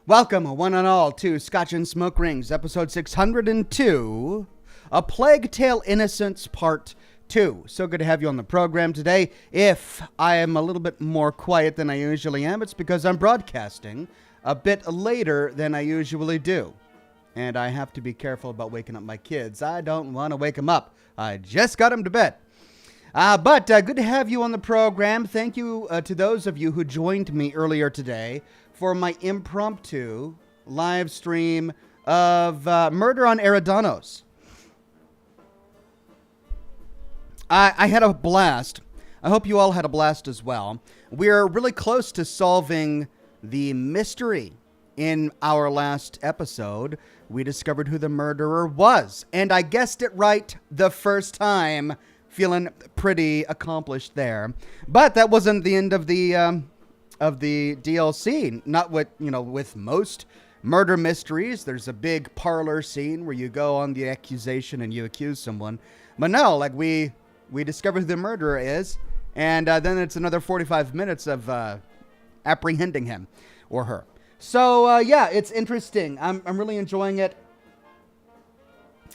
Welcome, one and all, to Scotch and Smoke Rings, episode 602, A Plague Tale Innocence, Part 2. So good to have you on the program today. If I am a little bit more quiet than I usually am, it's because I'm broadcasting a bit later than I usually do. And I have to be careful about waking up my kids. I don't want to wake them up. I just got them to bed. But good to have you on the program. Thank you to those of you who joined me earlier today for my impromptu live stream of Murder on Eridanos. I had a blast. I hope you all had a blast as well. We're really close to solving the mystery. In our last episode, we discovered who the murderer was, and I guessed it right the first time. Feeling pretty accomplished there. But that wasn't the end of the DLC. Not with most murder mysteries, there's a big parlor scene where you go on the accusation and you accuse someone. But no, we discover who the murderer is, and then it's another 45 minutes of apprehending him or her. So yeah, it's interesting. I'm really enjoying it.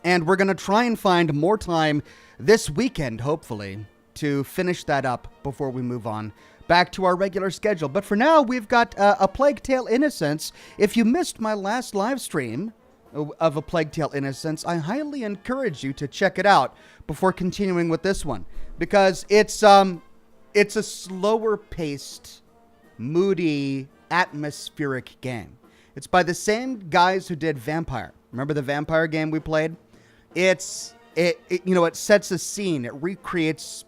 And we're going to try and find more time this weekend, hopefully, to finish that up before we move on back to our regular schedule. But for now, we've got A Plague Tale Innocence. If you missed my last live stream of A Plague Tale Innocence, I highly encourage you to check it out before continuing with this one. Because it's a slower-paced, moody, atmospheric game. It's by the same guys who did Vampire. Remember the Vampire game we played? It sets a scene. It recreates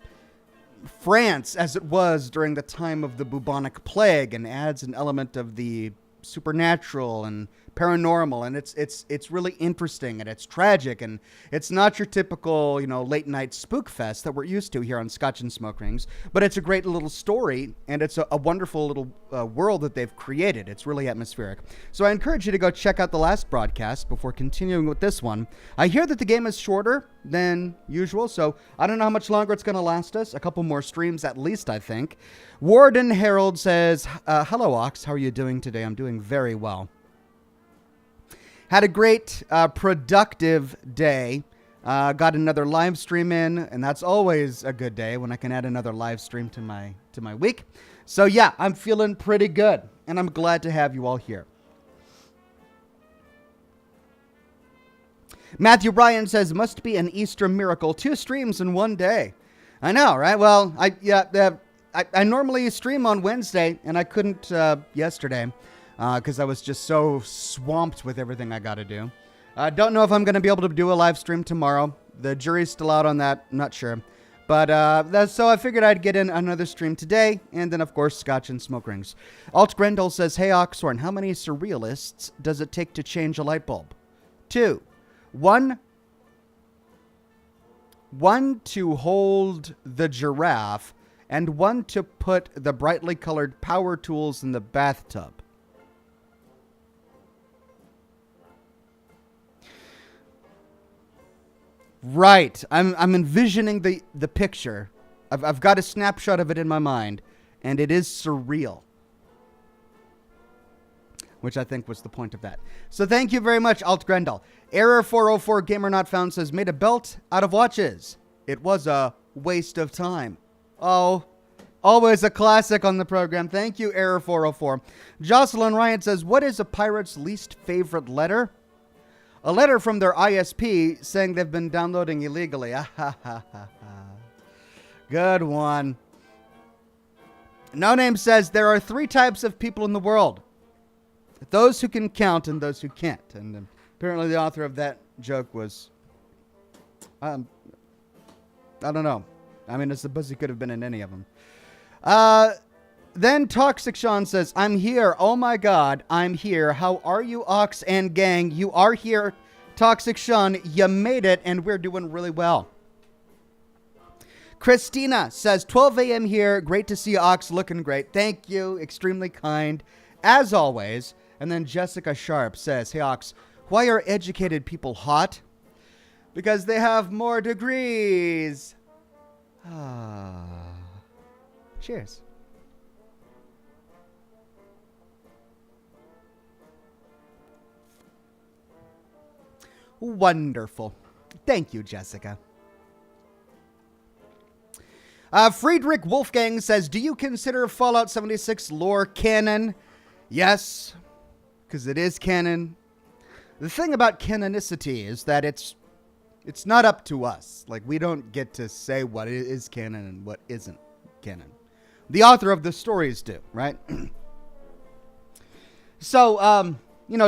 France as it was during the time of the bubonic plague and adds an element of the supernatural and paranormal, and it's really interesting, and it's tragic, and it's not your typical late night spook fest that we're used to here on Scotch and Smoke Rings, but it's a great little story, and it's a wonderful little world that they've created. It's really atmospheric. So I encourage you to go check out the last broadcast before continuing with this one. I hear that the game is shorter than usual, so I don't know how much longer it's going to last us. A couple more streams at least, I think. Warden Harold says, hello Ox, how are you doing today? I'm doing very well. Had a great, productive day. Got another live stream in, and that's always a good day when I can add another live stream to my week. So yeah, I'm feeling pretty good, and I'm glad to have you all here. Matthew Bryan says, must be an Easter miracle. 2 streams in one day. I know, right? Well, I normally stream on Wednesday, and I couldn't yesterday. Because I was just so swamped with everything I got to do. Don't know if I'm going to be able to do a live stream tomorrow. The jury's still out on that. I'm not sure. But so I figured I'd get in another stream today. And then, of course, Scotch and Smoke Rings. Alt Grendel says, hey, Oxhorn, how many surrealists does it take to change a light bulb? 2. One to hold the giraffe, and 1 to put the brightly colored power tools in the bathtub. Right. I'm envisioning the picture. I've got a snapshot of it in my mind, and it is surreal. Which I think was the point of that. So thank you very much, Alt Grendel. Error 404 Gamer Not Found says, made a belt out of watches. It was a waste of time. Oh, always a classic on the program. Thank you, Error 404. Jocelyn Ryan says, what is a pirate's least favorite letter? A letter from their ISP saying they've been downloading illegally. Good one. No Name says there are 3 types of people in the world. Those who can count and those who can't. And apparently the author of that joke was... I don't know. I mean, I suppose he could have been in any of them. Then Toxic Sean says, I'm here. Oh my God, I'm here. How are you, Ox and gang? You are here, Toxic Sean. You made it, and we're doing really well. Christina says, 12 a.m. here. Great to see you, Ox. Looking great. Thank you. Extremely kind, as always. And then Jessica Sharp says, hey, Ox, why are educated people hot? Because they have more degrees. Cheers. Wonderful. Thank you, Jessica. Friedrich Wolfgang says, do you consider Fallout 76 lore canon? Yes, because it is canon. The thing about canonicity is that it's not up to us. Like, we don't get to say what is canon and what isn't canon. The author of the stories do, right? So,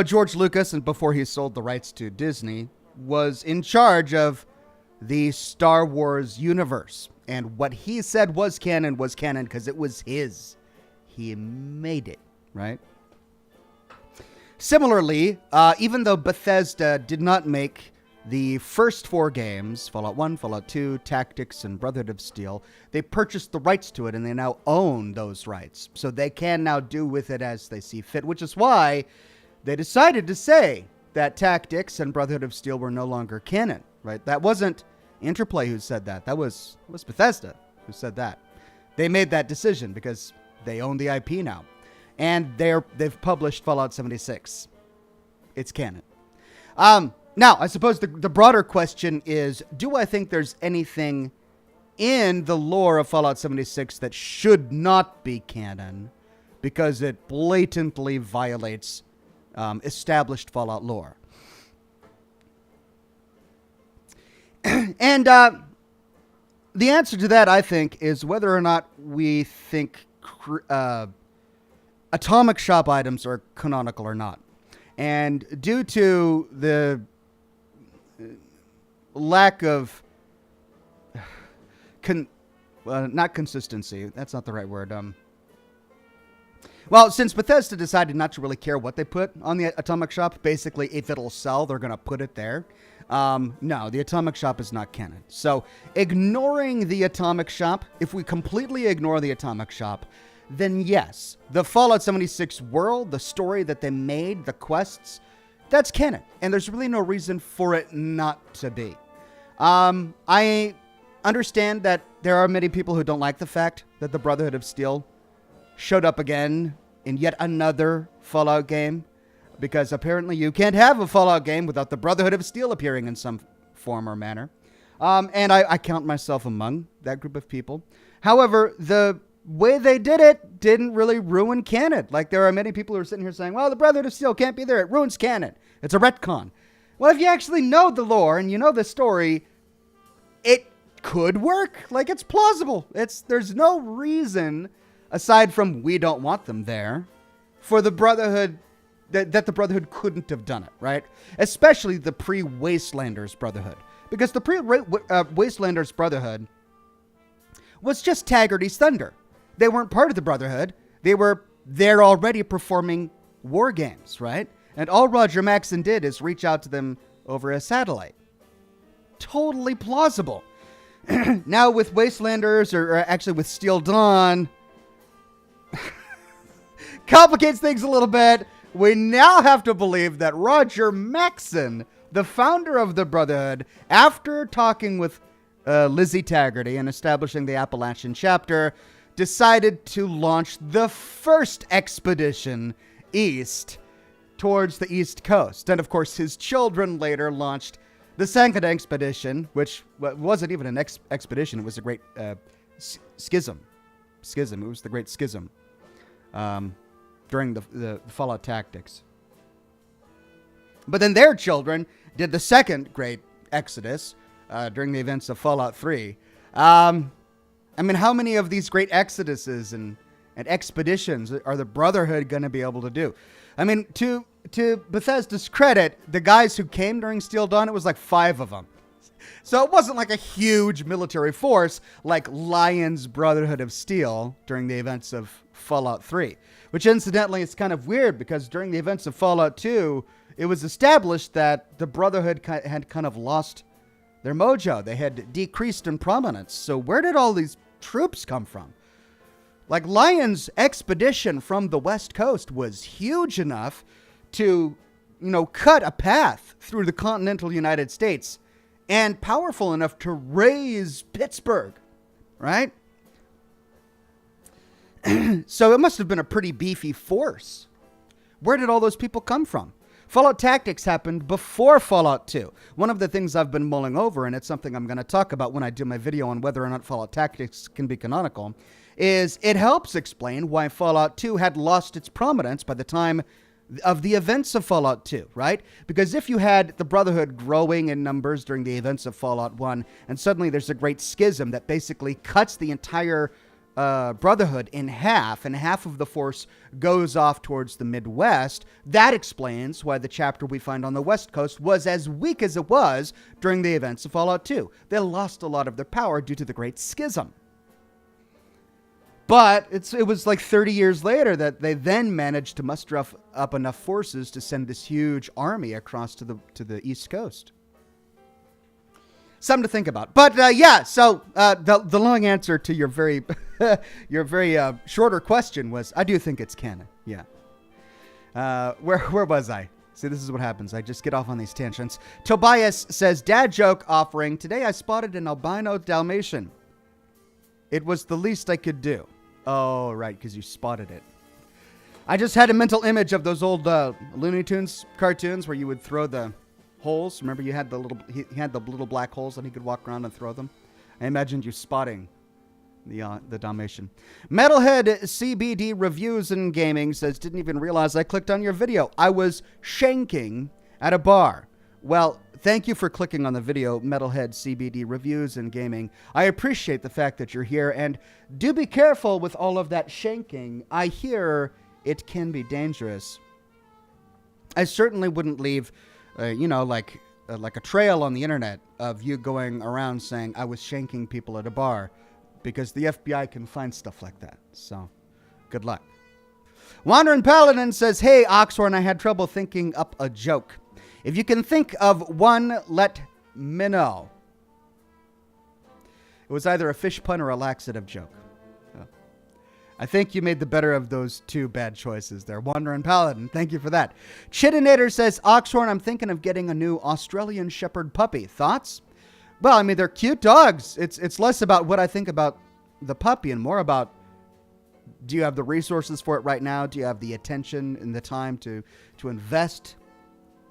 George Lucas, and before he sold the rights to Disney, was in charge of the Star Wars universe. And what he said was canon because it was his. He made it, right? Similarly, even though Bethesda did not make the first 4 games, Fallout 1, Fallout 2, Tactics, and Brotherhood of Steel, they purchased the rights to it, and they now own those rights. So they can now do with it as they see fit, which is why they decided to say that Tactics and Brotherhood of Steel were no longer canon, right? That wasn't Interplay who said that. That was Bethesda who said that. They made that decision because they own the IP now. And they've published Fallout 76. It's canon. Now, I suppose the broader question is, do I think there's anything in the lore of Fallout 76 that should not be canon because it blatantly violates established Fallout lore? And the answer to that, I think, is whether or not we think atomic shop items are canonical or not. And due to the lack of not consistency, that's not the right word. Well, since Bethesda decided not to really care what they put on the atomic shop, basically if it'll sell, they're going to put it there. No, the atomic shop is not canon. So ignoring the atomic shop, if we completely ignore the atomic shop, then yes, the Fallout 76 world, the story that they made, the quests, that's canon. And there's really no reason for it not to be. I understand that there are many people who don't like the fact that the Brotherhood of Steel showed up again in yet another Fallout game, because apparently you can't have a Fallout game without the Brotherhood of Steel appearing in some form or manner. And I count myself among that group of people. However, the way they did it didn't really ruin canon. Like, there are many people who are sitting here saying, well, the Brotherhood of Steel can't be there. It ruins canon. It's a retcon. Well, if you actually know the lore and you know the story, it could work. Like, it's plausible. There's no reason, aside from we don't want them there, for the Brotherhood, that the Brotherhood couldn't have done it, right? Especially the pre-Wastelanders Brotherhood. Because the pre-Wastelanders Brotherhood was just Taggarty's Thunder. They weren't part of the Brotherhood. They were there already performing war games, right? And all Roger Maxson did is reach out to them over a satellite. Totally plausible. Now with Wastelanders, or actually with Steel Dawn, complicates things a little bit. We now have to believe that Roger Maxson, the founder of the Brotherhood, after talking with Lizzie Taggarty and establishing the Appalachian chapter, decided to launch the first expedition east towards the East Coast. And of course, his children later launched the second expedition, which wasn't even an expedition. It was a great schism. It was the Great Schism during the Fallout Tactics. But then their children did the second great exodus during the events of Fallout 3. I mean, how many of these great exoduses and expeditions are the Brotherhood going to be able to do? I mean, to Bethesda's credit, the guys who came during Steel Dawn, it was like 5 of them. So it wasn't like a huge military force like Lion's Brotherhood of Steel during the events of Fallout 3. Which incidentally is kind of weird because during the events of Fallout 2, it was established that the Brotherhood had kind of lost their mojo. They had decreased in prominence. So where did all these troops come from? Like, Lion's expedition from the West Coast was huge enough to, cut a path through the continental United States and powerful enough to raise Pittsburgh, right? So it must have been a pretty beefy force. Where did all those people come from? Fallout Tactics happened before Fallout 2. One of the things I've been mulling over, and it's something I'm going to talk about when I do my video on whether or not Fallout Tactics can be canonical, is it helps explain why Fallout 2 had lost its prominence by the time of the events of Fallout 2, right? Because if you had the Brotherhood growing in numbers during the events of Fallout 1, and suddenly there's a great schism that basically cuts the entire Brotherhood in half, and half of the force goes off towards the Midwest, that explains why the chapter we find on the West Coast was as weak as it was during the events of Fallout 2. They lost a lot of their power due to the Great Schism. But it was like 30 years later that they then managed to muster up enough forces to send this huge army across to the East Coast. Something to think about. But so the long answer to your very shorter question was, I do think it's canon. Yeah. Where was I? See, this is what happens. I just get off on these tangents. Tobias says, dad joke offering. Today I spotted an albino Dalmatian. It was the least I could do. Oh, right, because you spotted it. I just had a mental image of those old Looney Tunes cartoons where you would throw the holes. Remember, you had he had the little black holes and he could walk around and throw them. I imagined you spotting the Dalmatian. Metalhead CBD Reviews and Gaming says, didn't even realize I clicked on your video. I was shanking at a bar. Well, thank you for clicking on the video, Metalhead CBD Reviews and Gaming. I appreciate the fact that you're here, and do be careful with all of that shanking. I hear it can be dangerous. I certainly wouldn't leave, like a trail on the internet of you going around saying I was shanking people at a bar, because the FBI can find stuff like that. So, good luck. Wandering Paladin says, hey, Oxhorn, I had trouble thinking up a joke. If you can think of one, let me know. It was either a fish pun or a laxative joke. I think you made the better of those two bad choices there. Wandering Paladin, thank you for that. Chitinator says, Oxhorn, I'm thinking of getting a new Australian Shepherd puppy. Thoughts? Well, I mean, they're cute dogs. It's less about what I think about the puppy and more about, do you have the resources for it right now? Do you have the attention and the time to invest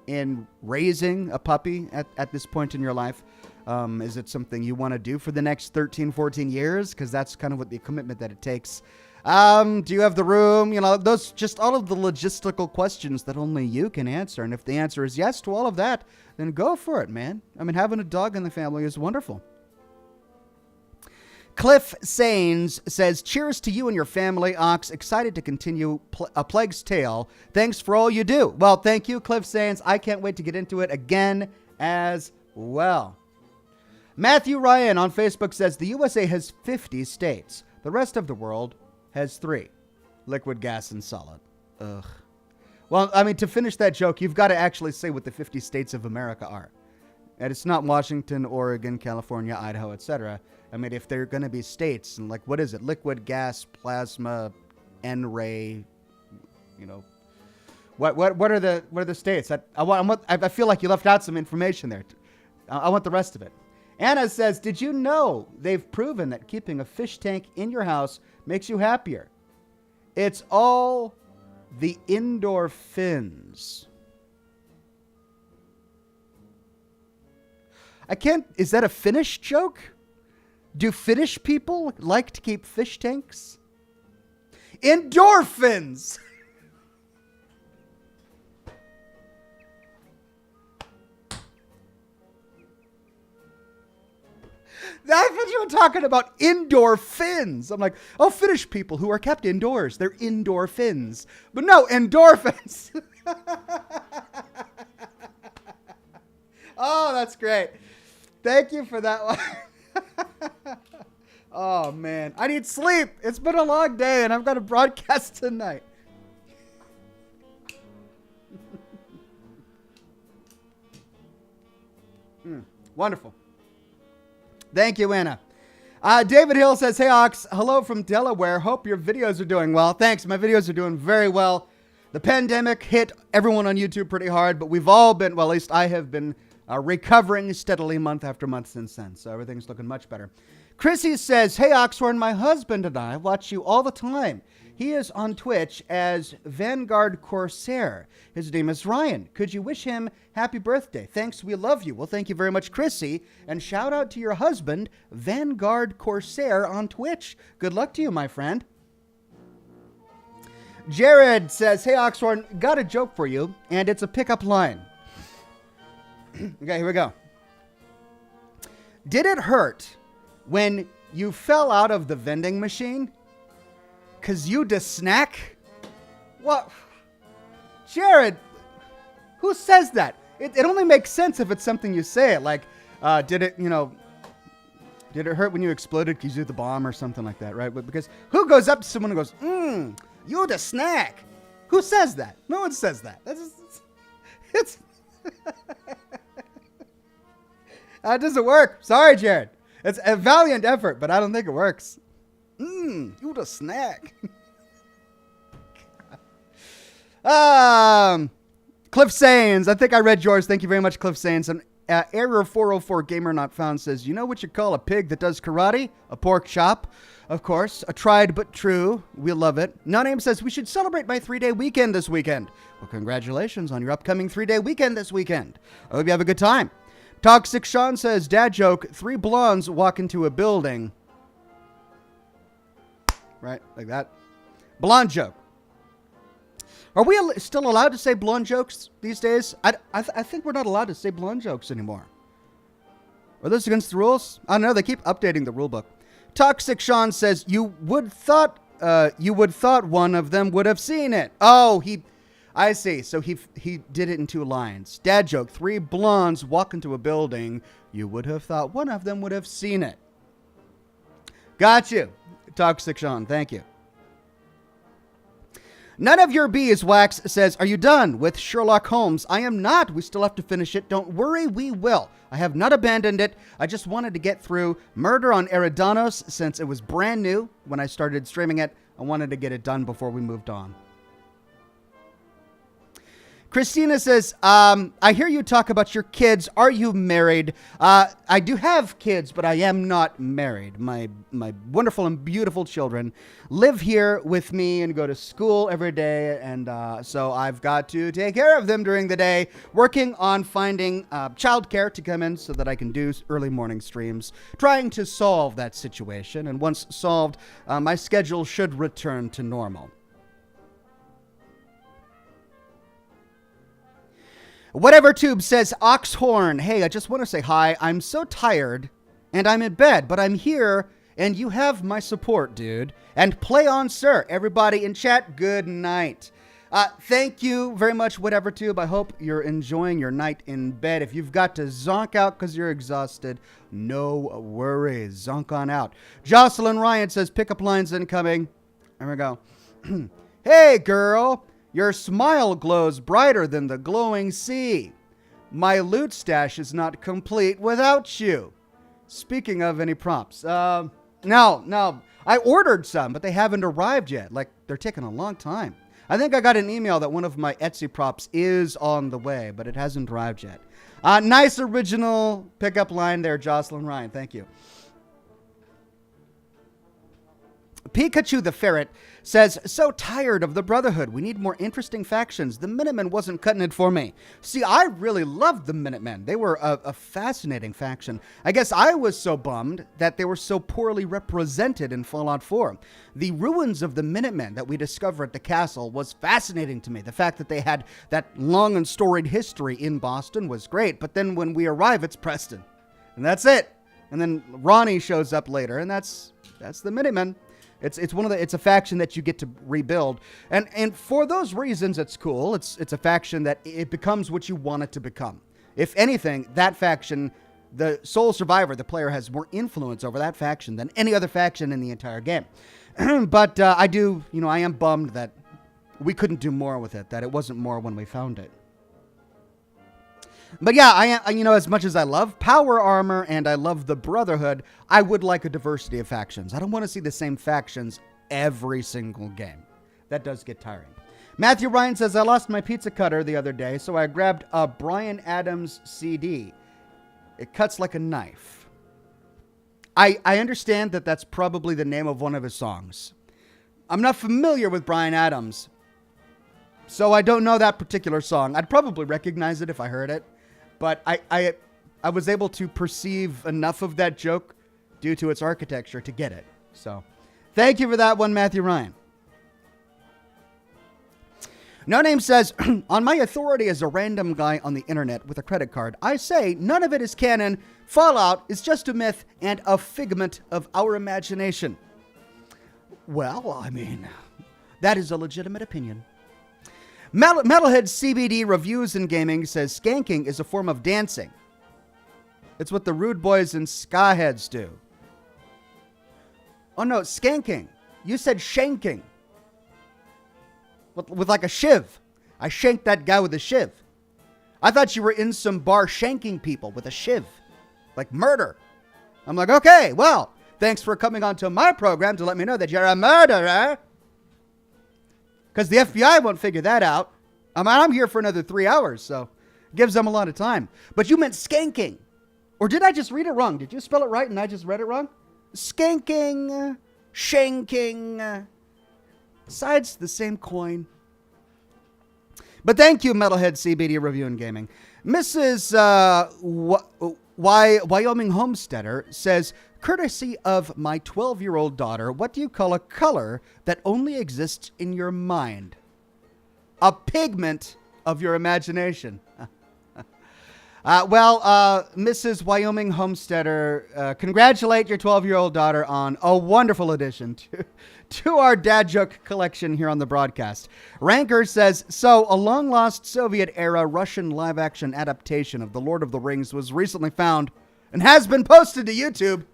in raising a puppy at this point in your life? Is it something you want to do for the next 13, 14 years? Because that's kind of what the commitment that it takes. Do you have the room? Those just all of the logistical questions that only you can answer. And if the answer is yes to all of that, then go for it, man. I mean, having a dog in the family is wonderful. Cliff Sains says, cheers to you and your family, Ox. Excited to continue A Plague's Tale. Thanks for all you do. Well, thank you, Cliff Sains. I can't wait to get into it again as well. Matthew Ryan on Facebook says, the USA has 50 states. The rest of the world has 3. Liquid, gas, and solid. Ugh. Well, I mean, to finish that joke, you've got to actually say what the 50 states of America are. And it's not Washington, Oregon, California, Idaho, etc. I mean, if they're going to be states, and like, what is it? Liquid, gas, plasma, N-ray, what are the states? I feel like you left out some information there. I want the rest of it. Anna says, did you know they've proven that keeping a fish tank in your house makes you happier? It's all the indoor fins. Is that a Finnish joke? Do Finnish people like to keep fish tanks? Endorphins! I thought you were talking about indoor fins. I'm like, oh, Finnish people who are kept indoors. They're indoor fins. But no, endorphins. Oh, that's great. Thank you for that one. Oh, man. I need sleep. It's been a long day, and I've got a broadcast tonight. Wonderful. Thank you, Anna. David Hill says, hey, Ox, hello from Delaware. Hope your videos are doing well. Thanks. My videos are doing very well. The pandemic hit everyone on YouTube pretty hard, but we've all been, well, at least I have been recovering steadily month after month since then. So everything's looking much better. Chrissy says, hey, Oxhorn, my husband and I watch you all the time. He is on Twitch as Vanguard Corsair. His name is Ryan. Could you wish him happy birthday? Thanks, we love you. Well, thank you very much, Chrissy. And shout out to your husband, Vanguard Corsair on Twitch. Good luck to you, my friend. Jared says, hey, Oxhorn, got a joke for you, and it's a pickup line. Okay, here we go. Did it hurt when you fell out of the vending machine? 'Cause you da snack? What? Jared, who says that? It only makes sense if it's something you say. Like, did it hurt when you exploded because you threw the bomb or something like that, right? But because who goes up to someone and goes, you da snack? Who says that? No one says that. It's that doesn't work. Sorry, Jared. It's a valiant effort, but I don't think it works. You the snack. Cliff Sains. I think I read yours. Thank you very much, Cliff Sains. And Error 404 Gamer Not Found says, you know what you call a pig that does karate? A pork chop. Of course. A tried but true. We love it. No Name says, we should celebrate my 3-day weekend this weekend. Well, congratulations on your upcoming 3-day weekend this weekend. I hope you have a good time. Toxic Sean says, dad joke, 3 blondes walk into a building. Right, like that. Blonde joke. Are we still allowed to say blonde jokes these days? I think we're not allowed to say blonde jokes anymore. Are those against the rules? I don't know. They keep updating the rule book. Toxic Sean says, you would thought one of them would have seen it. Oh, I see. So he did it in 2 lines. Dad joke, 3 blondes walk into a building. You would have thought one of them would have seen it. Got you. Toxic Sean, thank you. None of your beeswax says, are you done with Sherlock Holmes? I am not. We still have to finish it. Don't worry, we will. I have not abandoned it. I just wanted to get through Murder on Eridanos since it was brand new when I started streaming it. I wanted to get it done before we moved on. Christina says, I hear you talk about your kids. Are you married? I do have kids, but I am not married. My wonderful and beautiful children live here with me and go to school every day. And so I've got to take care of them during the day, working on finding childcare to come in so that I can do early morning streams, trying to solve that situation. And once solved, my schedule should return to normal. Whatever Tube says, Oxhorn. Hey, I just want to say hi. I'm so tired and I'm in bed, but I'm here and you have my support, dude. And play on, sir. Everybody in chat, good night. Thank you very much, Whatever Tube. I hope you're enjoying your night in bed. If you've got to zonk out because you're exhausted, no worries. Zonk on out. Jocelyn Ryan says, pickup lines incoming. There we go. Hey, girl. Your smile glows brighter than the glowing sea. My loot stash is not complete without you. Speaking of any prompts, no. I ordered some, but they haven't arrived yet. Like, they're taking a long time. I think I got an email that one of my Etsy props is on the way, but it hasn't arrived yet. Nice original pickup line there, Jocelyn Ryan. Thank you. Pikachu the Ferret says, so tired of the Brotherhood. We need more interesting factions. The Minutemen wasn't cutting it for me. See, I really loved the Minutemen. They were a fascinating faction. I guess I was so bummed that they were so poorly represented in Fallout 4. The ruins of the Minutemen that we discover at the castle was fascinating to me. The fact that they had that long and storied history in Boston was great. But then when we arrive, it's Preston. And that's it. And then Ronnie shows up later, and that's the Minutemen. It's a faction that you get to rebuild. And for those reasons, it's cool. It's a faction that it becomes what you want it to become. If anything, that faction, the sole survivor, the player has more influence over that faction than any other faction in the entire game. But I am bummed that we couldn't do more with it, that it wasn't more when we found it. But yeah, as much as I love Power Armor and I love the Brotherhood, I would like a diversity of factions. I don't want to see the same factions every single game. That does get tiring. Matthew Ryan says, I lost my pizza cutter the other day, so I grabbed a Bryan Adams CD. It cuts like a knife. I understand that that's probably the name of one of his songs. I'm not familiar with Bryan Adams, so I don't know that particular song. I'd probably recognize it if I heard it, but I was able to perceive enough of that joke due to its architecture to get it. So thank you for that one, Matthew Ryan. No Name says, on my authority as a random guy on the internet with a credit card, I say none of it is canon. Fallout is just a myth and a figment of our imagination. Well, I mean, that is a legitimate opinion. Metalhead CBD Reviews in Gaming says skanking is a form of dancing. It's what the Rude Boys and ska heads do. Oh no, skanking. You said shanking. With like a shiv. I shanked that guy with a shiv. I thought you were in some bar shanking people with a shiv. Like murder. I'm like, okay, well, thanks for coming onto my program to let me know that you're a murderer. Because the FBI won't figure that out. I'm here for another 3 hours, so it gives them a lot of time. But you meant skanking. Or did I just read it wrong? Did you spell it right and I just read it wrong? Skanking, shanking. Sides the same coin. But thank you, Metalhead CBD Review and Gaming. Mrs. Wyoming Homesteader says, courtesy of my 12-year-old daughter, what do you call a color that only exists in your mind? A pigment of your imagination. Mrs. Wyoming Homesteader, congratulate your 12-year-old daughter on a wonderful addition to our dad joke collection here on the broadcast. Ranker says, so a long-lost Soviet-era Russian live-action adaptation of The Lord of the Rings was recently found and has been posted to YouTube.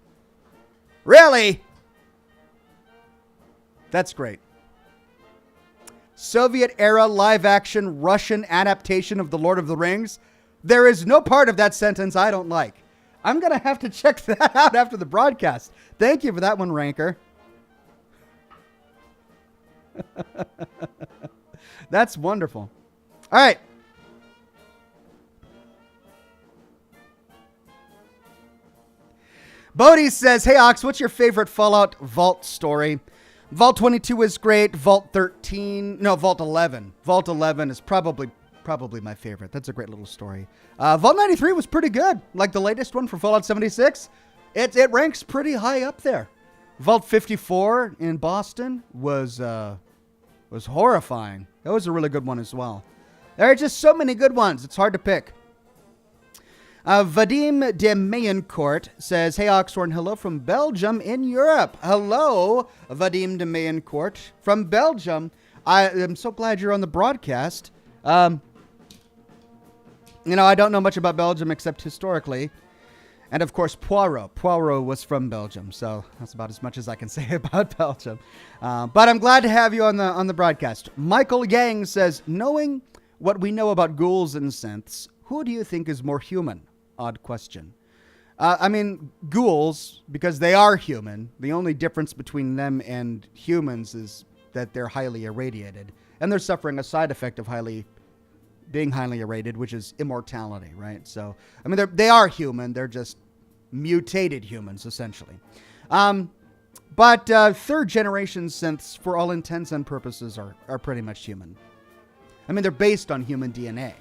Really? That's great. Soviet-era live-action Russian adaptation of The Lord of the Rings? There is no part of that sentence I don't like. I'm going to have to check that out after the broadcast. Thank you for that one, Ranker. That's wonderful. All right. Bodie says, hey, Ox, what's your favorite Fallout Vault story? Vault 22 is great. Vault 11. Vault 11 is probably my favorite. That's a great little story. Vault 93 was pretty good. Like the latest one for Fallout 76. It ranks pretty high up there. Vault 54 in Boston was horrifying. That was a really good one as well. There are just so many good ones. It's hard to pick. Vadim de Mayencourt says, hey, Oxhorn, hello from Belgium in Europe. Hello, Vadim de Mayencourt from Belgium. I am so glad you're on the broadcast. I don't know much about Belgium except historically. And of course, Poirot. Poirot was from Belgium, so that's about as much as I can say about Belgium. But I'm glad to have you on the broadcast. Michael Yang says, knowing what we know about ghouls and synths, who do you think is more human? Odd question. Ghouls, because they are human. The only difference between them and humans is that they're highly irradiated. And they're suffering a side effect of being highly irradiated, which is immortality, right? So, they are human. They're just mutated humans, essentially. But third-generation synths, for all intents and purposes, are pretty much human. They're based on human DNA.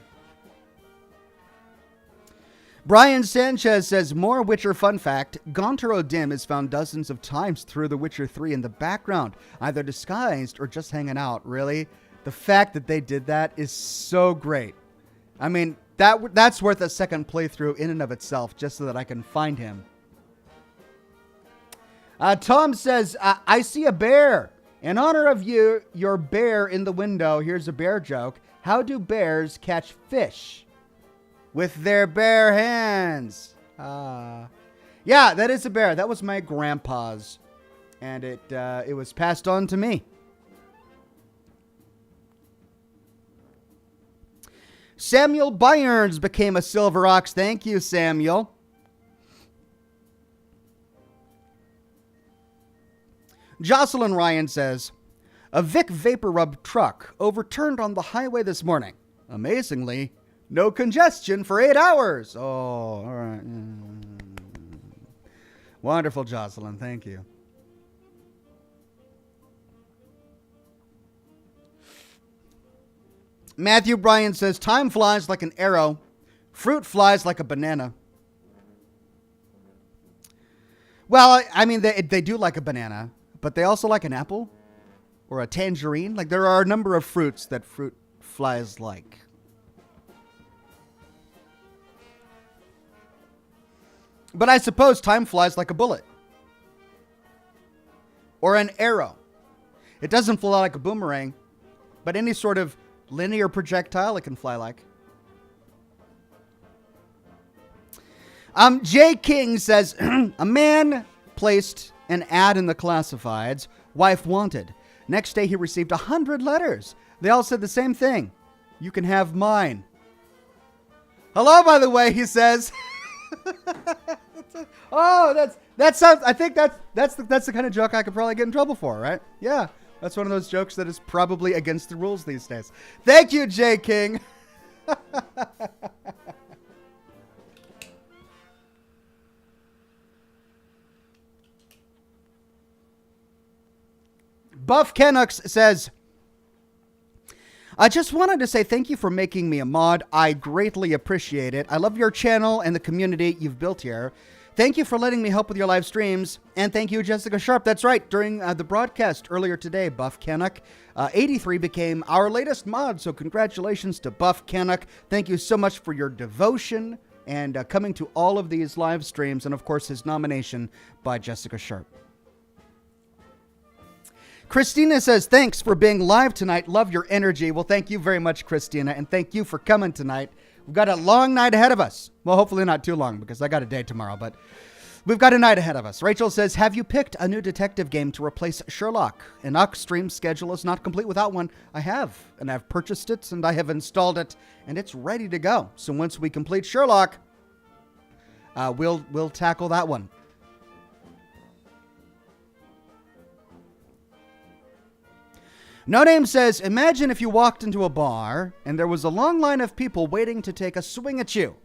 Brian Sanchez says, more Witcher fun fact. Gaunter O'Dim is found dozens of times through The Witcher 3 in the background, either disguised or just hanging out. Really? The fact that they did that is so great. That's worth a second playthrough in and of itself, just so that I can find him. Tom says, I see a bear. In honor of your bear in the window, here's a bear joke. How do bears catch fish? With their bare hands. Yeah, that is a bear. That was my grandpa's. And it was passed on to me. Samuel Byerns became a Silver Ox. Thank you, Samuel. Jocelyn Ryan says, a Vic Vapor Rub truck overturned on the highway this morning. Amazingly, no congestion for 8 hours. Oh, all right. Wonderful, Jocelyn. Thank you. Matthew Bryan says, time flies like an arrow. Fruit flies like a banana. Well, I mean, they do like a banana, but they also like an apple or a tangerine. Like, there are a number of fruits that fruit flies like. But I suppose time flies like a bullet. Or an arrow. It doesn't fly like a boomerang, but any sort of linear projectile it can fly like. Jay King says, a man placed an ad in the classifieds, wife wanted. Next day he received 100 letters. They all said the same thing. You can have mine. Hello, by the way, he says. Oh, that sounds, I think that's the kind of joke I could probably get in trouble for, right? Yeah, that's one of those jokes that is probably against the rules these days. Thank you, Jay King. Buff Canucks says, I just wanted to say thank you for making me a mod. I greatly appreciate it. I love your channel and the community you've built here. Thank you for letting me help with your live streams. And thank you, Jessica Sharp. That's right. During the broadcast earlier today, Buff Canuck 83 became our latest mod. So congratulations to Buff Canuck. Thank you so much for your devotion and coming to all of these live streams. And, of course, his nomination by Jessica Sharp. Christina says, thanks for being live tonight. Love your energy. Well, thank you very much, Christina, and thank you for coming tonight. We've got a long night ahead of us. Well, hopefully not too long because I got a day tomorrow, but we've got a night ahead of us. Rachel says, have you picked a new detective game to replace Sherlock? An Oxhorn schedule is not complete without one. I have, and I've purchased it, and I have installed it, and it's ready to go. So once we complete Sherlock, we'll tackle that one. No Name says, imagine if you walked into a bar and there was a long line of people waiting to take a swing at you.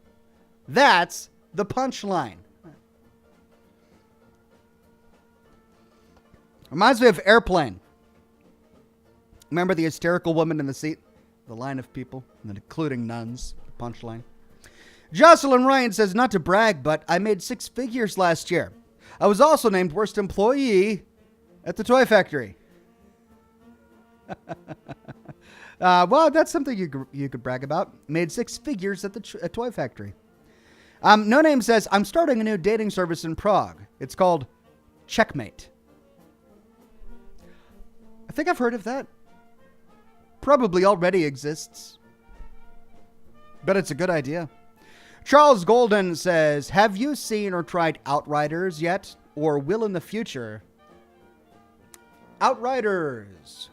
That's the punchline. Reminds me of Airplane. Remember the hysterical woman in the seat? The line of people, including nuns. The punchline. Jocelyn Ryan says, not to brag, but I made 6 figures last year. I was also named worst employee at the toy factory. Well, that's something you could brag about. Made 6 figures at the toy factory. No Name says, I'm starting a new dating service in Prague. It's called Checkmate. I think I've heard of that. Probably already exists. But it's a good idea. Charles Golden says, have you seen or tried Outriders yet? Or will in the future? Outriders.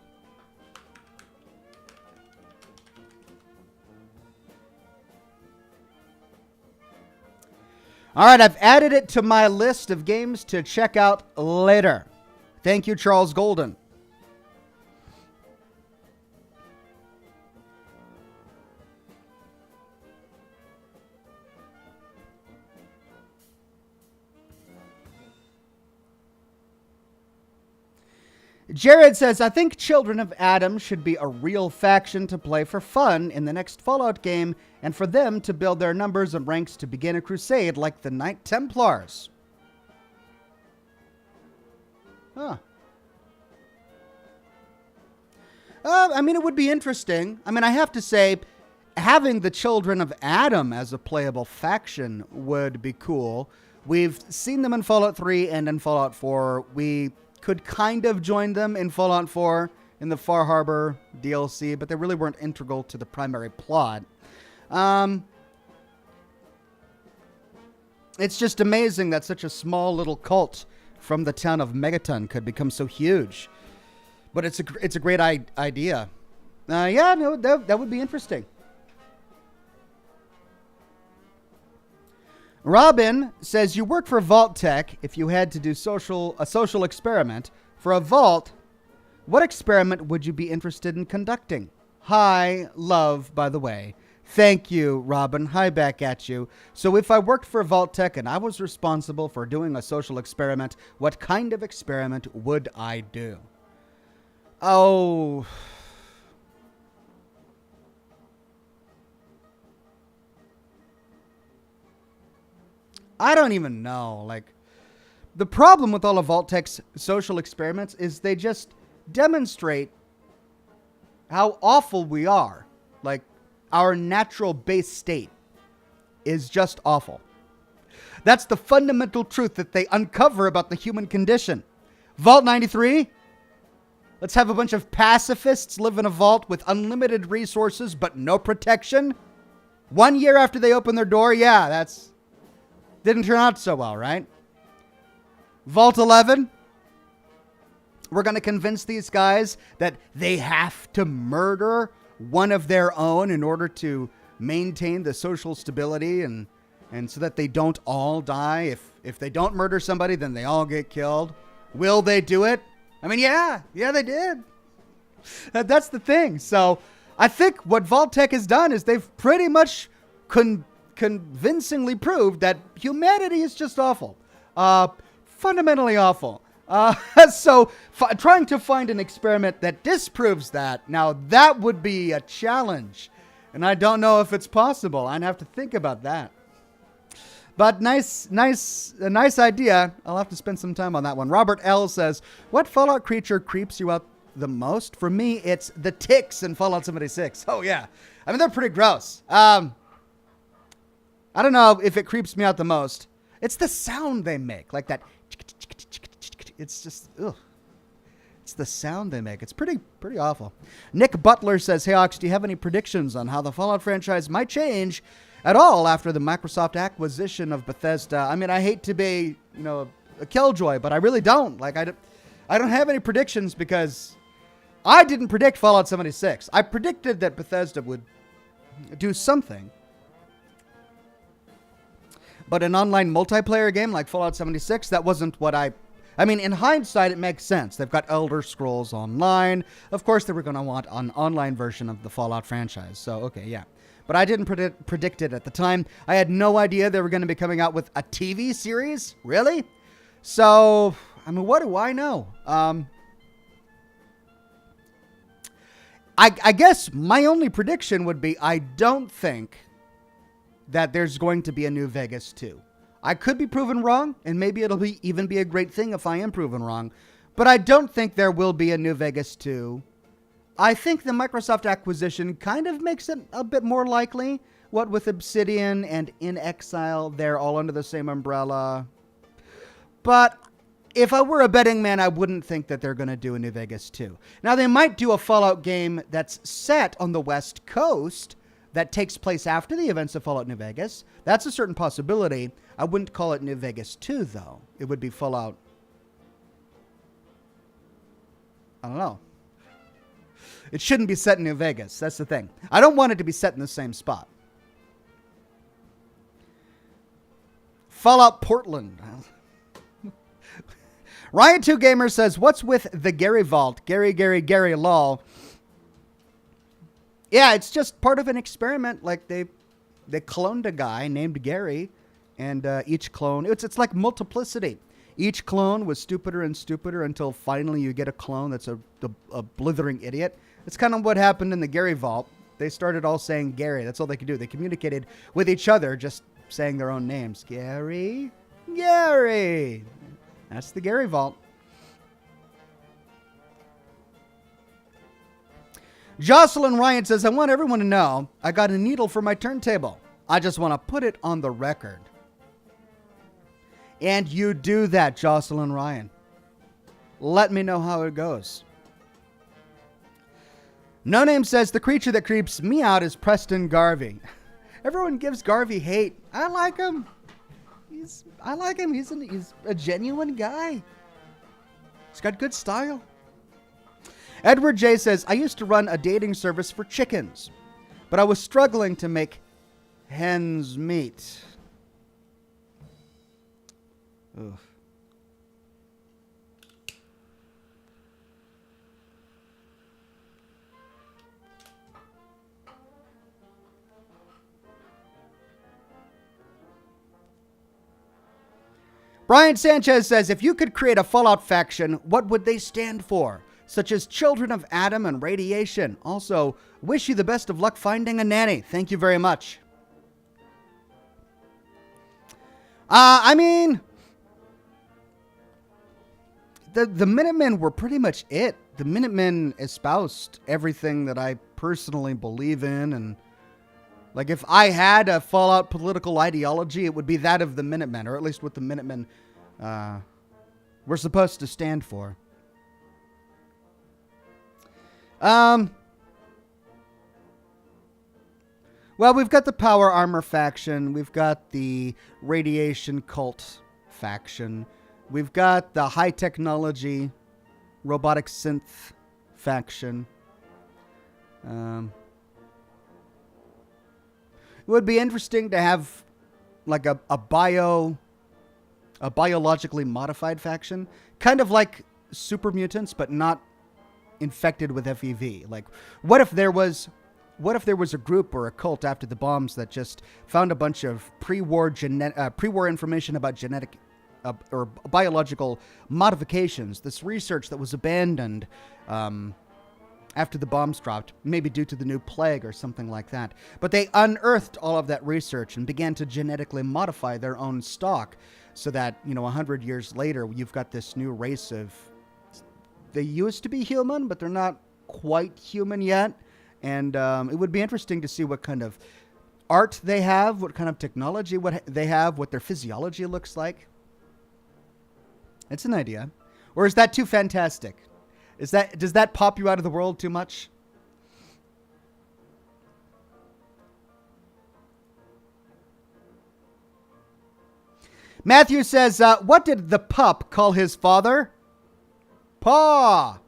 All right, I've added it to my list of games to check out later. Thank you, Charles Golden. Jared says, I think Children of Adam should be a real faction to play for fun in the next Fallout game and for them to build their numbers and ranks to begin a crusade like the Knight Templars. Huh. I mean, it would be interesting. I mean, I have to say, having the Children of Adam as a playable faction would be cool. We've seen them in Fallout 3 and in Fallout 4. We could kind of join them in Fallout 4 in the Far Harbor DLC, but they really weren't integral to the primary plot. It's just amazing that such a small little cult from the town of Megaton could become so huge. But it's a great idea. Yeah, no, that would be interesting. Robin says, you work for Vault Tech. If you had to do a social experiment for a vault, what experiment would you be interested in conducting? Hi, love, by the way, Thank you, Robin. Hi back at you. So if I worked for Vault Tech and I was responsible for doing a social experiment, what kind of experiment would I do? Oh... I don't even know. Like, the problem with all of Vault Tech's social experiments is they just demonstrate how awful we are. Like, our natural base state is just awful. That's the fundamental truth that they uncover about the human condition. Vault 93? Let's have a bunch of pacifists live in a vault with unlimited resources but no protection? 1 year after they open their door? Yeah, that's... didn't turn out so well, right? Vault 11? We're going to convince these guys that they have to murder one of their own in order to maintain the social stability and so that they don't all die. If they don't murder somebody, then they all get killed. Will they do it? I mean, yeah, they did. That's the thing. So I think what Vault Tech has done is they've pretty much convincingly proved that humanity is just awful. Fundamentally awful. So trying to find an experiment that disproves that, now that would be a challenge. And I don't know if it's possible. I'd have to think about that. But a nice idea. I'll have to spend some time on that one. Robert L. says, what Fallout creature creeps you out the most? For me, it's the ticks in Fallout 76. Oh, yeah. I mean, they're pretty gross. I don't know if it creeps me out the most. It's the sound they make. Like that. It's just, ugh. It's the sound they make. It's pretty awful. Nick Butler says, hey, Ox, do you have any predictions on how the Fallout franchise might change at all after the Microsoft acquisition of Bethesda? I mean, I hate to be, a killjoy, but I really don't. Like, I don't have any predictions because I didn't predict Fallout 76. I predicted that Bethesda would do something. But an online multiplayer game like Fallout 76, that wasn't what I mean, in hindsight, it makes sense. They've got Elder Scrolls Online. Of course, they were going to want an online version of the Fallout franchise. So, okay, yeah. But I didn't predict it at the time. I had no idea they were going to be coming out with a TV series. Really? So, I mean, what do I know? I guess my only prediction would be I don't think that there's going to be a New Vegas 2. I could be proven wrong, and maybe it'll even be a great thing if I am proven wrong. But I don't think there will be a New Vegas 2. I think the Microsoft acquisition kind of makes it a bit more likely. What with Obsidian and In Exile, they're all under the same umbrella. But if I were a betting man, I wouldn't think that they're going to do a New Vegas 2. Now, they might do a Fallout game that's set on the West Coast that takes place after the events of Fallout New Vegas. That's a certain possibility. I wouldn't call it New Vegas 2, though. It would be Fallout... I don't know. It shouldn't be set in New Vegas. That's the thing. I don't want it to be set in the same spot. Fallout Portland. Ryan2 Gamer says, what's with the Gary Vault? Gary, lol. Yeah, it's just part of an experiment. Like, they cloned a guy named Gary, and each clone... It's like multiplicity. Each clone was stupider and stupider until finally you get a clone that's a blithering idiot. It's kind of what happened in the Gary Vault. They started all saying Gary. That's all they could do. They communicated with each other just saying their own names. Gary. That's the Gary Vault. Jocelyn Ryan says, I want everyone to know I got a needle for my turntable. I just want to put it on the record. And you do that, Jocelyn Ryan. Let me know how it goes. No Name says, the creature that creeps me out is Preston Garvey. Everyone gives Garvey hate. I like him. He's a genuine guy. He's got good style. Edward J says, I used to run a dating service for chickens, but I was struggling to make hens meet. Ugh. Brian Sanchez says, if you could create a Fallout faction, what would they stand for? Such as Children of Adam and Radiation. Also, wish you the best of luck finding a nanny. Thank you very much. I mean, the Minutemen were pretty much it. The Minutemen espoused everything that I personally believe in, and like if I had a Fallout political ideology, it would be that of the Minutemen, or at least what the Minutemen were supposed to stand for. Well, we've got the Power Armor faction. We've got the Radiation Cult faction. We've got the High Technology Robotic Synth faction. It would be interesting to have like a biologically modified faction. Kind of like super mutants, but not infected with FEV. Like, what if there was a group or a cult after the bombs that just found a bunch of pre-war information about genetic or biological modifications? This research that was abandoned after the bombs dropped, maybe due to the new plague or something like that. But they unearthed all of that research and began to genetically modify their own stock, so that 100 years later, you've got this new race of. They used to be human, but they're not quite human yet. And it would be interesting to see what kind of art they have, what kind of technology they have, what their physiology looks like. It's an idea. Or is that too fantastic? Does that pop you out of the world too much? Matthew says, what did the pup call his father? Paw.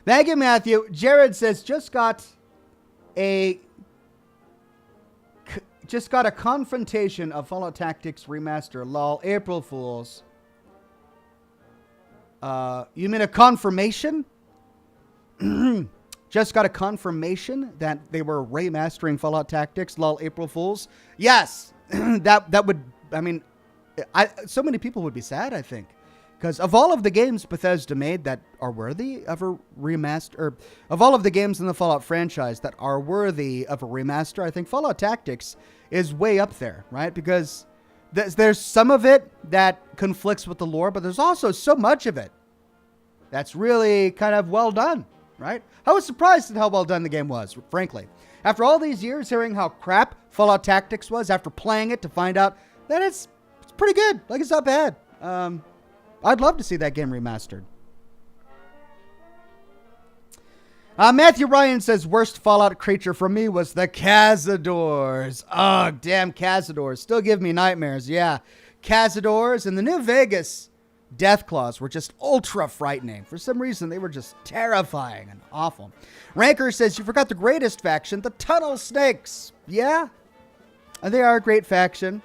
Thank you, Matthew. Jared says, just got a confrontation of Fallout Tactics Remaster. Lol. April Fools. You mean a confirmation? Just got a confirmation that they were remastering Fallout Tactics. Lol. April Fools. Yes. that would, I mean, so many people would be sad, I think. Because of all of the games Bethesda made that are worthy of a remaster, or of all of the games in the Fallout franchise that are worthy of a remaster, I think Fallout Tactics is way up there, right? Because there's some of it that conflicts with the lore, but there's also so much of it that's really kind of well done, right? I was surprised at how well done the game was, frankly. After all these years hearing how crap Fallout Tactics was, after playing it to find out that it's pretty good. Like, it's not bad. I'd love to see that game remastered. Matthew Ryan says, worst Fallout creature for me was the Cazadors. Oh, damn Cazadors. Still give me nightmares. Yeah. Cazadors and the New Vegas Deathclaws were just ultra frightening. For some reason, they were just terrifying and awful. Ranker says, you forgot the greatest faction, the Tunnel Snakes. Yeah. They are a great faction.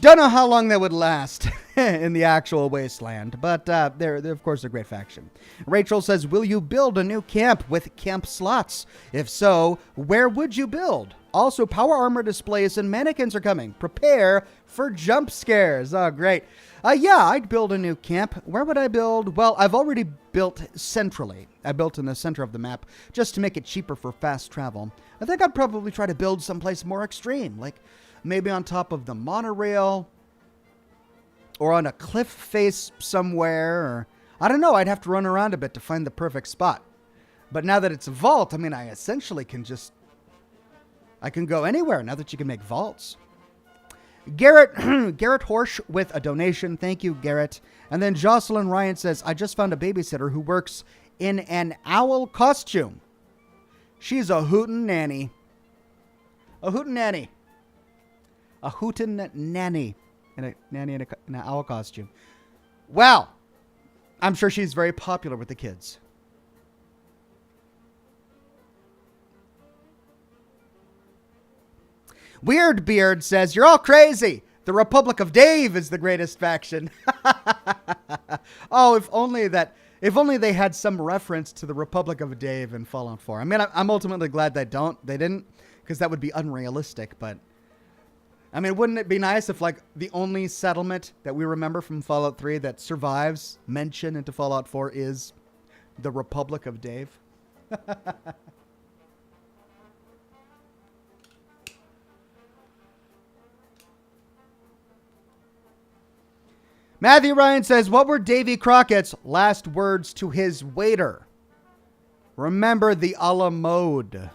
Don't know how long that would last in the actual wasteland, but they're of course a great faction. Rachel says, will you build a new camp with camp slots? If so, where would you build? Also, power armor displays and mannequins are coming. Prepare for jump scares. Oh, great. Yeah, I'd build a new camp. Where would I build? Well, I've already built centrally. I built in the center of the map just to make it cheaper for fast travel. I think I'd probably try to build someplace more extreme, like maybe on top of the monorail or on a cliff face somewhere. Or I don't know. I'd have to run around a bit to find the perfect spot. But now that it's a vault, I mean, I essentially can I can go anywhere now that you can make vaults. Garrett Horsch with a donation. Thank you, Garrett. And then Jocelyn Ryan says, I just found a babysitter who works in an owl costume. She's a hootin' nanny. A hootin' nanny. A hootin' nanny. And a nanny in an owl costume. Well, I'm sure she's very popular with the kids. Weird Beard says, you're all crazy. The Republic of Dave is the greatest faction. Oh, if only they had some reference to the Republic of Dave in Fallout 4. I mean, I'm ultimately glad they didn't, because that would be unrealistic, but I mean, wouldn't it be nice if, like, the only settlement that we remember from Fallout 3 that survives mention into Fallout 4 is the Republic of Dave? Matthew Ryan says, what were Davy Crockett's last words to his waiter? Remember the a la mode.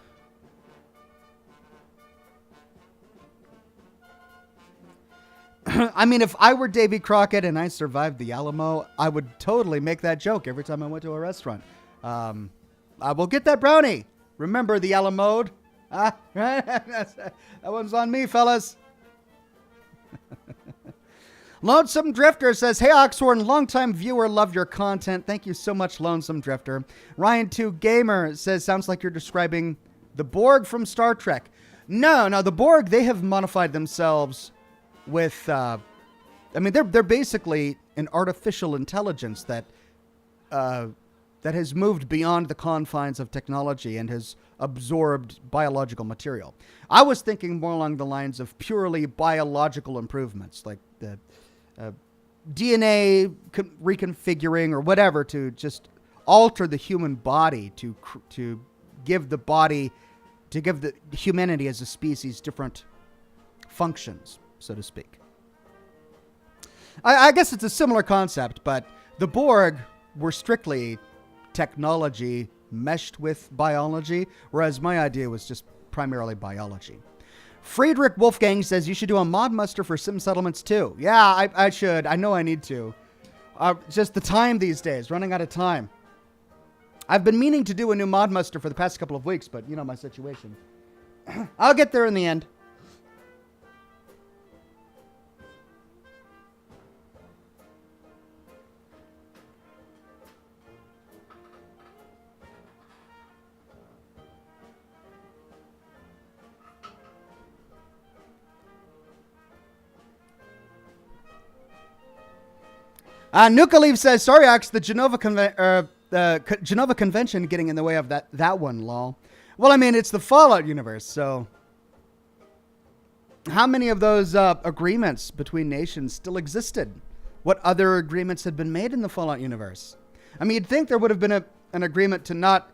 I mean, if I were Davy Crockett and I survived the Alamo, I would totally make that joke every time I went to a restaurant. I will get that brownie. Remember the Alamo? That one's on me, fellas. Lonesome Drifter says, hey, Oxhorn, longtime viewer, love your content. Thank you so much, Lonesome Drifter. Ryan2 Gamer says, sounds like you're describing the Borg from Star Trek. No, the Borg, they have modified themselves with, I mean, they're basically an artificial intelligence that has moved beyond the confines of technology and has absorbed biological material. I was thinking more along the lines of purely biological improvements, like the DNA reconfiguring or whatever to just alter the human body to give the body, to give the humanity as a species different functions, so to speak. I guess it's a similar concept, but the Borg were strictly technology meshed with biology, whereas my idea was just primarily biology. Friedrich Wolfgang says you should do a mod muster for Sim Settlements too. Yeah, I should. I know I need to. Just the time these days, running out of time. I've been meaning to do a new mod muster for the past couple of weeks, but you know my situation. I'll get there in the end. Nukaleave says, sorry, Ox, the Genova Convention getting in the way of that one, lol. Well, I mean, it's the Fallout universe, so how many of those agreements between nations still existed? What other agreements had been made in the Fallout universe? I mean, you'd think there would have been an agreement to not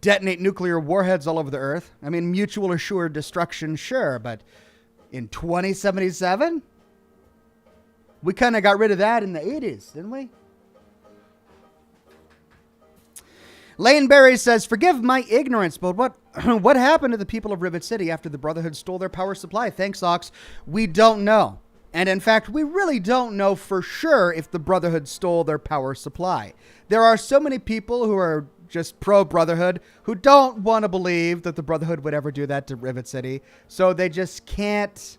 detonate nuclear warheads all over the Earth. I mean, mutual assured destruction, sure, but in 2077? We kind of got rid of that in the 80s, didn't we? Lane Berry says, forgive my ignorance, but what happened to the people of Rivet City after the Brotherhood stole their power supply? Thanks, Ox. We don't know. And in fact, we really don't know for sure if the Brotherhood stole their power supply. There are so many people who are just pro-Brotherhood who don't want to believe that the Brotherhood would ever do that to Rivet City. So they just can't.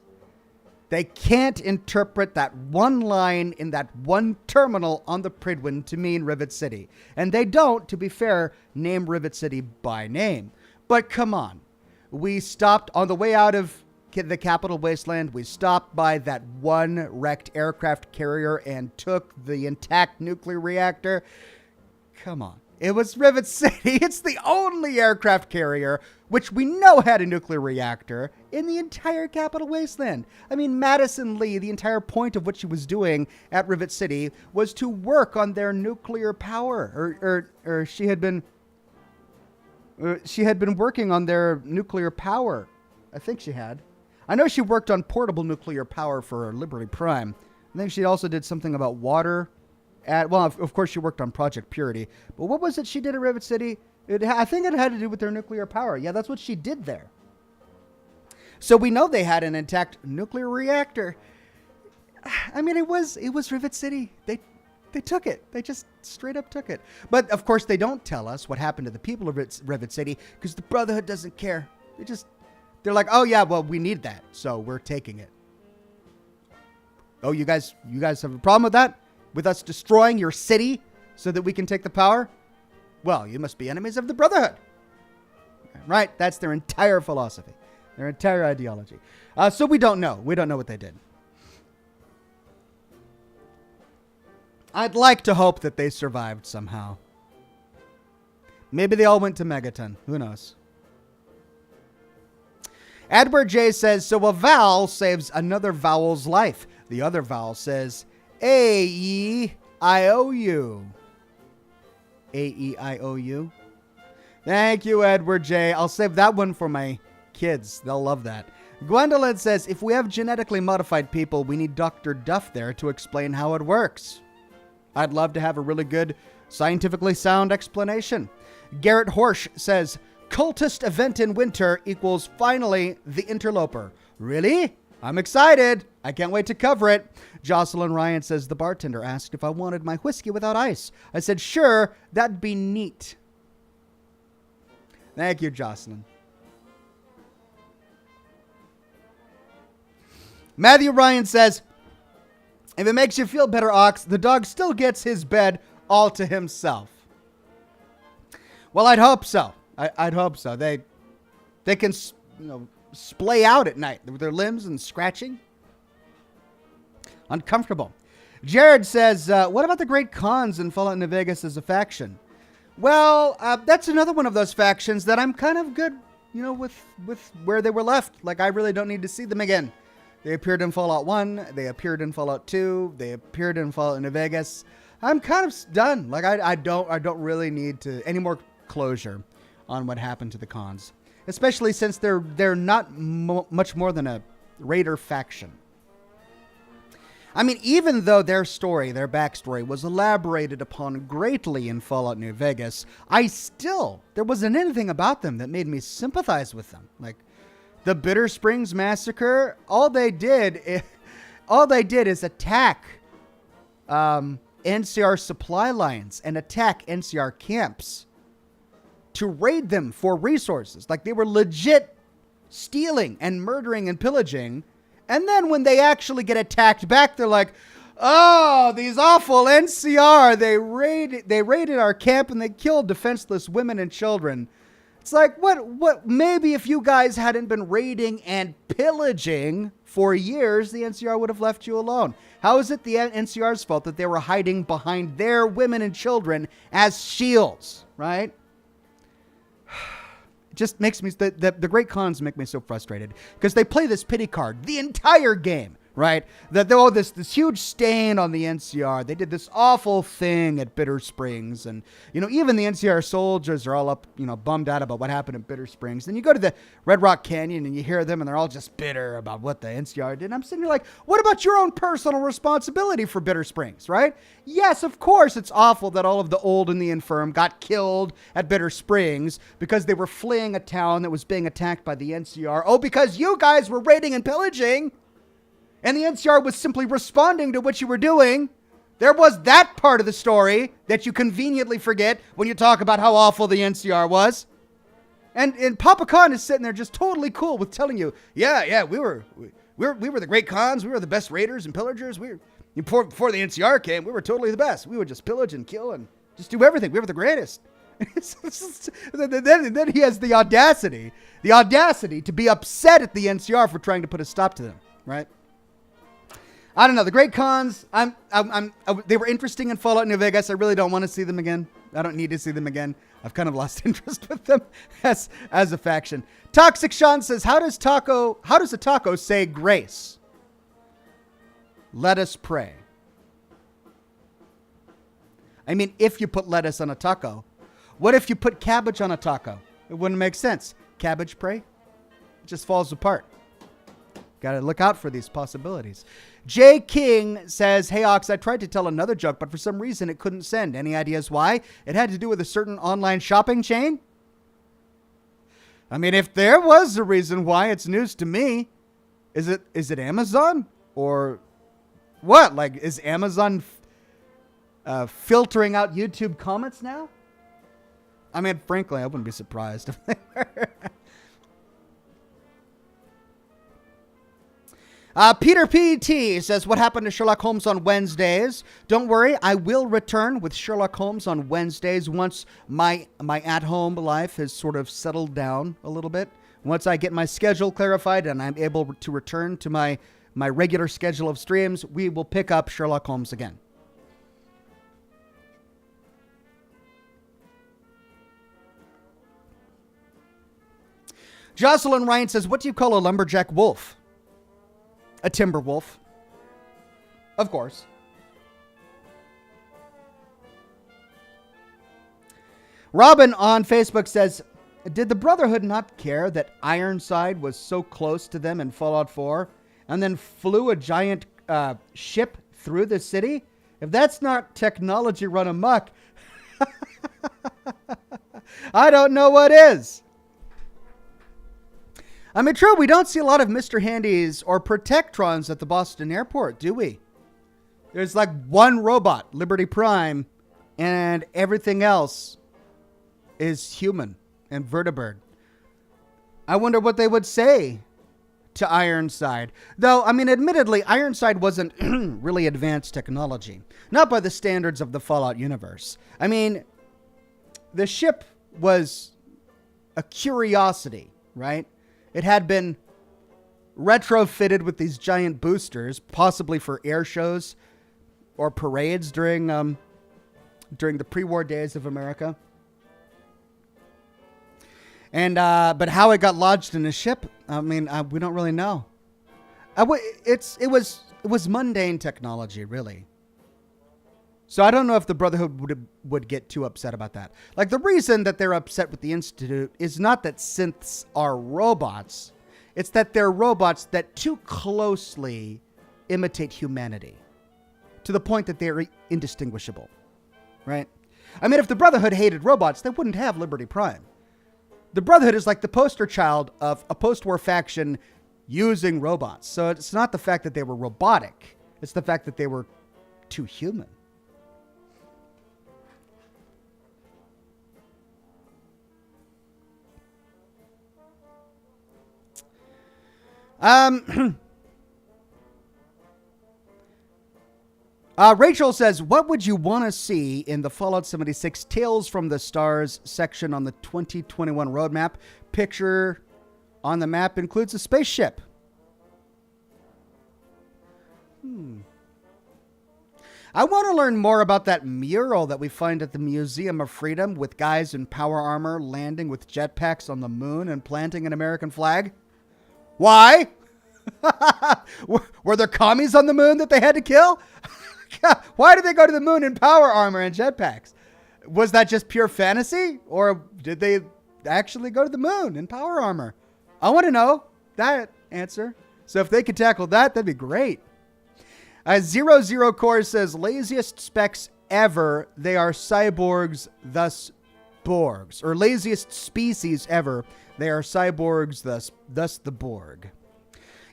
They can't interpret that one line in that one terminal on the Pridwin to mean Rivet City. And they don't, to be fair, name Rivet City by name. But come on. We stopped on the way out of the Capital Wasteland. We stopped by that one wrecked aircraft carrier and took the intact nuclear reactor. Come on. It was Rivet City. It's the only aircraft carrier which we know had a nuclear reactor in the entire Capital Wasteland. I mean, Madison Lee, the entire point of what she was doing at Rivet City was to work on their nuclear power, or she had been working on their nuclear power. I think she had. I know she worked on portable nuclear power for Liberty Prime. I think she also did something about water. Well, of course, she worked on Project Purity. But what was it she did at Rivet City? I think it had to do with their nuclear power. Yeah, that's what she did there. So we know they had an intact nuclear reactor. I mean, it was Rivet City. They took it. They just straight up took it. But, of course, they don't tell us what happened to the people of Rivet City because the Brotherhood doesn't care. They're like, oh, yeah, well, we need that, so we're taking it. Oh, you guys have a problem with that? With us destroying your city so that we can take the power? Well, you must be enemies of the Brotherhood. Right? That's their entire philosophy. Their entire ideology. So we don't know. We don't know what they did. I'd like to hope that they survived somehow. Maybe they all went to Megaton. Who knows? Edward J says, so a vowel saves another vowel's life. The other vowel says, A-E-I-O-U. A-E-I-O-U. Thank you, Edward J. I'll save that one for my kids. They'll love that. Gwendolyn says, if we have genetically modified people, we need Dr. Duff there to explain how it works. I'd love to have a really good, scientifically sound explanation. Garrett Horsch says, cultist event in winter equals finally the interloper. Really? I'm excited. I can't wait to cover it. Jocelyn Ryan says, the bartender asked if I wanted my whiskey without ice. I said, sure, that'd be neat. Thank you, Jocelyn. Matthew Ryan says, if it makes you feel better, Ox, the dog still gets his bed all to himself. Well, I'd hope so. I'd hope so. They can, splay out at night with their limbs and scratching. Uncomfortable. Jared says, what about the Great Khans in Fallout New Vegas as a faction? Well, that's another one of those factions that I'm kind of good, with where they were left. Like, I really don't need to see them again. They appeared in Fallout 1. They appeared in Fallout 2. They appeared in Fallout New Vegas. I'm kind of done. Like, I don't really need any more closure on what happened to the Khans, especially since they're not much more than a raider faction. I mean, even though their backstory was elaborated upon greatly in Fallout New Vegas, there wasn't anything about them that made me sympathize with them. Like, the Bitter Springs Massacre, all they did is attack NCR supply lines and attack NCR camps to raid them for resources. Like, they were legit stealing and murdering and pillaging. And then when they actually get attacked back, they're like, oh, these awful NCR, they raided our camp and they killed defenseless women and children. It's like, what, maybe if you guys hadn't been raiding and pillaging for years, the NCR would have left you alone. How is it the NCR's fault that they were hiding behind their women and children as shields, right? It just makes me, the Great Khans make me so frustrated because they play this pity card the entire game, right? That this huge stain on the NCR. They did this awful thing at Bitter Springs. And, even the NCR soldiers are all up, bummed out about what happened at Bitter Springs. Then you go to the Red Rock Canyon and you hear them and they're all just bitter about what the NCR did. And I'm sitting here like, what about your own personal responsibility for Bitter Springs, right? Yes, of course, it's awful that all of the old and the infirm got killed at Bitter Springs because they were fleeing a town that was being attacked by the NCR. Oh, because you guys were raiding and pillaging. And the NCR was simply responding to what you were doing. There was that part of the story that you conveniently forget when you talk about how awful the NCR was. And Papa Khan is sitting there just totally cool with telling you, yeah, we were the Great Khans. We were the best raiders and pillagers. Before the NCR came, we were totally the best. We would just pillage and kill and just do everything. We were the greatest. then he has the audacity to be upset at the NCR for trying to put a stop to them, right? I don't know. The Great Khans, they were interesting in Fallout New Vegas. I really don't want to see them again. I don't need to see them again. I've kind of lost interest with them as a faction. Toxic Sean says, how does a taco say grace? Let us pray. I mean, if you put lettuce on a taco, what if you put cabbage on a taco? It wouldn't make sense. Cabbage pray? It just falls apart. Got to look out for these possibilities. Jay King says, hey, Ox, I tried to tell another joke, but for some reason it couldn't send. Any ideas why? It had to do with a certain online shopping chain? I mean, if there was a reason why, it's news to me. Is it Amazon? Or what? Like, is Amazon filtering out YouTube comments now? I mean, frankly, I wouldn't be surprised if they were. Peter P.T. says, what happened to Sherlock Holmes on Wednesdays? Don't worry, I will return with Sherlock Holmes on Wednesdays once my at-home life has sort of settled down a little bit. Once I get my schedule clarified and I'm able to return to my regular schedule of streams, we will pick up Sherlock Holmes again. Jocelyn Ryan says, what do you call a lumberjack wolf? A timber wolf. Of course. Robin on Facebook says, did the Brotherhood not care that Ironside was so close to them in Fallout 4 and then flew a giant ship through the city? If that's not technology run amok, I don't know what is. I mean, true, we don't see a lot of Mr. Handys or Protectrons at the Boston airport, do we? There's like one robot, Liberty Prime, and everything else is human and vertebrate. I wonder what they would say to Ironside. Though, I mean, admittedly, Ironside wasn't really advanced technology. Not by the standards of the Fallout universe. I mean, the ship was a curiosity, right? It had been retrofitted with these giant boosters, possibly for air shows or parades during the pre-war days of America. And but how it got lodged in a ship, I mean, we don't really know. It was mundane technology, really. So I don't know if the Brotherhood would get too upset about that. Like, the reason that they're upset with the Institute is not that synths are robots. It's that they're robots that too closely imitate humanity to the point that they're indistinguishable, right? I mean, if the Brotherhood hated robots, they wouldn't have Liberty Prime. The Brotherhood is like the poster child of a post-war faction using robots. So it's not the fact that they were robotic. It's the fact that they were too human. Rachel says, what would you want to see in the Fallout 76 Tales from the Stars section on the 2021 roadmap? Picture on the map includes a spaceship. I want to learn more about that mural that we find at the Museum of Freedom with guys in power armor landing with jetpacks on the moon and planting an American flag. Why? Were there commies on the moon that they had to kill? Why did they go to the moon in power armor and jetpacks? Was that just pure fantasy? Or did they actually go to the moon in power armor? I want to know that answer. So if they could tackle that, that'd be great. 00 Core says, laziest specs ever. They are cyborgs, thus Borgs. Or laziest species ever. They are cyborgs, thus the Borg.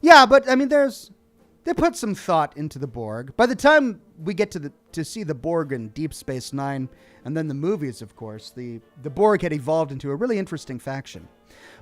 Yeah, but I mean, they put some thought into the Borg. By the time we get to see the Borg in Deep Space Nine, and then the movies, of course, the Borg had evolved into a really interesting faction.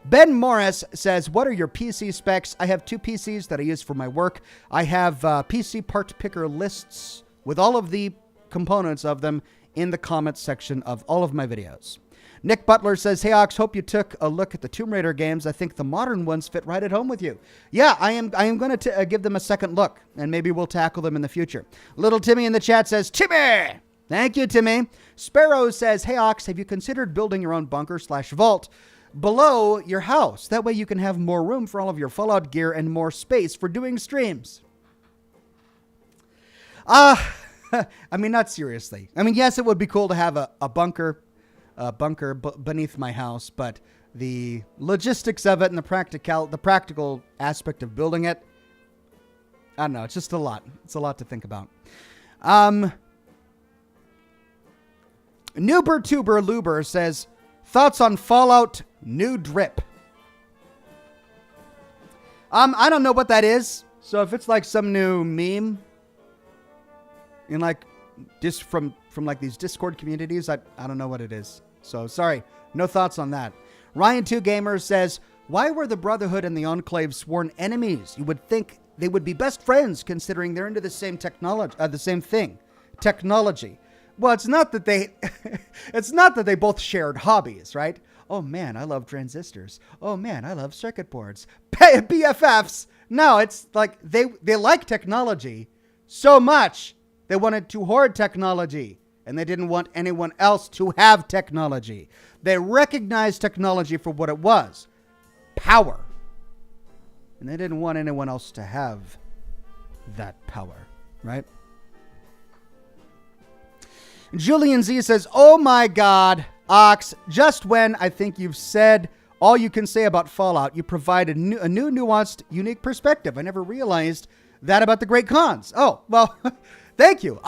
Ben Morris says, what are your PC specs? I have 2 PCs that I use for my work. I have PC part picker lists with all of the components of them in the comments section of all of my videos. Nick Butler says, hey, Ox, hope you took a look at the Tomb Raider games. I think the modern ones fit right at home with you. Yeah, I am going to give them a second look, and maybe we'll tackle them in the future. Little Timmy in the chat says, Timmy! Thank you, Timmy. Sparrow says, hey, Ox, have you considered building your own bunker/vault below your house? That way you can have more room for all of your Fallout gear and more space for doing streams. I mean, not seriously. I mean, yes, it would be cool to have a bunker beneath my house, but the logistics of it and the practical aspect of building it, I don't know. It's just a lot. It's a lot to think about. Nuber Tuber Luber says, thoughts on Fallout New Drip. I don't know what that is. So if it's like some new meme in like just from like these Discord communities, I don't know what it is. So sorry, no thoughts on that. Ryan2Gamer says, why were the Brotherhood and the Enclave sworn enemies? You would think they would be best friends considering they're into the same technology, the same thing, technology. Well, it's not that they both shared hobbies, right? Oh man, I love transistors. Oh man, I love circuit boards. BFFs. No, it's like they like technology so much they wanted to hoard technology. And they didn't want anyone else to have technology. They recognized technology for what it was. power. And they didn't want anyone else to have that power, right? Julian Z says, oh my God, Ox, just when I think you've said all you can say about Fallout, you provide a new nuanced, unique perspective. I never realized that about the Great Khans. Oh, well, thank you.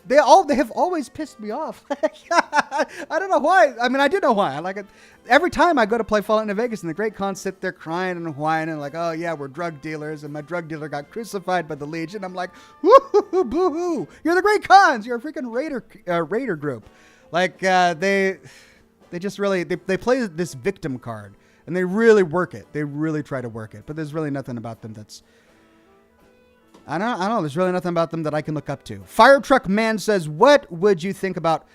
They have always pissed me off. I don't know why. I mean, I do know why. I like it. Every time I go to play Fallout New Vegas and the Great Khans sit there crying and whining like, oh yeah, we're drug dealers and my drug dealer got crucified by the Legion. I'm like, woo-hoo, boo-hoo. You're the Great Khans. You're a freaking raider group. Like, they just really, they play this victim card and they really work it. They really try to work it, but there's really nothing about them that's, I don't know. There's really nothing about them that I can look up to. Fire Truck Man says, what would you think about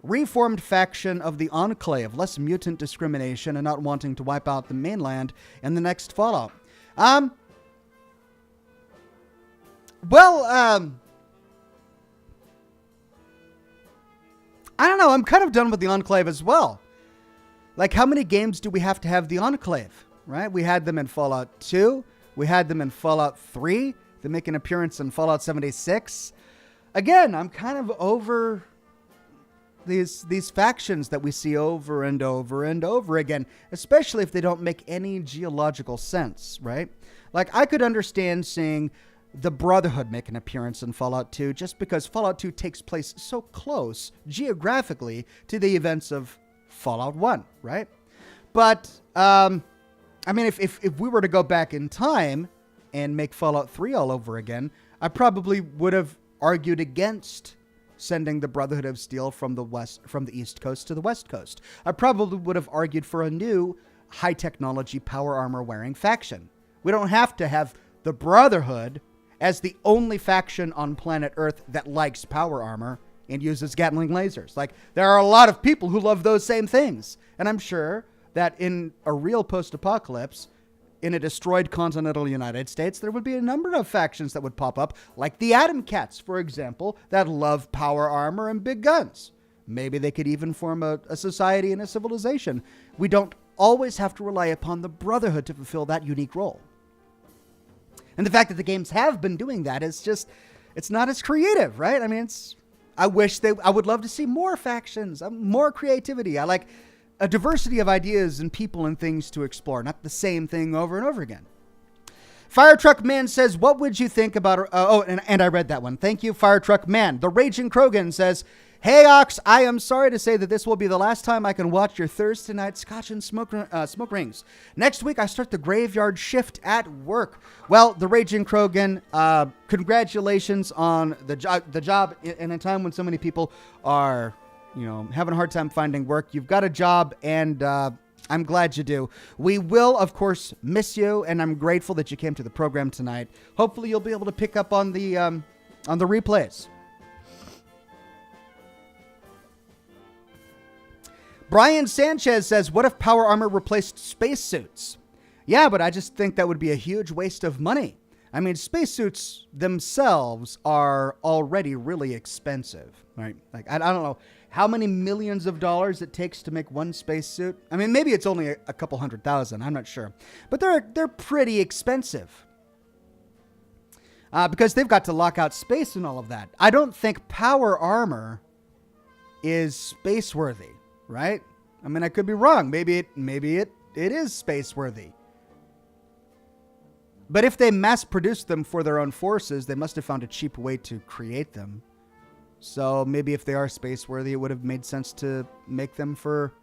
reformed faction of the Enclave, less mutant discrimination and not wanting to wipe out the mainland in the next Fallout? I don't know. I'm kind of done with the Enclave as well. Like, how many games do we have to have the Enclave, right? We had them in Fallout 2. We had them in Fallout 3. They make an appearance in Fallout 76. Again, I'm kind of over these factions that we see over and over and over again, especially if they don't make any geological sense, right? Like, I could understand seeing the Brotherhood make an appearance in Fallout 2 just because Fallout 2 takes place so close geographically to the events of Fallout 1, right? But, I mean, if we were to go back in time and make Fallout 3 all over again, I probably would have argued against sending the Brotherhood of Steel from the East Coast to the West Coast. I probably would have argued for a new high technology power armor wearing faction. We don't have to have the Brotherhood as the only faction on planet Earth that likes power armor and uses Gatling lasers. Like, there are a lot of people who love those same things. And I'm sure that in a real post-apocalypse, in a destroyed continental United States, there would be a number of factions that would pop up, like the Atom Cats, for example, that love power armor and big guns. Maybe they could even form a society and a civilization. We don't always have to rely upon the Brotherhood to fulfill that unique role. And the fact that the games have been doing that is just, it's not as creative, right? I mean, I would love to see more factions, more creativity. I like a diversity of ideas and people and things to explore, not the same thing over and over again. Fire Truck Man says, what would you think about... and I read that one. Thank you, Fire Truck Man. The Raging Krogan says, hey, Ox, I am sorry to say that this will be the last time I can watch your Thursday night Scotch and smoke rings. Next week, I start the graveyard shift at work. Well, the Raging Krogan, congratulations on the job in a time when so many people are... having a hard time finding work. You've got a job, and I'm glad you do. We will, of course, miss you, and I'm grateful that you came to the program tonight. Hopefully, you'll be able to pick up on the replays. Brian Sanchez says, what if power armor replaced spacesuits? Yeah, but I just think that would be a huge waste of money. I mean, spacesuits themselves are already really expensive, right? Like, I don't know how many millions of dollars it takes to make one spacesuit. I mean, maybe it's only a couple $100,000. I'm not sure. But they're pretty expensive. Because they've got to lock out space and all of that. I don't think power armor is space-worthy, right? I mean, I could be wrong. Maybe it is space-worthy. But if they mass-produced them for their own forces, they must have found a cheap way to create them. So maybe if they are space-worthy, it would have made sense to make them for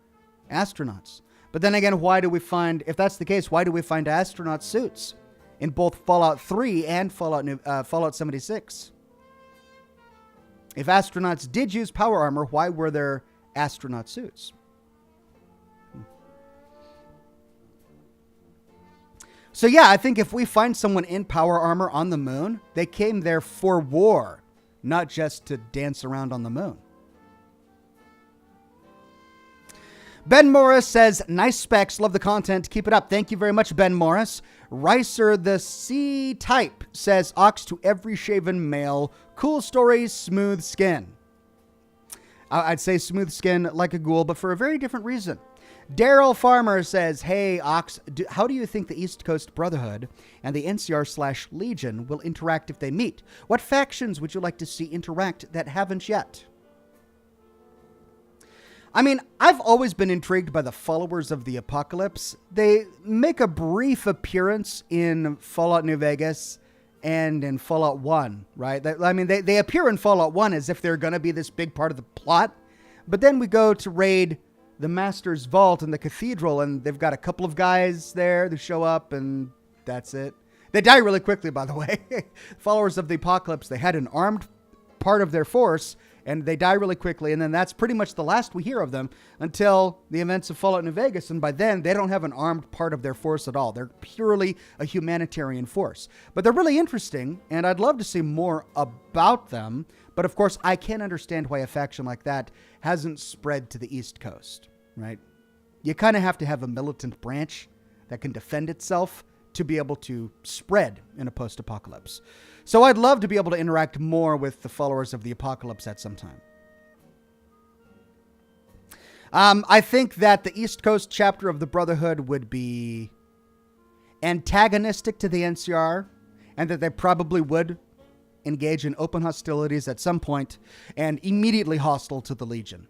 astronauts. But then again, if that's the case, why do we find astronaut suits in both Fallout 3 and Fallout 76? If astronauts did use power armor, why were there astronaut suits? So yeah, I think if we find someone in power armor on the moon, they came there for war, not just to dance around on the moon. Ben Morris says, nice specs, love the content, keep it up. Thank you very much, Ben Morris. Ricer the C-Type says, Ox to every shaven male, cool stories, smooth skin. I'd say smooth skin like a ghoul, but for a very different reason. Daryl Farmer says, hey, Ox, how do you think the East Coast Brotherhood and the NCR/Legion will interact if they meet? What factions would you like to see interact that haven't yet? I mean, I've always been intrigued by the followers of the Apocalypse. They make a brief appearance in Fallout New Vegas and in Fallout 1, right? They appear in Fallout 1 as if they're going to be this big part of the plot. But then we go to raid the Master's Vault and the Cathedral, and they've got a couple of guys there who show up, and that's it. They die really quickly, by the way. Followers of the Apocalypse, they had an armed part of their force, and they die really quickly, and then that's pretty much the last we hear of them until the events of Fallout New Vegas, and by then, they don't have an armed part of their force at all. They're purely a humanitarian force. But they're really interesting, and I'd love to see more about them, but of course, I can't understand why a faction like that hasn't spread to the East Coast, right? You kind of have to have a militant branch that can defend itself to be able to spread in a post-apocalypse. So I'd love to be able to interact more with the followers of the Apocalypse at some time. I think that the East Coast chapter of the Brotherhood would be antagonistic to the NCR, and that they probably would engage in open hostilities at some point, and immediately hostile to the Legion.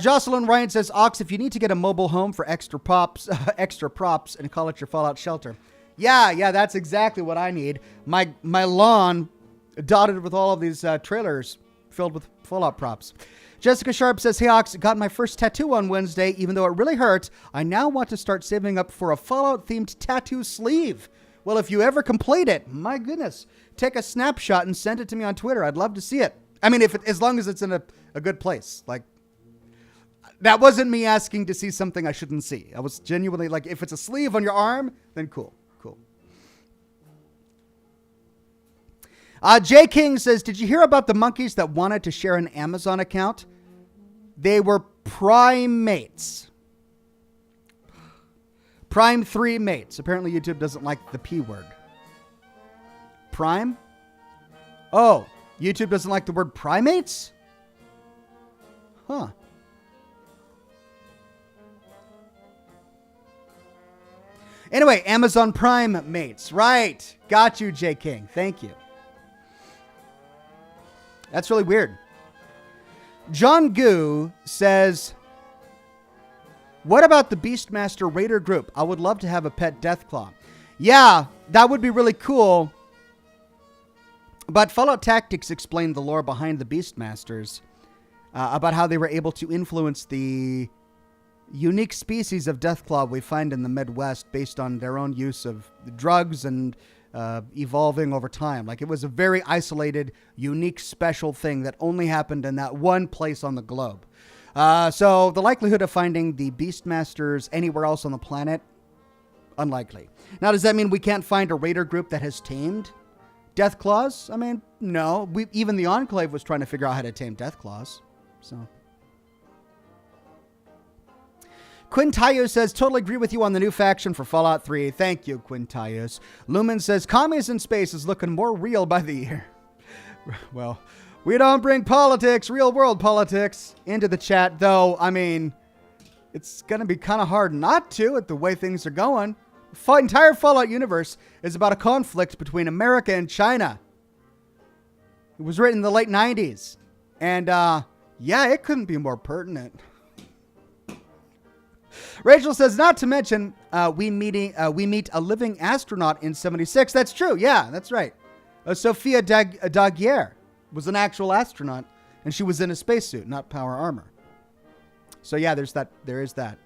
Jocelyn Ryan says, Ox, if you need to get a mobile home for extra props and call it your Fallout shelter. Yeah, that's exactly what I need. My lawn dotted with all of these trailers filled with Fallout props. Jessica Sharp says, hey, Ox, got my first tattoo on Wednesday. Even though it really hurt, I now want to start saving up for a Fallout-themed tattoo sleeve. Well, if you ever complete it, my goodness, take a snapshot and send it to me on Twitter. I'd love to see it. I mean, as long as it's in a good place. Like, that wasn't me asking to see something I shouldn't see. I was genuinely like, if it's a sleeve on your arm, then cool. Jay King says, did you hear about the monkeys that wanted to share an Amazon account? They were primates. Prime 3 mates. Apparently YouTube doesn't like the P word. Prime? Oh, YouTube doesn't like the word primates? Huh. Anyway, Amazon Prime mates. Right. Got you, J. King. Thank you. That's really weird. John Goo says, what about the Beastmaster Raider group? I would love to have a pet Deathclaw. Yeah, that would be really cool. But Fallout Tactics explained the lore behind the Beastmasters, about how they were able to influence the unique species of Deathclaw we find in the Midwest based on their own use of drugs and evolving over time. Like, it was a very isolated, unique, special thing that only happened in that one place on the globe. So the likelihood of finding the Beastmasters anywhere else on the planet, unlikely. Now, does that mean we can't find a raider group that has tamed Deathclaws? I mean, no. Even the Enclave was trying to figure out how to tame Deathclaws. So Quintaios says, totally agree with you on the new faction for Fallout 3. Thank you, Quintaios. Lumen says, commies in space is looking more real by the year. Well, we don't bring politics, real world politics, into the chat, though. I mean, it's going to be kind of hard not to at the way things are going. The entire Fallout universe is about a conflict between America and China. It was written in the late 90s. And, yeah, it couldn't be more pertinent. Rachel says, not to mention, we meet a living astronaut in 76. That's true. Yeah, that's right. Sophia Daguerre was an actual astronaut, and she was in a spacesuit, not power armor. So yeah, there is that.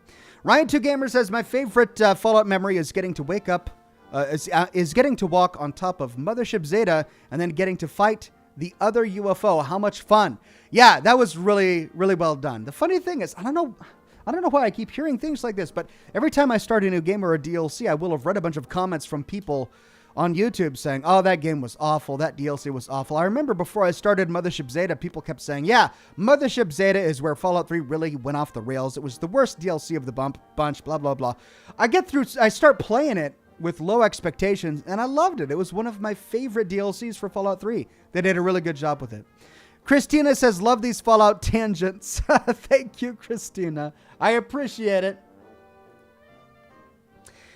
Ryan2Gamer says, my favorite Fallout memory is getting to wake up, is getting to walk on top of Mothership Zeta and then getting to fight the other UFO. How much fun. Yeah, that was really, really well done. The funny thing is, I don't know why I keep hearing things like this, but every time I start a new game or a DLC, I will have read a bunch of comments from people on YouTube saying, oh, that game was awful. That DLC was awful. I remember before I started Mothership Zeta, people kept saying, yeah, Mothership Zeta is where Fallout 3 really went off the rails. It was the worst DLC of the bunch, blah, blah, blah. I start playing it with low expectations, and I loved it. It was one of my favorite DLCs for Fallout 3. They did a really good job with it. Christina says, love these Fallout tangents. Thank you, Christina. I appreciate it.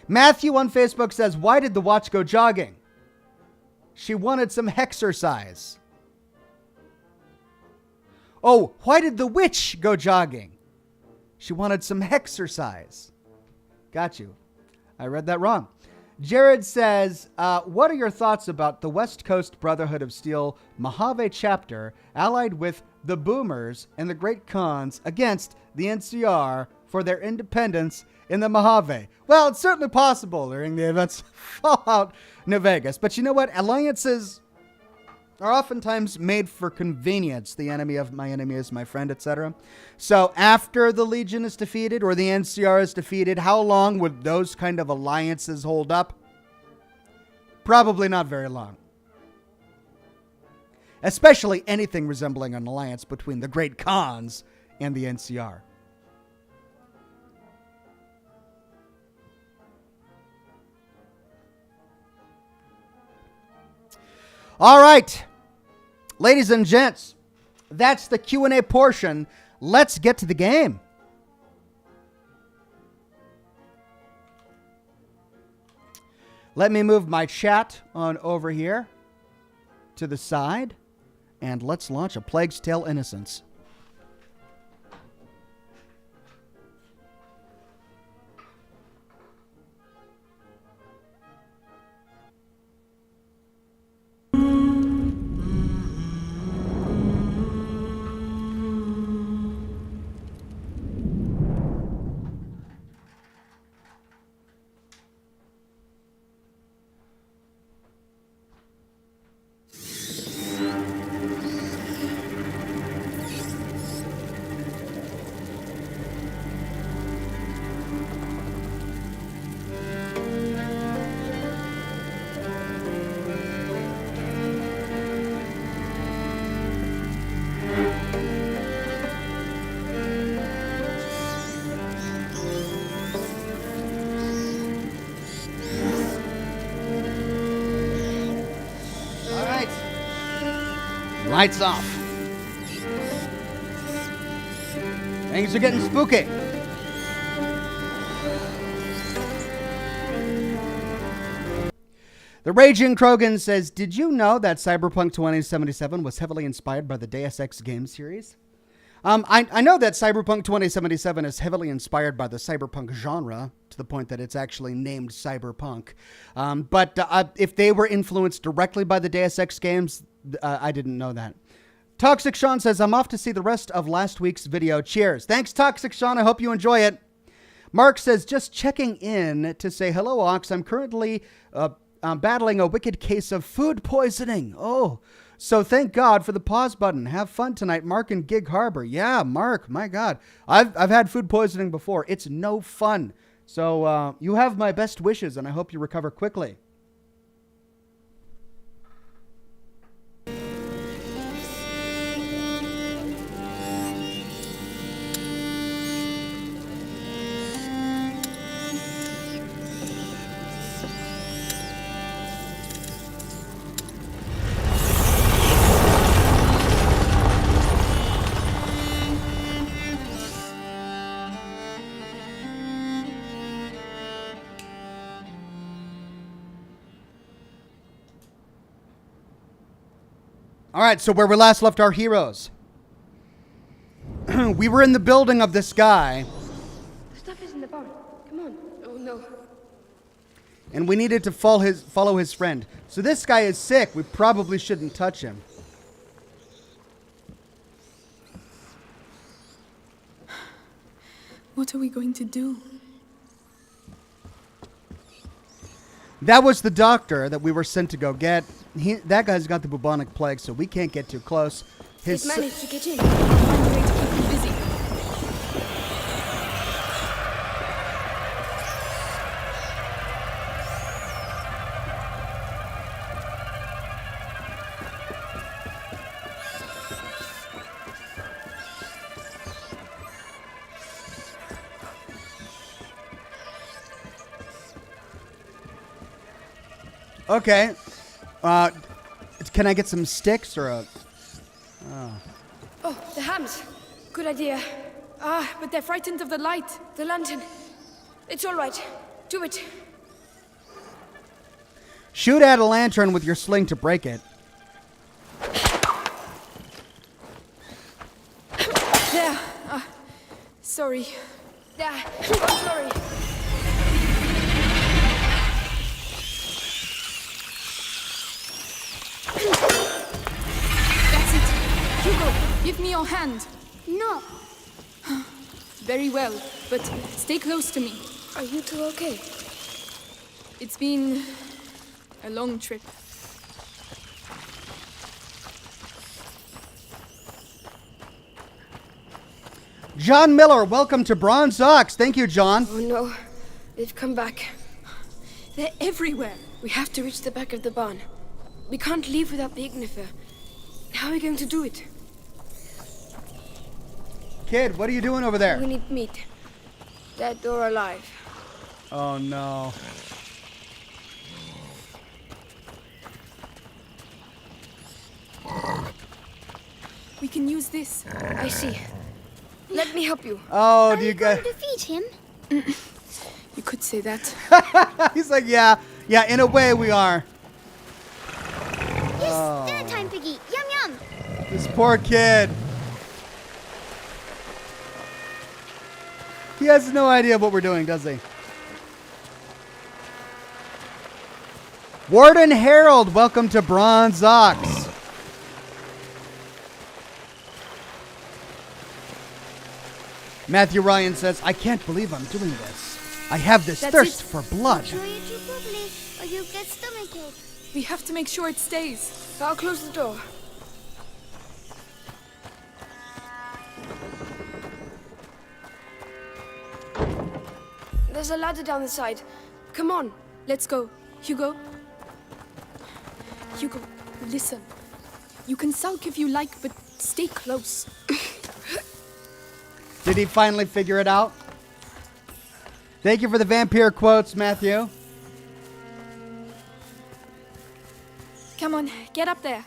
Matthew on Facebook says, why did the watch go jogging? She wanted some hexercise. Oh, why did the witch go jogging? She wanted some hexercise. Got you. I read that wrong. Jared says, what are your thoughts about the West Coast Brotherhood of Steel Mojave chapter allied with the Boomers and the Great Khans against the NCR for their independence in the Mojave? Well, it's certainly possible during the events of Fallout New Vegas. But you know what? Alliances are oftentimes made for convenience. The enemy of my enemy is my friend, etc. So after the Legion is defeated or the NCR is defeated, how long would those kind of alliances hold up? Probably not very long. Especially anything resembling an alliance between the Great Khans and the NCR. All right. Ladies and gents, that's the Q&A portion. Let's get to the game. Let me move my chat on over here to the side, and let's launch A Plague's Tale: Innocence. Lights off. Things are getting spooky. The Raging Krogan says, did you know that Cyberpunk 2077 was heavily inspired by the Deus Ex game series? I know that Cyberpunk 2077 is heavily inspired by the cyberpunk genre to the point that it's actually named Cyberpunk. But if they were influenced directly by the Deus Ex games, I didn't know that. Toxic Sean says, I'm off to see the rest of last week's video. Cheers. Thanks, Toxic Sean. I hope you enjoy it. Mark says, just checking in to say hello, Ox. I'm currently battling a wicked case of food poisoning. Oh, so thank God for the pause button. Have fun tonight, Mark in Gig Harbor. Yeah, Mark, my God. I've had food poisoning before. It's no fun. So you have my best wishes, and I hope you recover quickly. All right, so where we last left our heroes. We were in the building of this guy. The stuff is in the barn. Come on. Oh, no. And we needed to follow his friend. So this guy is sick. We probably shouldn't touch him. What are we going to do? That was the doctor that we were sent to go get. That guy's got the bubonic plague, so we can't get too close. He's managed to get in. Find a way to keep him busy. Okay. Can I get some sticks or a... Oh, the hams. Good idea. But they're frightened of the light. The lantern. It's all right. Do it. Shoot at a lantern with your sling to break it. There. Sorry. There. I'm sorry. That's it. Hugo, give me your hand. No. Very well, but stay close to me. Are you two okay? It's been a long trip. John Miller, welcome to Bronze Ox. Thank you, John. Oh no. They've come back. They're everywhere. We have to reach the back of the barn. We can't leave without the ignifer. How are we going to do it? Kid, what are you doing over there? We need meat. Dead or alive. Oh, no. We can use this. I see. Let me help you. Oh, do you guys... Are you going to feed him? You could say that. He's like, yeah, in a way we are. Yes, dinner time, Piggy. Yum, yum. This poor kid. He has no idea what we're doing, does he? Warden Harold, welcome to Bronze Ox. Matthew Ryan says, I can't believe I'm doing this. I have this That's thirst it. for blood. Show you chew properly, or you'll get stomachache. We have to make sure it stays. I'll close the door. There's a ladder down the side. Come on. Let's go. Hugo. Hugo, listen. You can sulk if you like, but stay close. Did he finally figure it out? Thank you for the vampire quotes, Matthew. Come on, get up there.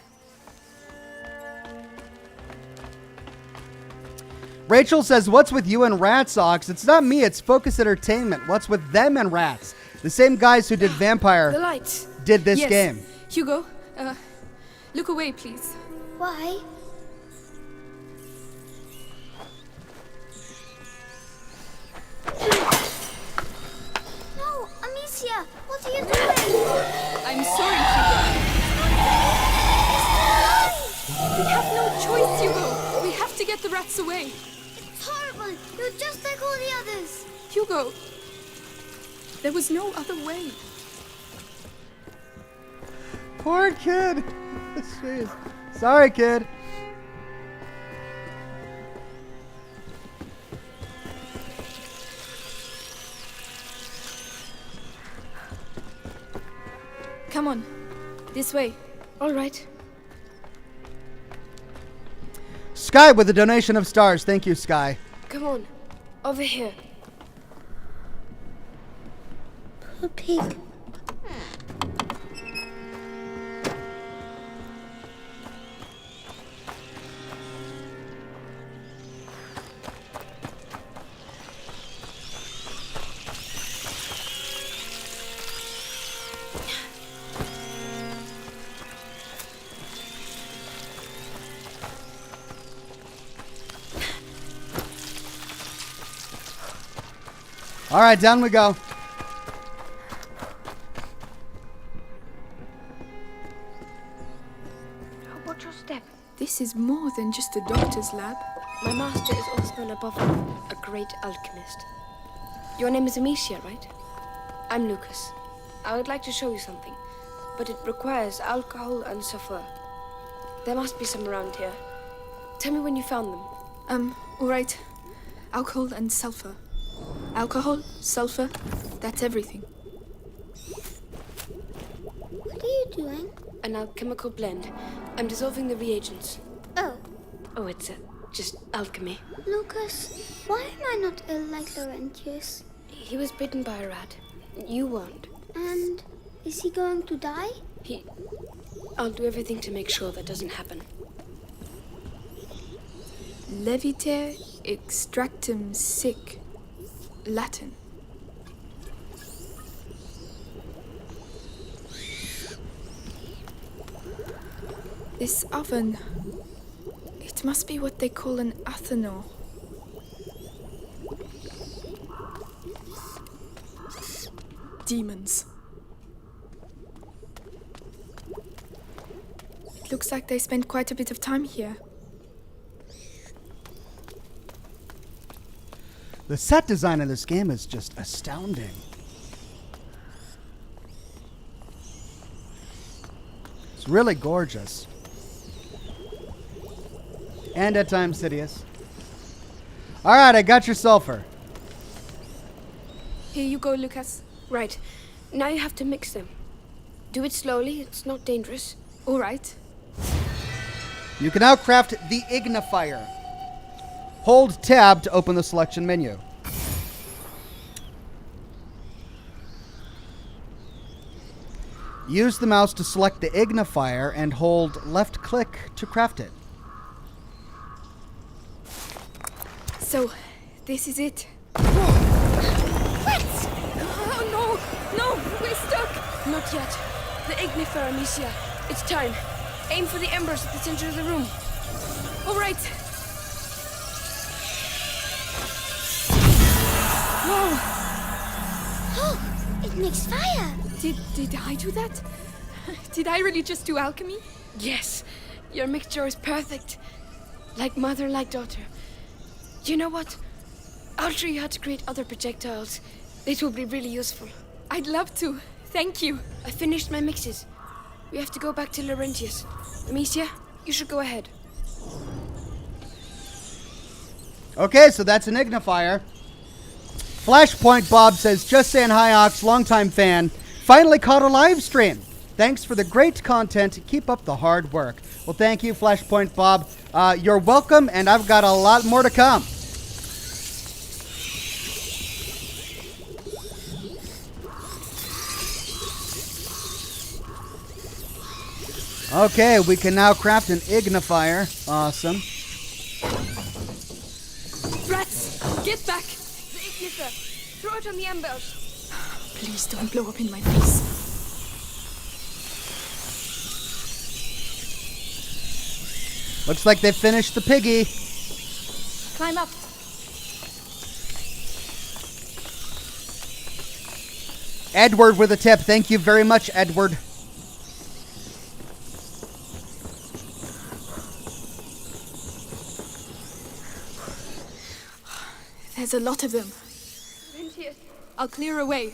Rachel says, what's with you and Rats, Ox? It's not me, it's Focus Entertainment. What's with them and Rats? The same guys who did The Vampire lights. did this Yes. game. Hugo, look away, please. Why? No, Amicia, what are you doing? I'm sorry, Hugo. We have no choice, Hugo. We have to get the rats away. It's horrible. You're just like all the others. Hugo, there was no other way. Poor kid. Jeez. Sorry, kid. Come on, this way. All right. Sky with a donation of stars. Thank you, Sky. Come on. Over here. Poor pig. All right, down we go. Watch your step. This is more than just a doctor's lab. My master is also and above all a great alchemist. Your name is Amicia, right? I'm Lucas. I would like to show you something, but it requires alcohol and sulfur. There must be some around here. Tell me when you found them. All right. Alcohol and sulfur. Alcohol, sulfur, that's everything. What are you doing? An alchemical blend. I'm dissolving the reagents. Oh, Oh, it's just alchemy. Lucas, why am I not ill like Laurentius? He was bitten by a rat. You weren't. And is he going to die? I'll do everything to make sure that doesn't happen. Leviter extractum sic. Latin. This oven. It must be what they call an athanor. Demons. It looks like they spent quite a bit of time here. The set design in this game is just astounding. It's really gorgeous. And at times hideous. Alright, I got your sulfur. Here you go, Lucas. Right. Now you have to mix them. Do it slowly, it's not dangerous. All right. You can now craft the ignifier. Hold tab to open the selection menu. Use the mouse to select the ignifier and hold left click to craft it. So, this is it. What? Oh no! We're stuck! Not yet. The ignifier, Amicia. It's time. Aim for the embers at the center of the room. All right. Oh, it makes fire. Did I do that? Did I really just do alchemy? Yes. Your mixture is perfect. Like mother, like daughter. You know what? I'll show you how to create other projectiles. This will be really useful. I'd love to. Thank you. I finished my mixes. We have to go back to Laurentius. Amicia, you should go ahead. Okay, so that's an ignifier. Flashpoint Bob says, just saying hi, Ox, longtime fan. Finally caught a live stream. Thanks for the great content. Keep up the hard work. Well, thank you, Flashpoint Bob. You're welcome, and I've got a lot more to come. Okay, we can now craft an ignifier. Awesome. Rats, get back! The ignifier. Throw it on the embers. Please don't blow up in my face. Looks like they finished the piggy. Climb up. Edward with a tip. Thank you very much, Edward. There's a lot of them. Laurentius. I'll clear away.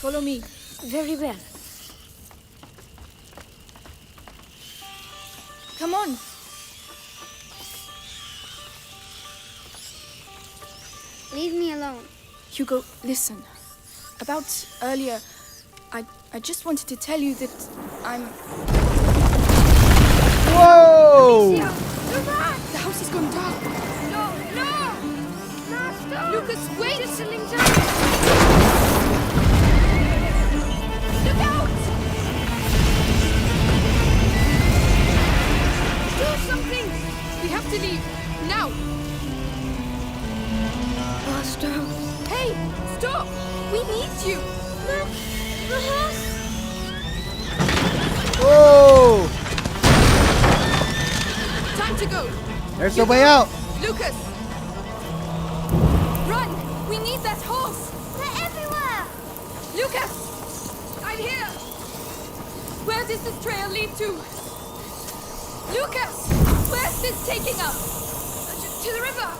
Follow me. Very well. Come on. Leave me alone. Hugo, listen. About earlier, I just wanted to tell you that I'm... Whoa! Amicia, the rat! The house is going dark. No! No, stop! Lucas, wait! Just settling down. Look out! Do something! We have to leave. Now! Oh, stop. Hey! Stop! We need you! Look, the house. Whoa! Time to go! There's the way out. Lucas! Run! We need that horse! They're everywhere. Lucas! I'm here! Where does this trail lead to? Lucas! Where's this taking us? To the river!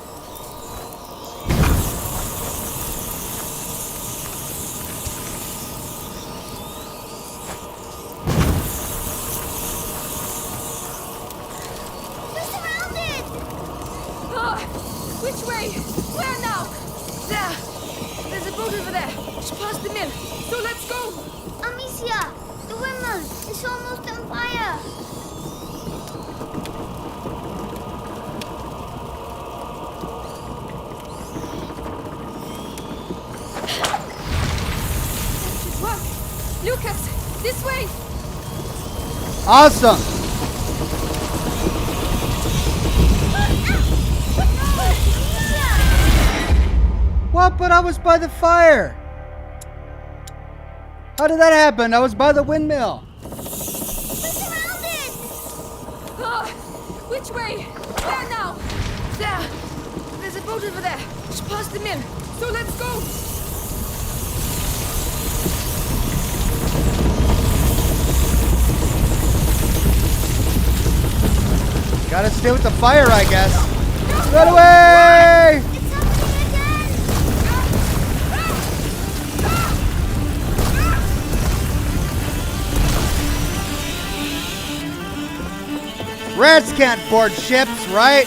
We're surrounded. Ah, which way? Where now? There! There's a boat over there, just past the mill. So let's go! Amicia, the windmill is almost on fire. That should work! Lucas! Awesome. What? But I was by the fire. How did that happen? I was by the windmill. Which way? Where now? There! There's a boat over there, just past the mill. So let's go. Gotta stay with the fire, I guess. Run away! It's happening again! Rats can't board ships, right?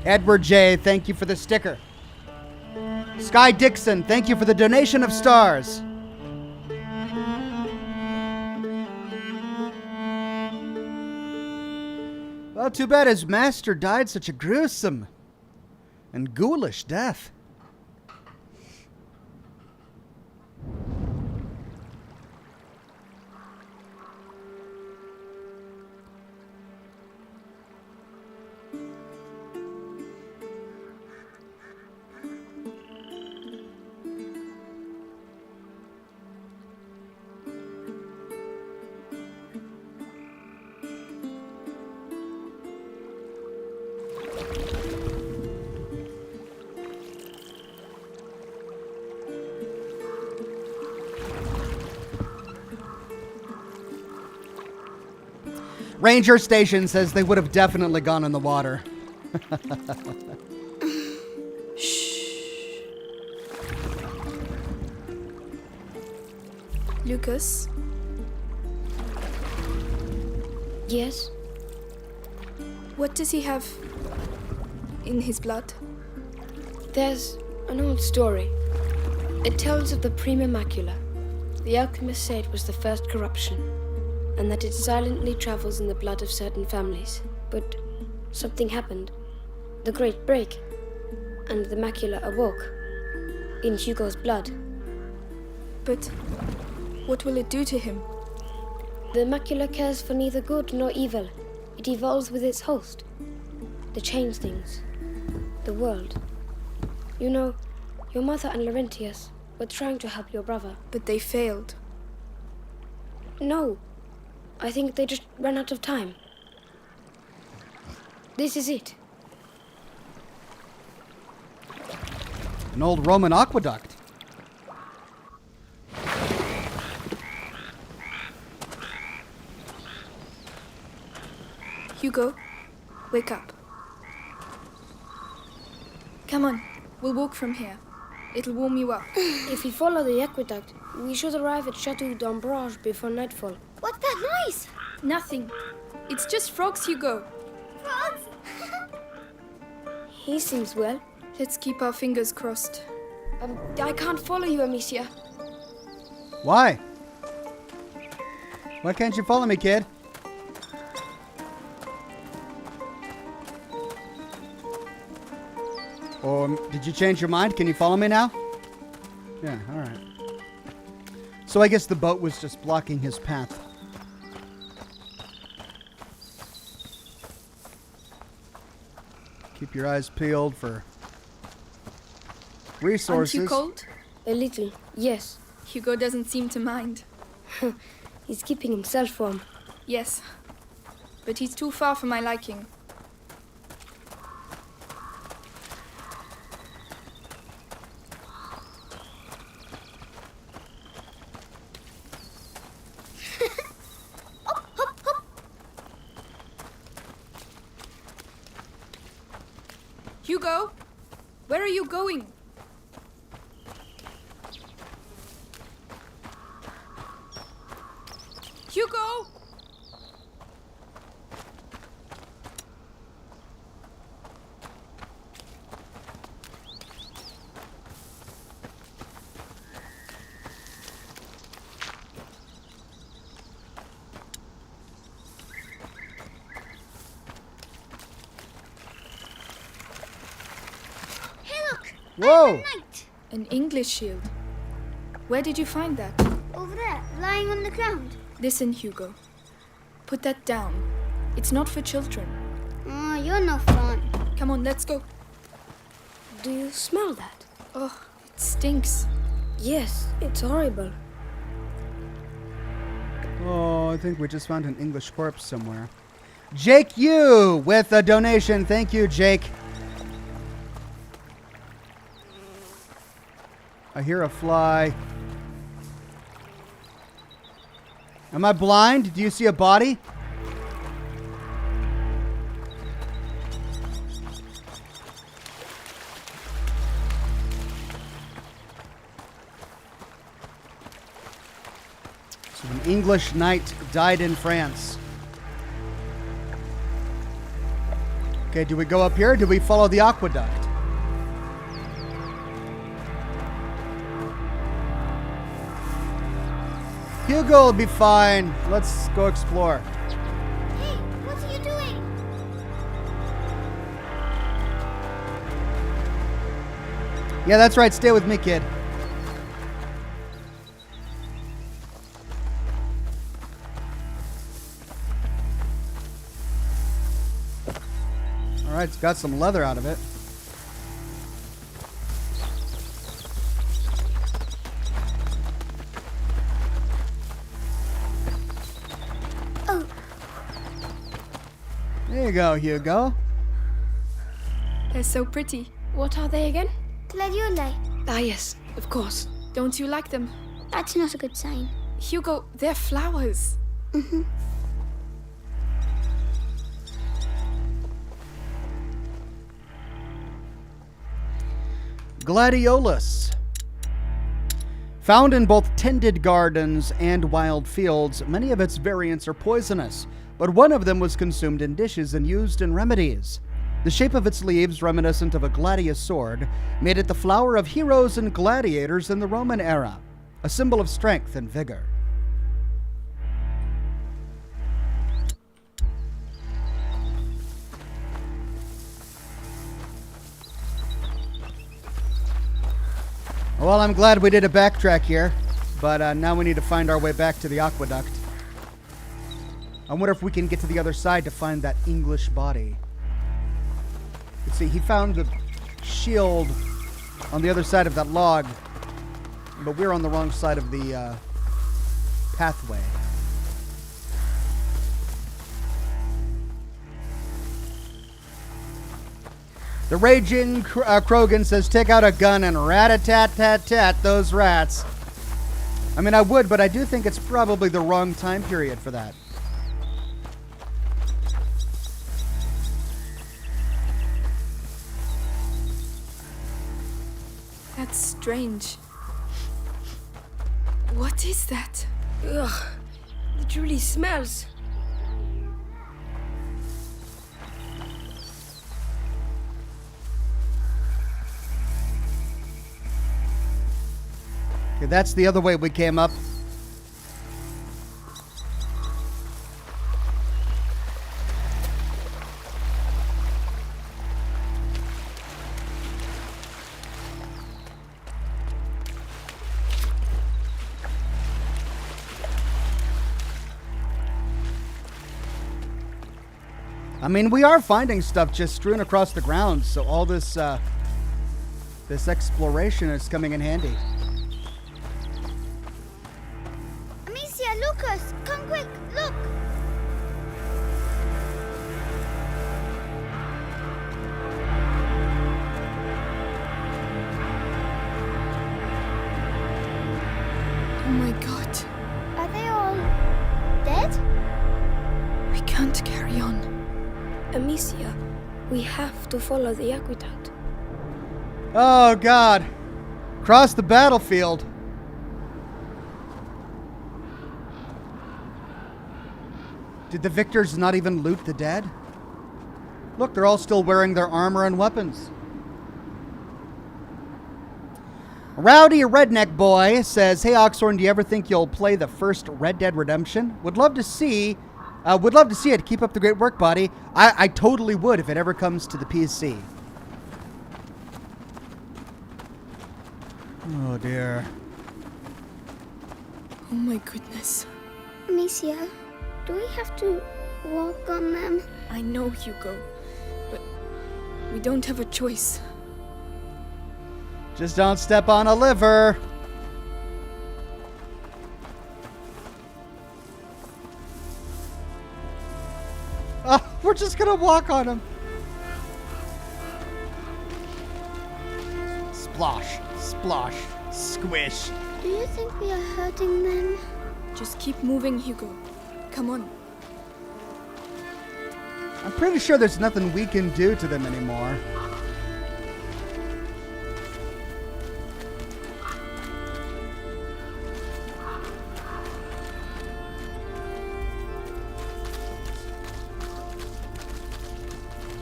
Edward J., thank you for the sticker. Sky Dixon, thank you for the donation of stars. Well, too bad his master died such a gruesome and ghoulish death. Ranger Station says they would have definitely gone in the water. Lucas, Yes? what does he have in his blood? There's an old story. It tells of the Prima Macula. The alchemist say it was the first corruption, and that it silently travels in the blood of certain families. But something happened. The Great Break. And the macula awoke. In Hugo's blood. But what will it do to him? The macula cares for neither good nor evil. It evolves with its host. To change things. The world. You know, your mother and Laurentius were trying to help your brother. But they failed. No. I think they just ran out of time. This is it. An old Roman aqueduct. Hugo, wake up. Come on, we'll walk from here. It'll warm you up. If we follow the aqueduct, we should arrive at Chateau d'Ambrage before nightfall. What's that noise? Nothing. It's just frogs, Hugo. Frogs? He seems well. Let's keep our fingers crossed. I can't follow you, Amicia. Why? Why can't you follow me, kid? Or did you change your mind? Can you follow me now? Yeah, all right. So I guess the boat was just blocking his path. Keep your eyes peeled for resources. Aren't you cold? A little, yes. Hugo doesn't seem to mind. He's keeping himself warm. Yes. But he's too far for my liking. Hugo, where are you going? Hugo! Hey, look! Whoa! Night. An English shield. Where did you find that? Over there, lying on the ground. Listen, Hugo. Put that down. It's not for children. Oh, you're no fun. Come on, let's go. Do you smell that? Oh, it stinks. Yes, it's horrible. Oh, I think we just found an English corpse somewhere. Jake Yu with a donation. Thank you, Jake. I hear a fly. Am I blind? Do you see a body? So an English knight died in France. Okay, do we go up here or do we follow the aqueduct? Hugo will be fine. Let's go explore. Hey, what are you doing? Yeah, that's right. Stay with me, kid. All right, it's got some leather out of it. Oh, There you go, Hugo. They're so pretty. What are they again? gladioli. Ah, yes, of course. Don't you like them? That's not a good sign. Hugo, they're flowers. Gladiolus. Found in both tended gardens and wild fields, many of its variants are poisonous, but one of them was consumed in dishes and used in remedies. The shape of its leaves, reminiscent of a gladius sword, made it the flower of heroes and gladiators in the Roman era, a symbol of strength and vigor. Well, I'm glad we did a backtrack here, but now we need to find our way back to the aqueduct. I wonder if we can get to the other side to find that English body. Let's see, he found the shield on the other side of that log, but we're on the wrong side of the pathway. The Raging Krogan says, take out a gun and rat-a-tat-tat-tat those rats. I mean, I would, but I do think it's probably the wrong time period for that. That's strange. What is that? Ugh, it really smells. Okay, that's the other way we came up. I mean, we are finding stuff just strewn across the ground, so all this this exploration is coming in handy. Amicia, Lucas, come quick, look. Oh my god. Are they all dead? We can't carry on. Amicia, we have to follow the aqueduct. Oh, God. Cross the battlefield. Did the victors not even loot the dead? Look, they're all still wearing their armor and weapons. Rowdy Redneck Boy says, hey, Oxhorn, do you ever think you'll play the first Red Dead Redemption? Would love to see it. Keep up the great work, buddy. I totally would if it ever comes to the PC. Oh, dear. Oh my goodness. Amicia, do we have to walk on them? I know, Hugo, but we don't have a choice. Just don't step on a liver. Oh, we're just gonna walk on him. Splosh, splosh, squish. Do you think we are hurting them? Just keep moving, Hugo. Come on. I'm pretty sure there's nothing we can do to them anymore.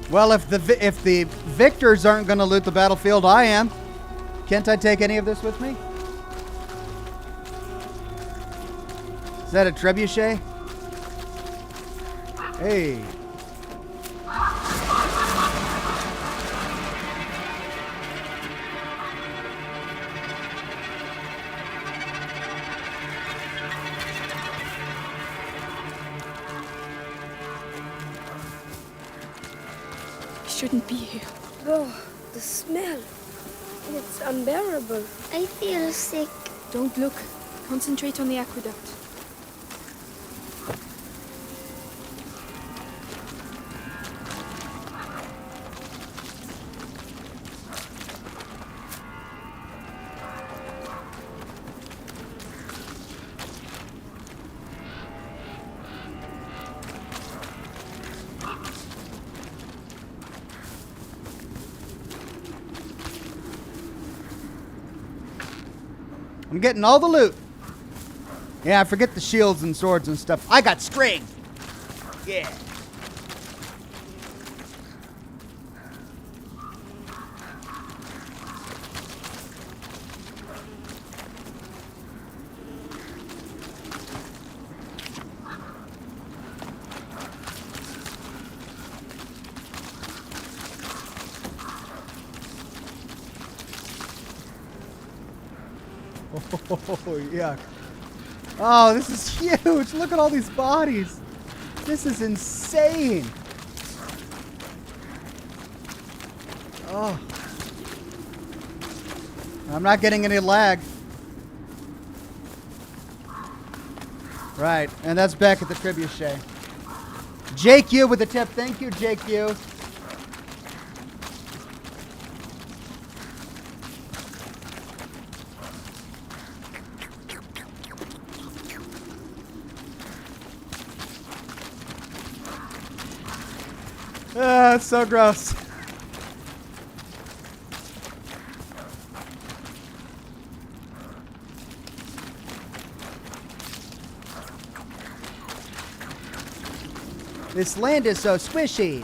Well, if the victors aren't going to loot the battlefield, I am. Can't I take any of this with me? Is that a trebuchet? Hey. We shouldn't be here. Oh, the smell. It's unbearable. I feel sick. Don't look. Concentrate on the aqueduct. I'm getting all the loot. Yeah, I forget the shields and swords and stuff. I got string. Yeah. Oh, yuck. Oh, this is huge. Look at all these bodies. This is insane. Oh. I'm not getting any lag. Right, and that's back at the trebuchet. Jake U with the tip. Thank you, Jake U. It's so gross. This land is so squishy.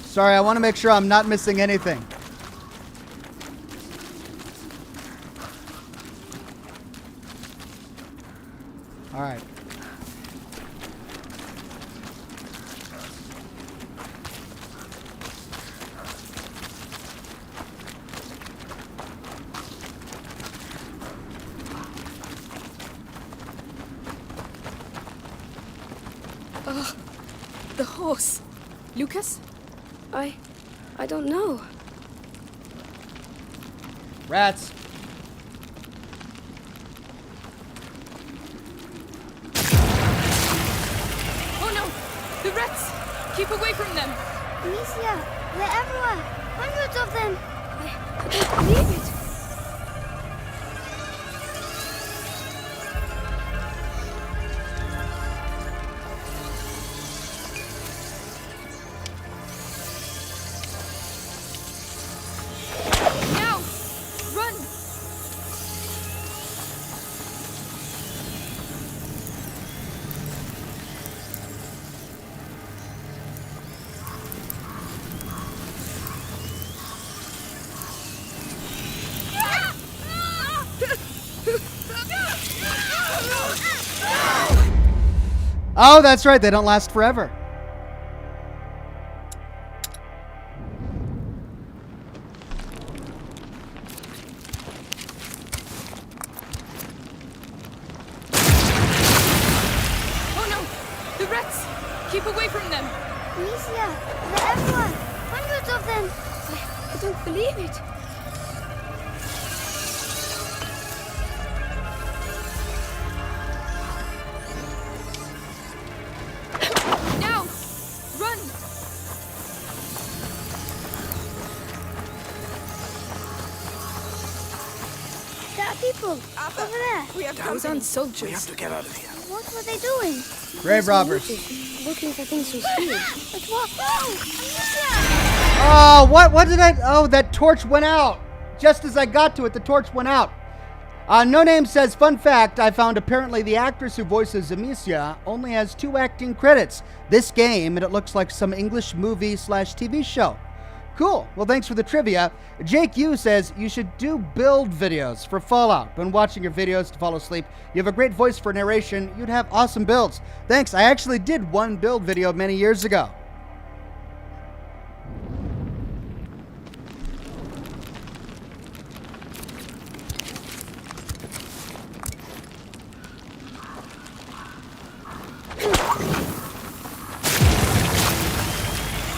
Sorry, I want to make sure I'm not missing anything. All right. The horse. Lucas? I don't know. Rats. Oh no! The rats! Keep away from them! Amicia, they're everywhere. Hundreds of them. I don't believe it. Now! Run! Oh, that's right. They don't last forever. Keep away from them! Amicia, they're everywhere. Hundreds of them. I don't believe it. Now! Run! There are people over there. We have those on soldiers. We have to get out of here. What were they doing? Grave robbers. Looking for things to steal. But what? Oh, Amicia! Oh, what did I? Oh, that torch went out. Just as I got to it, the torch went out. No Name says, fun fact, I found apparently the actress who voices Amicia only has 2 acting credits. This game, and it looks like some English movie/TV show. Cool. Well, thanks for the trivia. Jake Yu says, you should do build videos for Fallout. Been watching your videos to fall asleep. You have a great voice for narration. You'd have awesome builds. Thanks. I actually did one build video many years ago.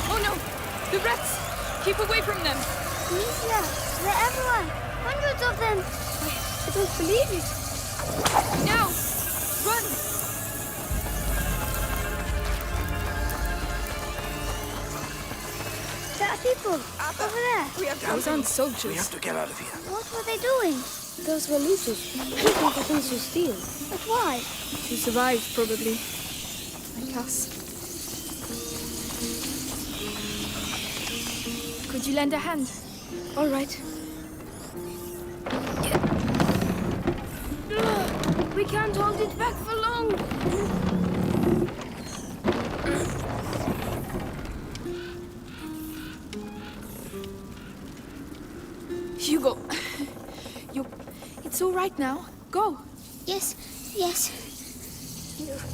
Oh no! The rats! Keep away from them! Amicia, they're everywhere. Hundreds of them. I don't believe it. Now! Run! There are people over there. We have those on We soldiers. have to get out of here. What were they doing? Those were looters. Looking for things to steal. But why? To survive, probably. Like us. Could you lend a hand? All right. We can't hold it back for long. Hugo, it's all right now. Go. Yes, yes.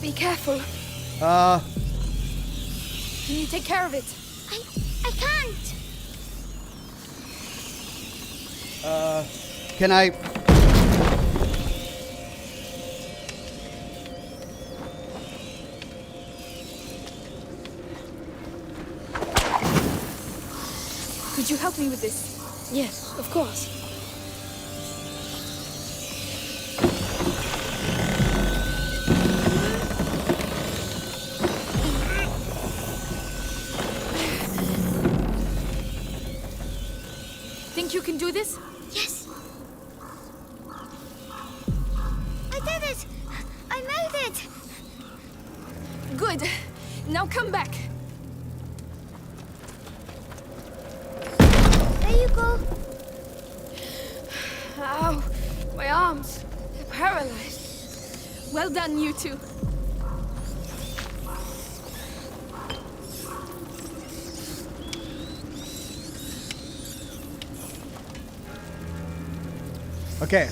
Be careful. Can you take care of it? I can't. Can I? Could you help me with this? Yes, of course. Think you can do this? Yes. I did it. I made it. Good. Now come back. There you go. Ow, my arms. They're paralyzed. Well done, you two. Okay.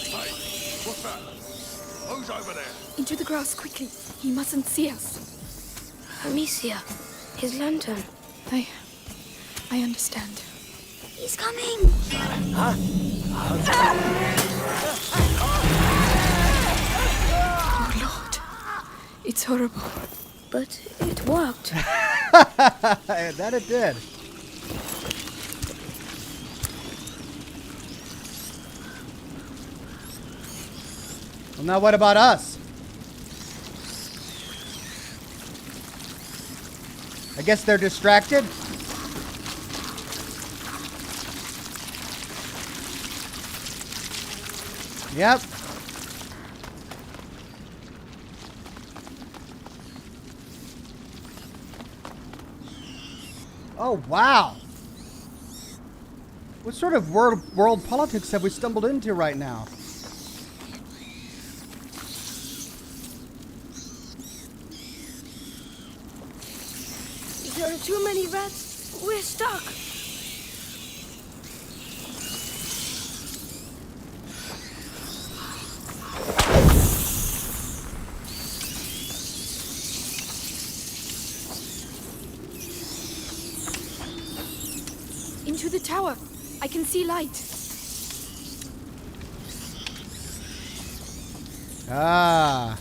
Hey, what's that? Who's over there? Into the grass, quickly. He mustn't see us. Amicia, his lantern. I understand. He's coming. Oh, Lord. It's horrible. But it worked. That it did. Well, now what about us? I guess they're distracted. Yep. Oh, wow. What sort of world politics have we stumbled into right now? There are too many rats. We're stuck. the tower. I can see light. Ah.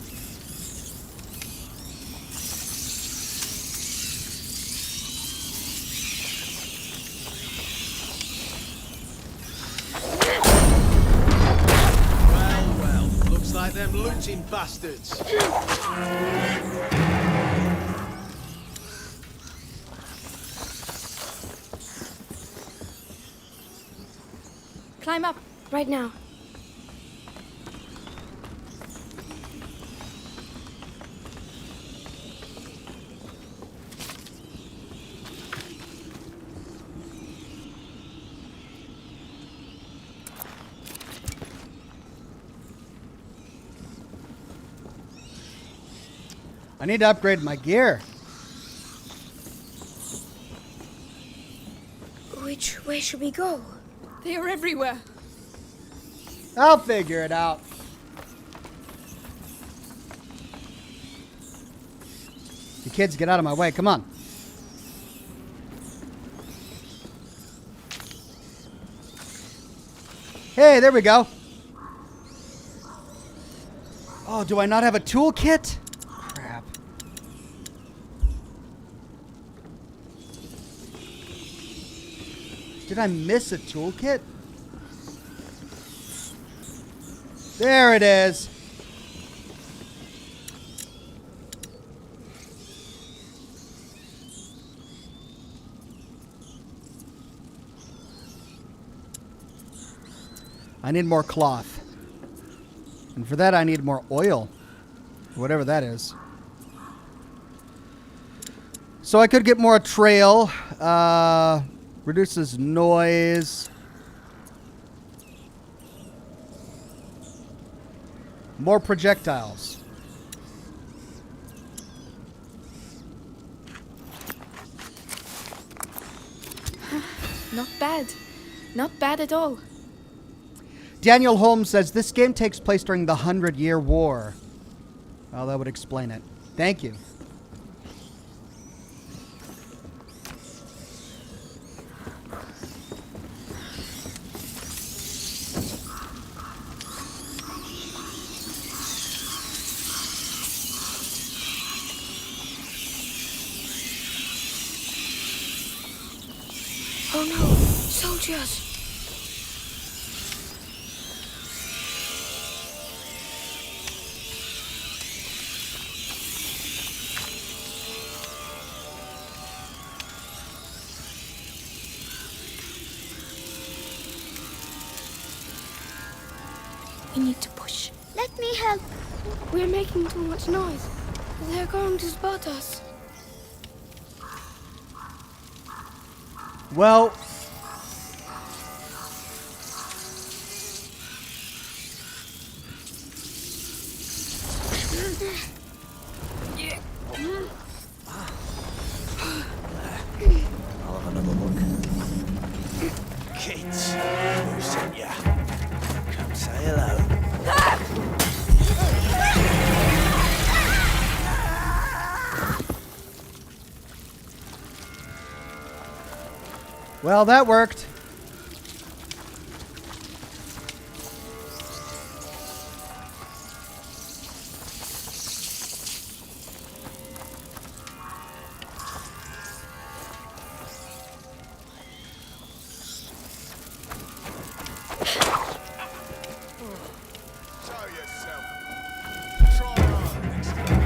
Well, looks like them looting bastards. Climb up. Right now. I need to upgrade my gear. Which way should we go? They are everywhere. I'll figure it out. You kids, get out of my way. Come on. Hey, there we go. Oh, do I not have a toolkit? Crap. Did I miss a toolkit? There it is. I need more cloth. And for that, I need more oil. Whatever that is. So I could get more trail. Reduces noise. More projectiles. Not bad. Not bad at all. Daniel Holmes says this game takes place during the 100-Year War. Well, that would explain it. Thank you. Oh no, soldiers! We need to push. Let me help. We're making too much noise. They're going to spot us. Well, I'll have another look. Kids, who sent ya? Come say hello. well, that worked. Show yourself. Try hard next time.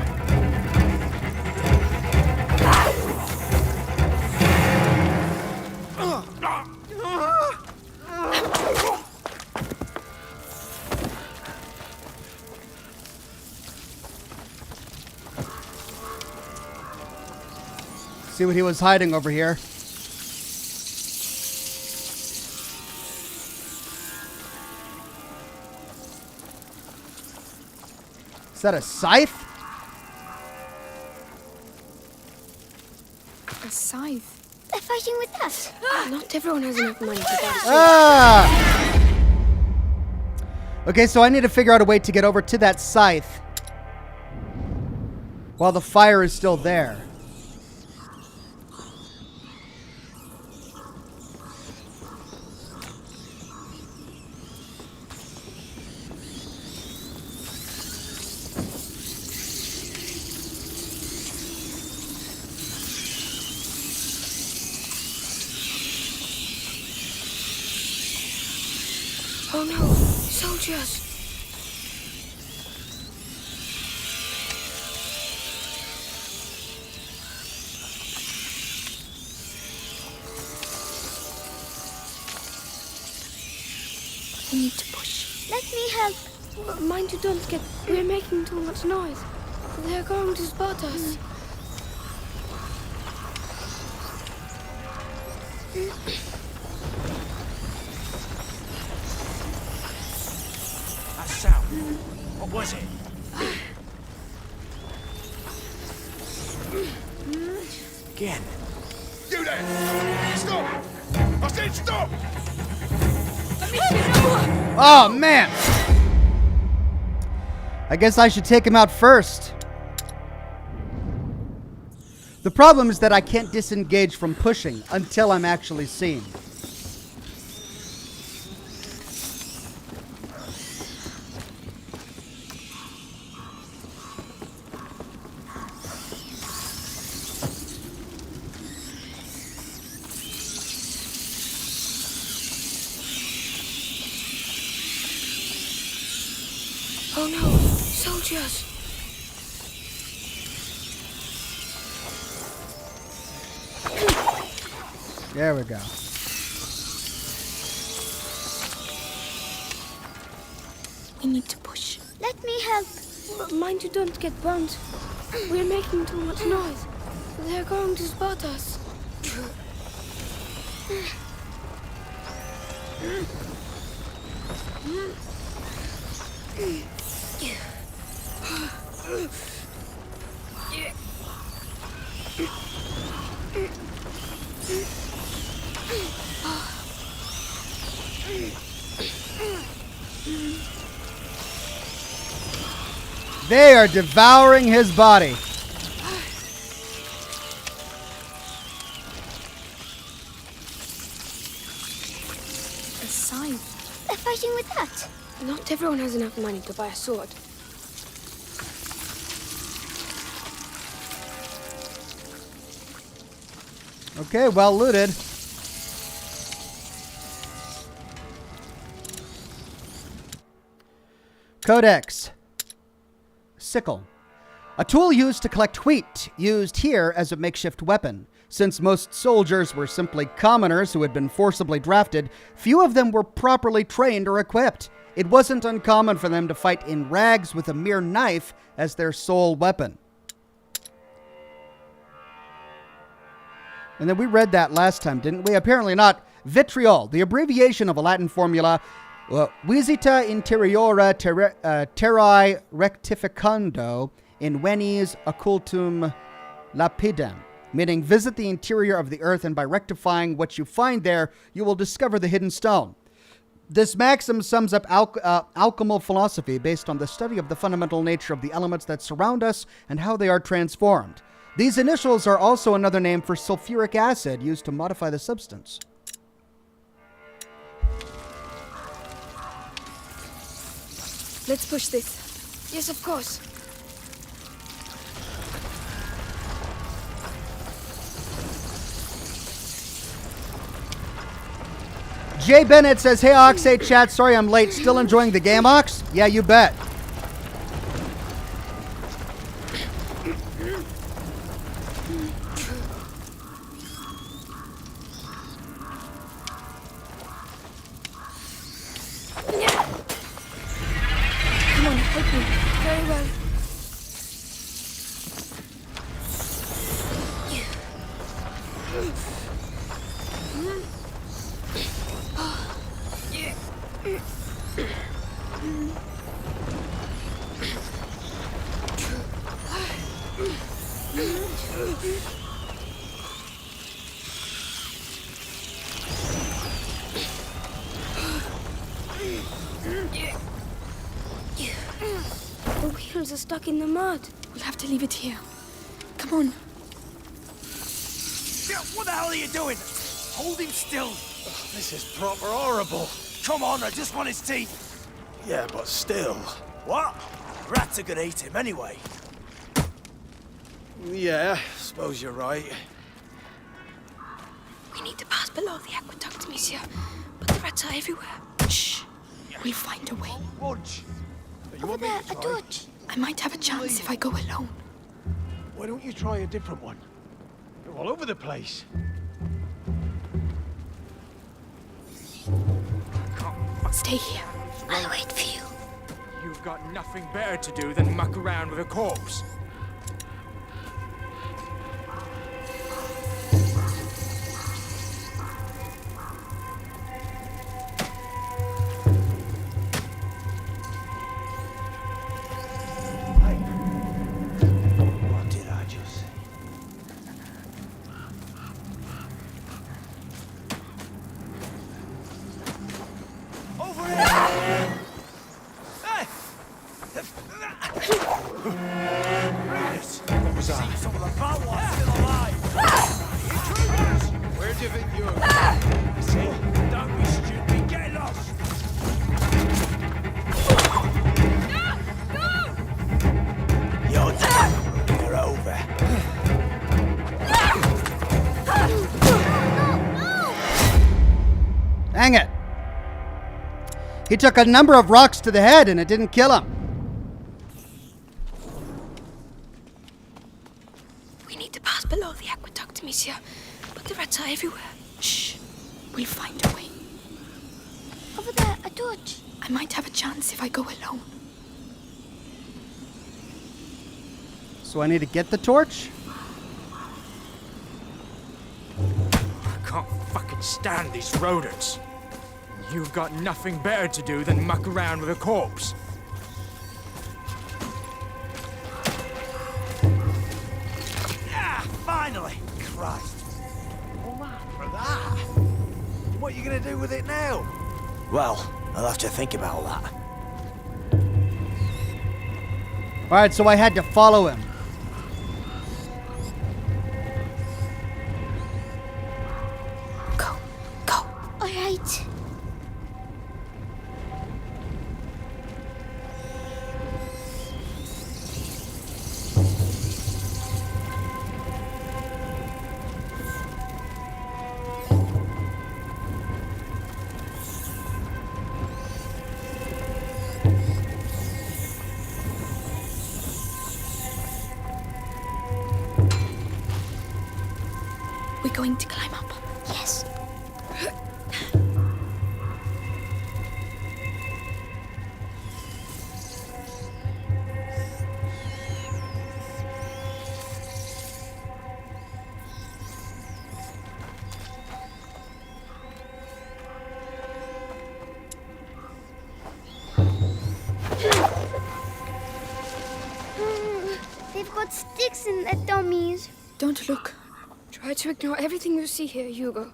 See what he was hiding over here. Is that a scythe? A scythe. They're fighting with us. Not everyone has enough money to buy a sword. Ah! Okay, so I need to figure out a way to get over to that scythe while the fire is still there. Soldiers! We need to push. Let me help. But mind you don't get... We're making too much noise. They're going to spot us. That sound. What was it? Again. You there! Stop! I said stop! Oh, man! I guess I should take him out first. The problem is that I can't disengage from pushing until I'm actually seen. Oh no, soldiers! There we go. We need to push. Let me help. But mind you don't get burnt. We're making too much noise. They're going to spot us. They are devouring his body. A scythe. They're fighting with that. Not everyone has enough money to buy a sword. Okay, well looted. Codex. Sickle. A tool used to collect wheat, used here as a makeshift weapon. Since most soldiers were simply commoners who had been forcibly drafted, few of them were properly trained or equipped. It wasn't uncommon for them to fight in rags with a mere knife as their sole weapon. And then we read that last time, didn't we? Apparently not. Vitriol, the abbreviation of a Latin formula, visita interiora terrae rectificando in venis occultum lapidem, meaning visit the interior of the earth, and by rectifying what you find there, you will discover the hidden stone. This maxim sums up alchemical philosophy based on the study of the fundamental nature of the elements that surround us and how they are transformed. These initials are also another name for sulfuric acid used to modify the substance. Let's push this. Yes, of course. Jay Bennett says, hey Ox, hey chat, sorry I'm late. Still enjoying the game, Ox? Yeah, you bet. Come on, help me. Very well. The wheels are stuck in the mud. We'll have to leave it here. Come on. Yeah, what the hell are you doing? Hold him still. This is proper horrible. Come on, I just want his teeth. Yeah, but still. What? Rats are gonna eat him anyway. Yeah, suppose you're right. We need to pass below the aqueduct, monsieur. But the rats are everywhere. Shh. We'll find a way. Watch. You Over want me there, to a try? torch. I might have a chance if I go alone. Why don't you try a different one? They're all over the place. Stay here. I'll wait for you. You've got nothing better to do than muck around with a corpse. What did I just say? Over here! Hey! Brutus! What was that? Some of the fat ones still alive! Intruders! Where do you think you're going? See? Don't be stupid, get lost! You're done! They're over. Dang it. He took a number of rocks to the head and it didn't kill him. We need to pass below the aqueduct, monsieur. But the rats are everywhere. Shh. We'll find a way. Over there, a torch. I might have a chance if I go alone. So I need to get the torch? I can't fucking stand these rodents. You've got nothing better to do than muck around with a corpse. Ah, finally! Christ. All that for that? What are you gonna do with it now? Well, I'll have to think about that. Alright, so I had to follow him. Go. Go. All right. We're going to climb up. Yes. They've got sticks in their dummies. Don't look. Try to ignore everything you see here, Hugo.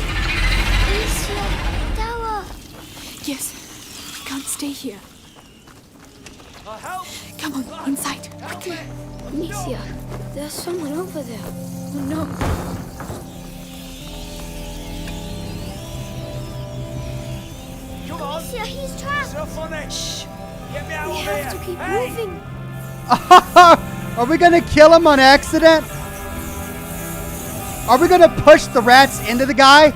Alicia, tower. Yes. We can't stay here. I'll help! Come on, inside. Quickly. Amicia, there's someone over there. Oh no. Come on! Alicia, he's trapped. Stuff on it! Shh! Get me out We of have here! to keep Hey! moving. Are we gonna kill him on accident? Are we gonna push the rats into the guy?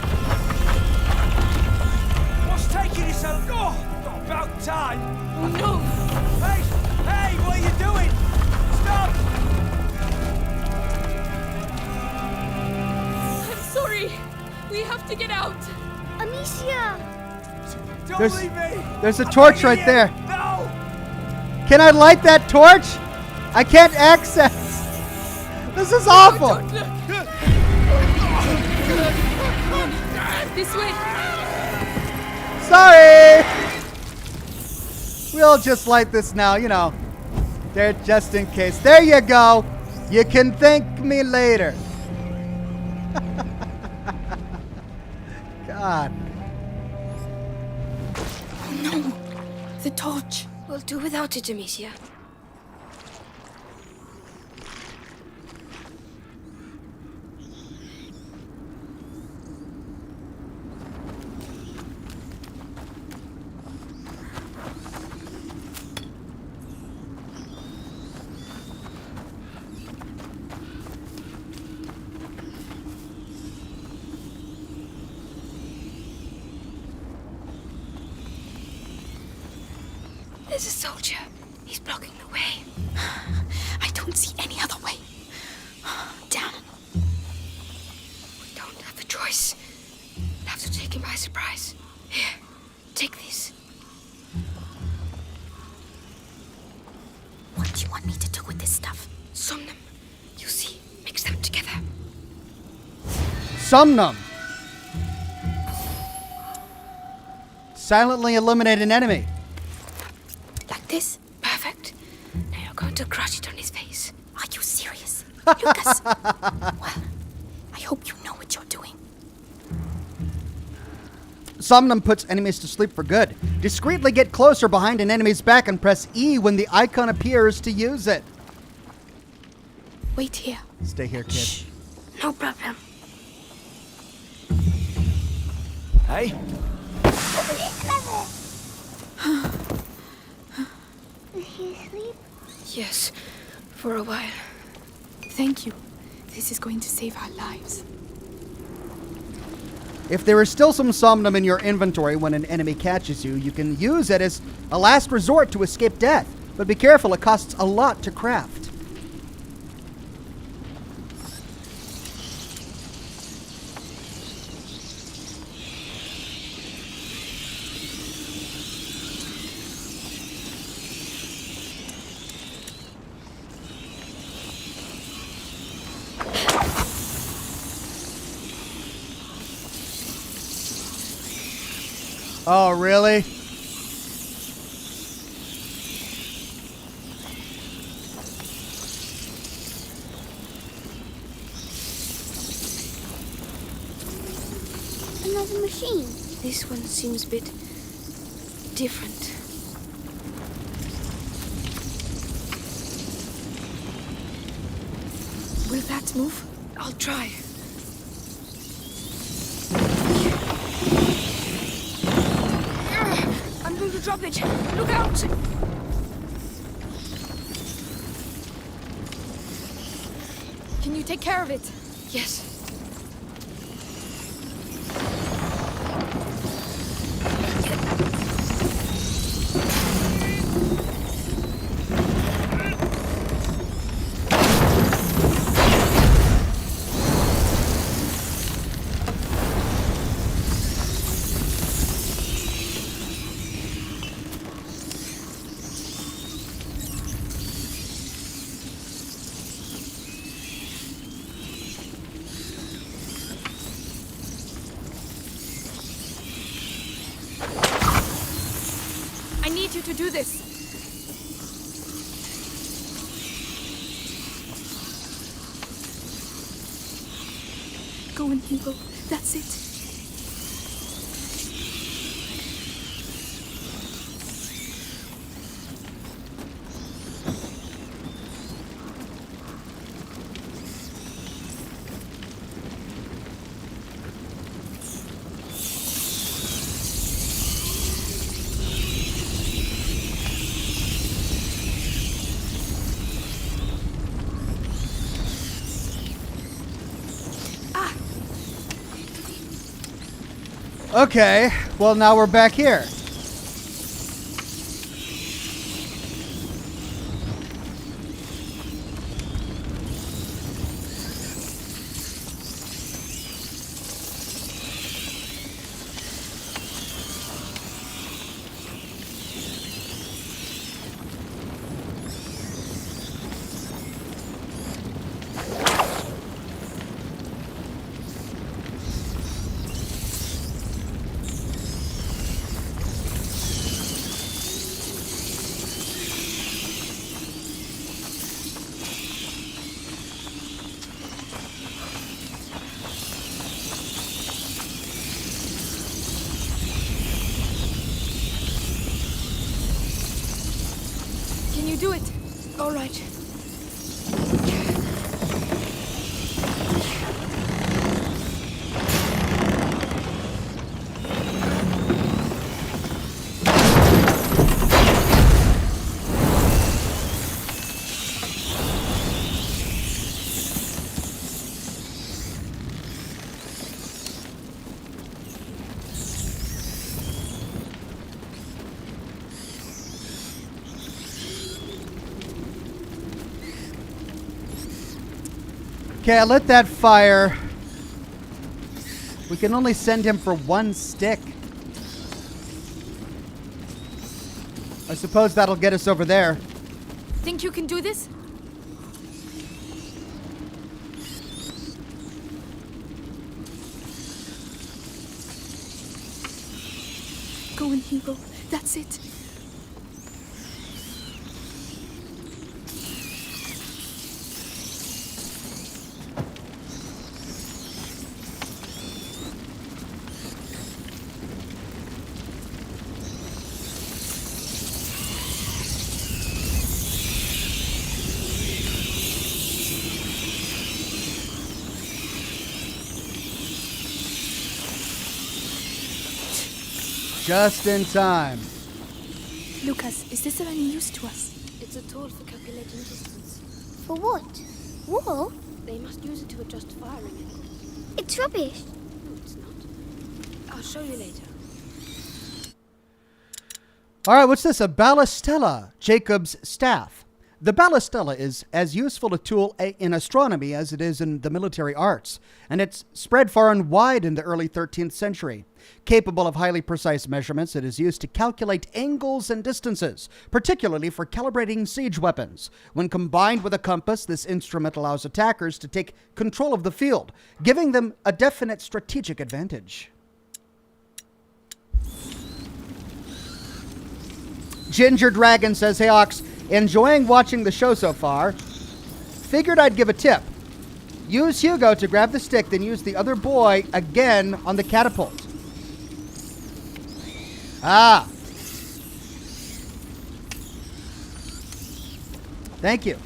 What's taking you so long? Oh, about time! Oh no. Hey! Hey! What are you doing? Stop! I'm sorry. We have to get out. Amicia. Don't There's- leave me! there's a I'm torch begging right you. there. No! Can I light that torch? I can't access. This is awful. Don't look. This way. Sorry. We'll just light this now, you know. There, just in case. There you go. You can thank me later. God. No. The torch. We'll do without it, Amicia. There's a soldier. He's blocking the way. I don't see any other way. Damn. We don't have a choice. We'll have to take him by surprise. Here, take these. What do you want me to do with this stuff? Somnum. You see, mix them together. Somnum. Silently eliminate an enemy. Like this? Perfect. Now you're going to crush it on his face. Are you serious? Lucas! Well, I hope you know what you're doing. Somnum puts enemies to sleep for good. Discreetly get closer behind an enemy's back and press E when the icon appears to use it. Wait here. Stay here, kid. Shh. No problem. Hey? Is he asleep? Yes, for a while. Thank you. This is going to save our lives. If there is still some somnum in your inventory when an enemy catches you, you can use it as a last resort to escape death. But be careful, it costs a lot to craft. Oh, really? Another machine. This one seems a bit different. Will that move? I'll try. I'm going to drop it. Look out! Can you take care of it? Yes. I need you to do this. Go in, Hugo. That's it. Okay, well now we're back here. Can you do it? All right. Okay, I lit that fire. We can only send him for one stick. I suppose that'll get us over there. Think you can do this? Go on, Hugo. That's it. Just in time. Lucas, is this of any use to us? It's a tool for calculating distance. For what? War? They must use it to adjust firing angles. It's rubbish. No, it's not. I'll show you later. All right, what's this? A ballistella, Jacob's staff. The ballistella is as useful a tool in astronomy as it is in the military arts, and it's spread far and wide in the early 13th century. Capable of highly precise measurements, it is used to calculate angles and distances, particularly for calibrating siege weapons. When combined with a compass, this instrument allows attackers to take control of the field, giving them a definite strategic advantage. Ginger Dragon says, "Hey Ox, enjoying watching the show so far. Figured I'd give a tip. Use Hugo to grab the stick, then use the other boy again on the catapult." Ah. Thank you.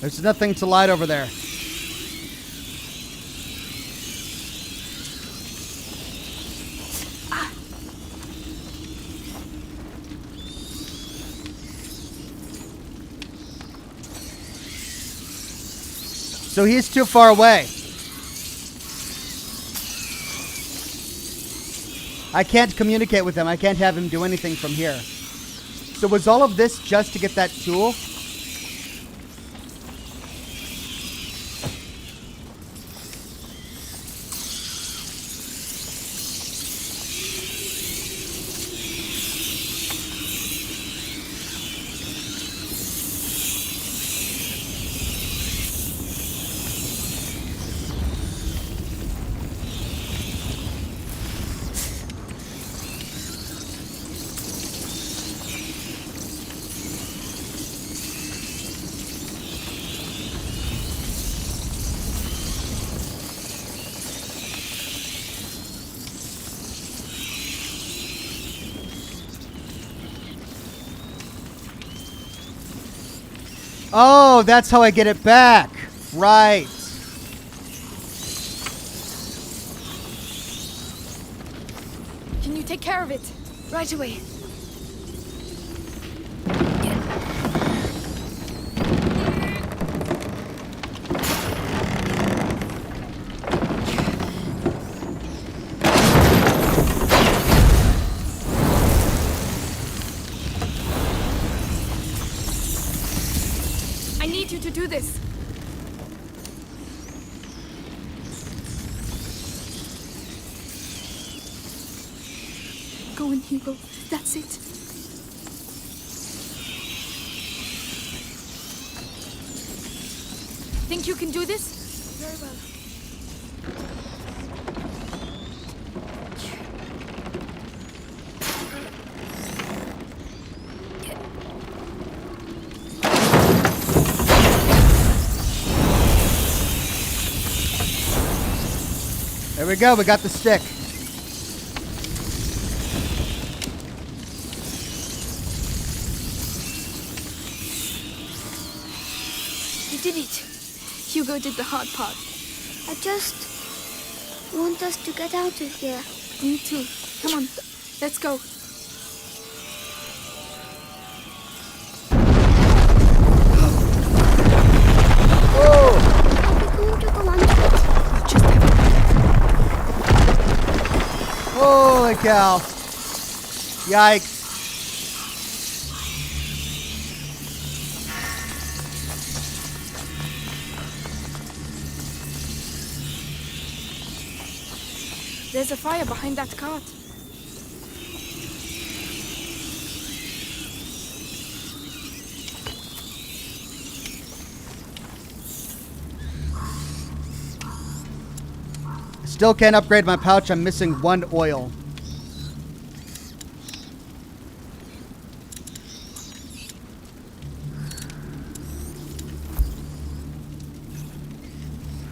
There's nothing to light over there. So he's too far away. I can't communicate with him. I can't have him do anything from here. So was all of this just to get that tool? Oh, that's how I get it back. Right. Can you take care of it? Right away. I need you to do this. Go on, Hugo. That's it. Think you can do this? Very well. There we go. We got the stick. You did it. Hugo did the hard part. I just want us to get out of here. Me too. Come on, let's go. Are we going to go under it? Just have Holy cow. Yikes. There's a fire behind that cart. Still can't upgrade my pouch. I'm missing 1 oil.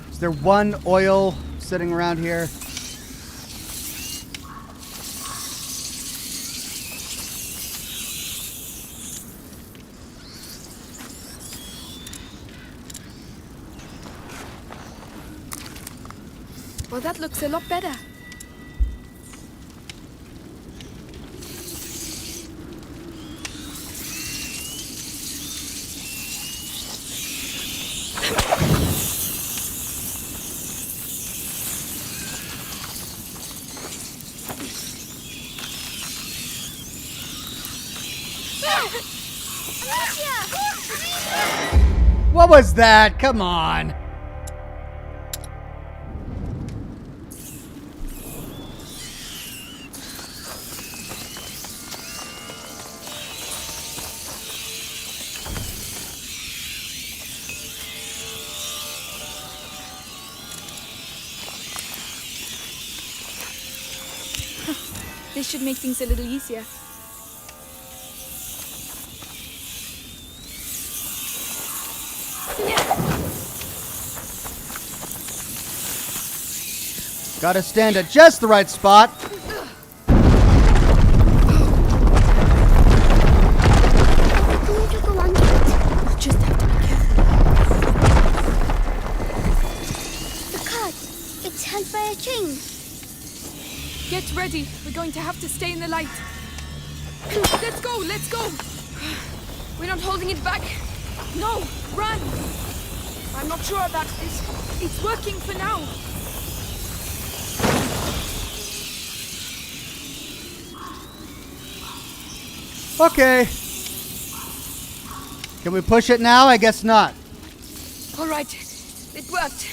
Is there 1 oil sitting around here? Well, that looks a lot better. What was that? Come on. This should make things a little easier. Gotta stand at just the right spot. Are we going to go under it? We'll just have to be careful. The cart. It's held by a chain. Get ready. We're going to have to stay in the light. Let's go, let's go. We're not holding it back. No, run. I'm not sure about this. It's working for now. Okay. Can we push it now? I guess not. All right, it worked.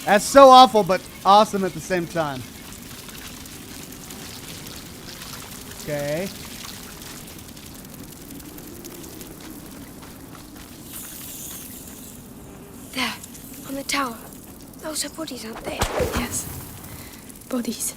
That's so awful, but awesome at the same time. Okay. There, on the tower. Those are bodies, aren't they? Yes. Bodies.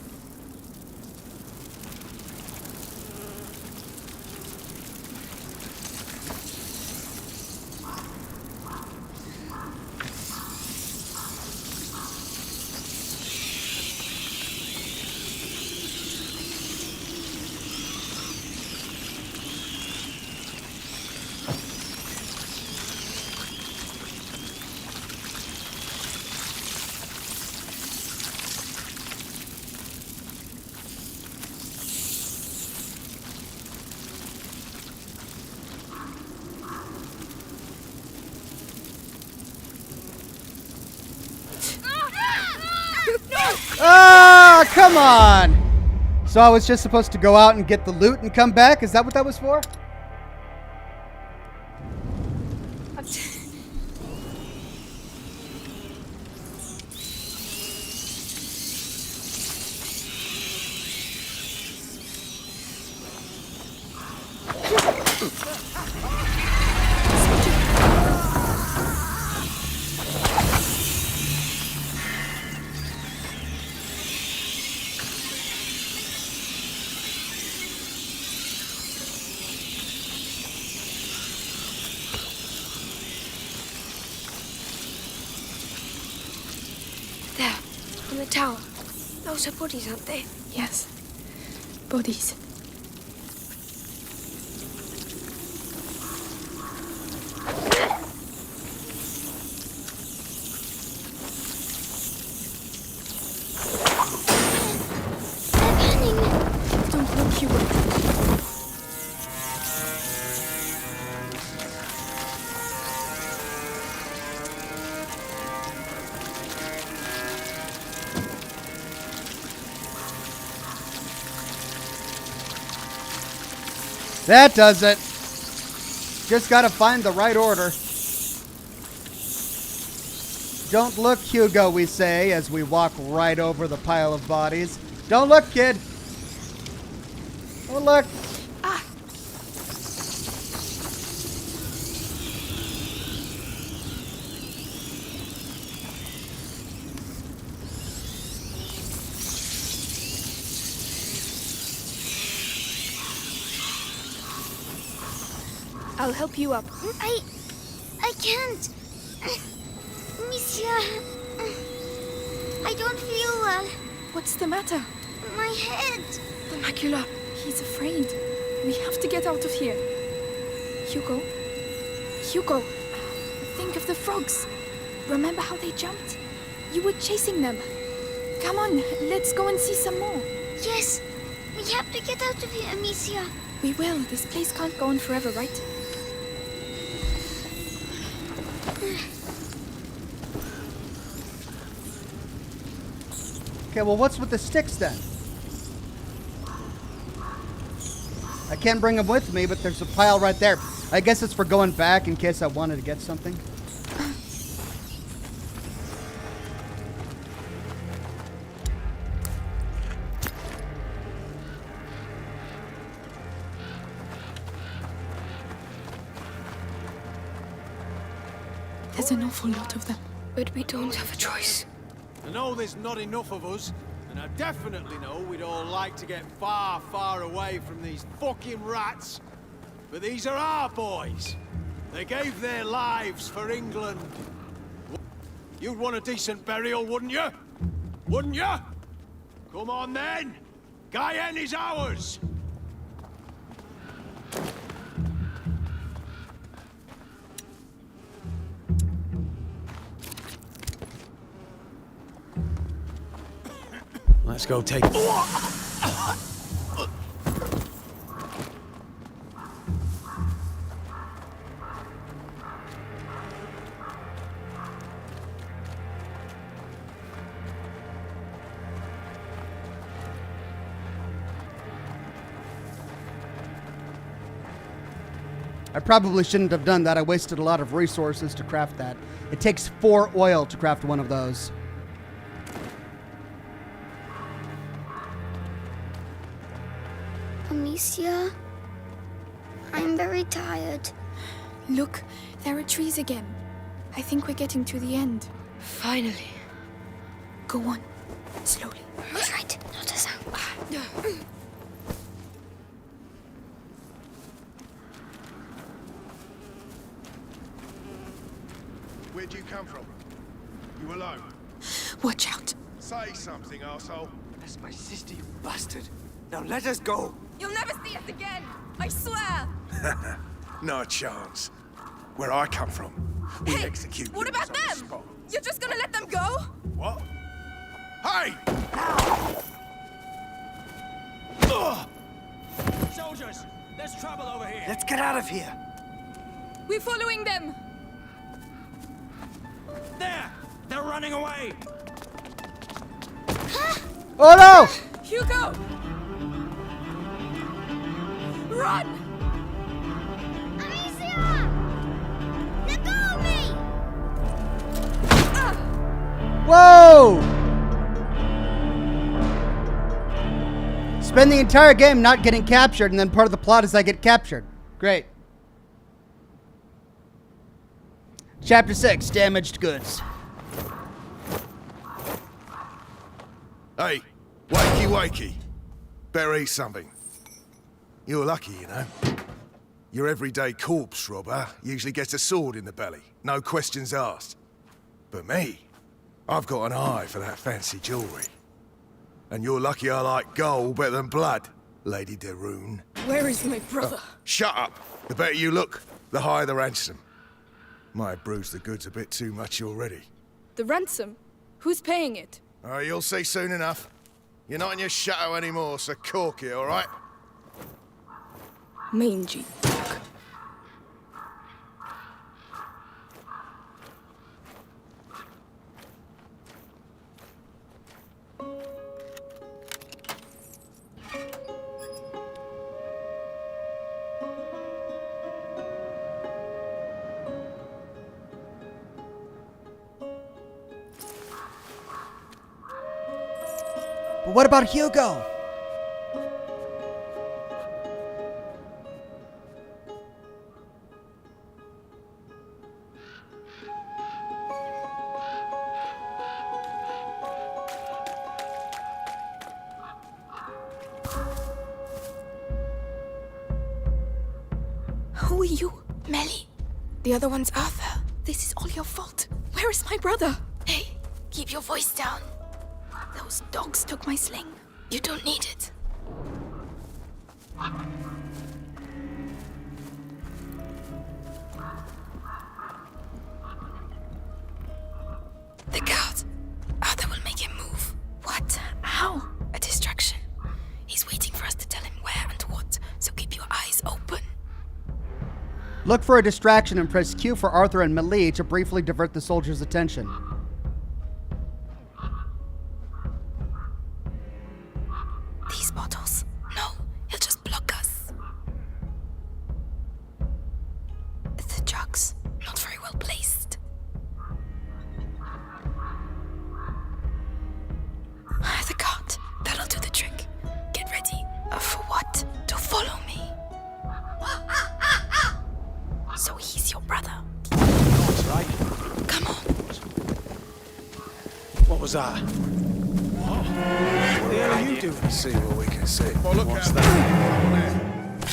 Ah, come on! So I was just supposed to go out and get the loot and come back? Is that what that was for? the tower. Those are bodies, aren't they? Yes. Bodies. Don't look, Hugo. That does it. Just gotta find the right order. Don't look, Hugo, we say as we walk right over the pile of bodies. Don't look, kid. Don't look. Ah! I'll help you up. I can't. Monsieur, I don't feel well. What's the matter? My head. The macula. He's afraid. We have to get out of here. Hugo? Hugo! Think of the frogs. Remember how they jumped? You were chasing them. Come on, let's go and see some more. Yes, we have to get out of here, Amicia. We will. This place can't go on forever, right? Okay, well, what's with the sticks then? I can't bring them with me, but there's a pile right there. I guess it's for going back in case I wanted to get something. There's an awful lot of them. But we don't have a choice. I know there's not enough of us, and I definitely know we'd all like to get far, far away from these fucking rats. But these are our boys. They gave their lives for England. You'd want a decent burial, wouldn't you? Wouldn't you? Come on then! Guyenne is ours! Let's go take... I probably shouldn't have done that. I wasted a lot of resources to craft that. It takes 4 oil to craft one of those. Amicia, I'm very tired. Look, there are trees again. I think we're getting to the end. Finally. Go on. Slowly. That's right, not a sound. Where'd you come from? You alone? Watch out. Say something, arsehole. That's my sister, you bastard. Now let us go. You'll never see us again. I swear. No chance. Where I come from, we execute what criminals about on the them? spot. You're just gonna let them go? What? Hey! Ugh! Soldiers, there's trouble over here. Let's get out of here. We're following them. There! They're running away! Oh no! Hugo! Run! Amicia! Let go of me! Whoa! Spend the entire game not getting captured, and then part of the plot is I get captured. Great. Chapter 6, Damaged Goods. Hey, wakey wakey. Better eat something. You're lucky, you know. Your everyday corpse robber usually gets a sword in the belly. No questions asked. But me? I've got an eye for that fancy jewellery. And you're lucky I like gold better than blood, Lady de Rune. Where is my brother? Shut up! The better you look, the higher the ransom. Might have bruised the goods a bit too much already. The ransom? Who's paying it? Oh, you'll see soon enough. You're not in your chateau anymore, so cork it, all right? Mangy dog. But what about Hugo? Who are you? Melly. The other one's Arthur. This is all your fault. Where is my brother? Hey, keep your voice down. Those dogs took my sling. You don't need it. The guard. Arthur will make him move. What? How? A distraction. He's waiting for us to tell him where and what, so keep your eyes open. Look for a distraction and press Q for Arthur and Melee to briefly divert the soldier's attention. These bottles. No, he'll just block us. The jugs. Not very well placed. The cart. That'll do the trick. Get ready. For what? To follow me. So he's your brother. That's right. Come on. What was that? What? What the hell are you doing? See what we can see. Oh, look What's at that?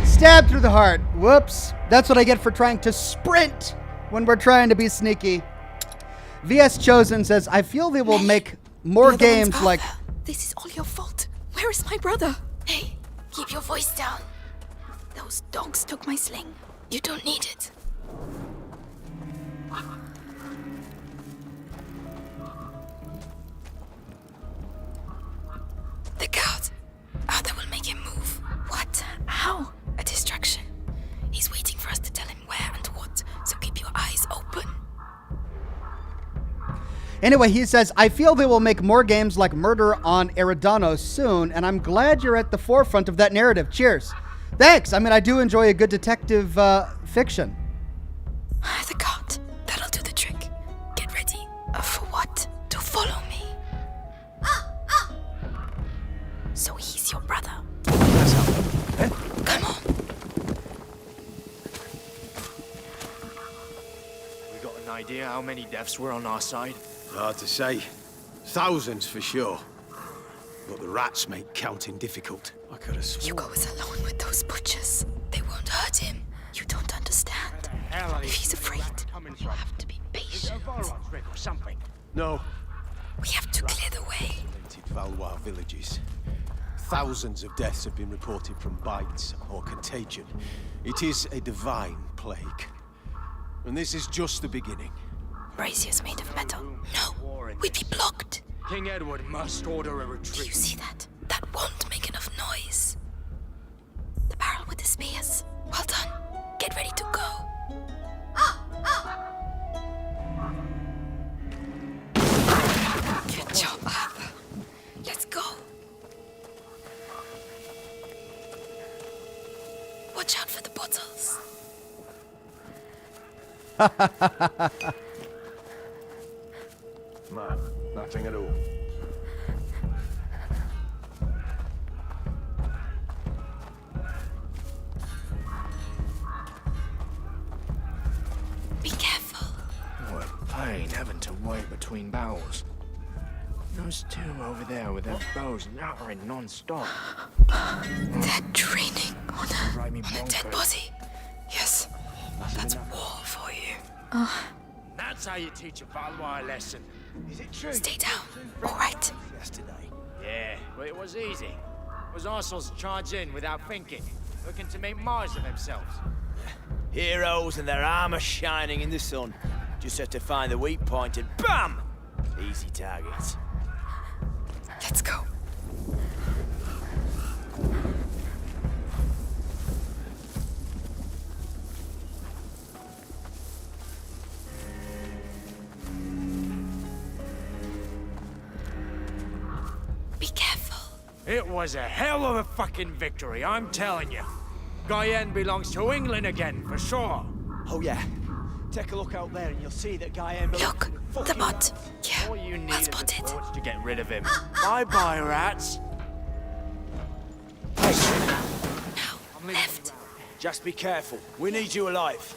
Stabbed through the heart. Whoops. That's what I get for trying to sprint when we're trying to be sneaky. VS Chosen says, I feel they will make more The other one's games like... Arthur. This is all your fault. Where is my brother? Hey, keep your voice down. Those dogs took my sling. You don't need it. The guard. Arthur will make him move. What? How? A distraction. He's waiting for us to tell him where and what, so keep your eyes open. Anyway, he says, I feel they will make more games like Murder on Eridanos soon, and I'm glad you're at the forefront of that narrative. Cheers. Thanks. I mean, I do enjoy a good detective fiction. The cart. That'll do the trick. Get ready. For what? To follow me. So he's your brother. That's how. Eh? Come on. We got an idea how many deaths were on our side? Hard to say. Thousands for sure. But the rats make counting difficult. I could have sworn. Hugo is alone with those butchers. They won't hurt him. You don't understand. If he's afraid, you have to be patient. Or something. No. We have to clear the way. Isolated Valois villages. Thousands of deaths have been reported from bites or contagion. It is a divine plague. And this is just the beginning. Brazier's made of metal. No, we'd be blocked. King Edward must order a Do retreat. you see that? That won't make enough noise. The barrel with the spears. Well done. Get ready to go. Good job, Arthur. Let's go. Watch out for the bottles. No, nothing at all. Be careful. What a pain having to wait between battles. Those two over there with their bows nattering non-stop. They're training on Drive me a dead bonkers. body. Yes, that's war for you. Now That's how you teach a Valois a lesson. Is it true? Stay down. All right. Yesterday. Yeah, but it was easy. It was assholes charge in without thinking, looking to make Mars of themselves. Heroes and their armor shining in the sun. Just have to find the weak point and BAM! Easy targets. Let's go. Be careful. It was a hell of a fucking victory, I'm telling you. Guyenne belongs to England again, for sure. Oh yeah. Take a look out there and you'll see that guy in Look, the bot. Yeah, All you need well is a spotted. torch to get rid of him. Bye-bye, rats. Now, left. Just be careful. We need you alive.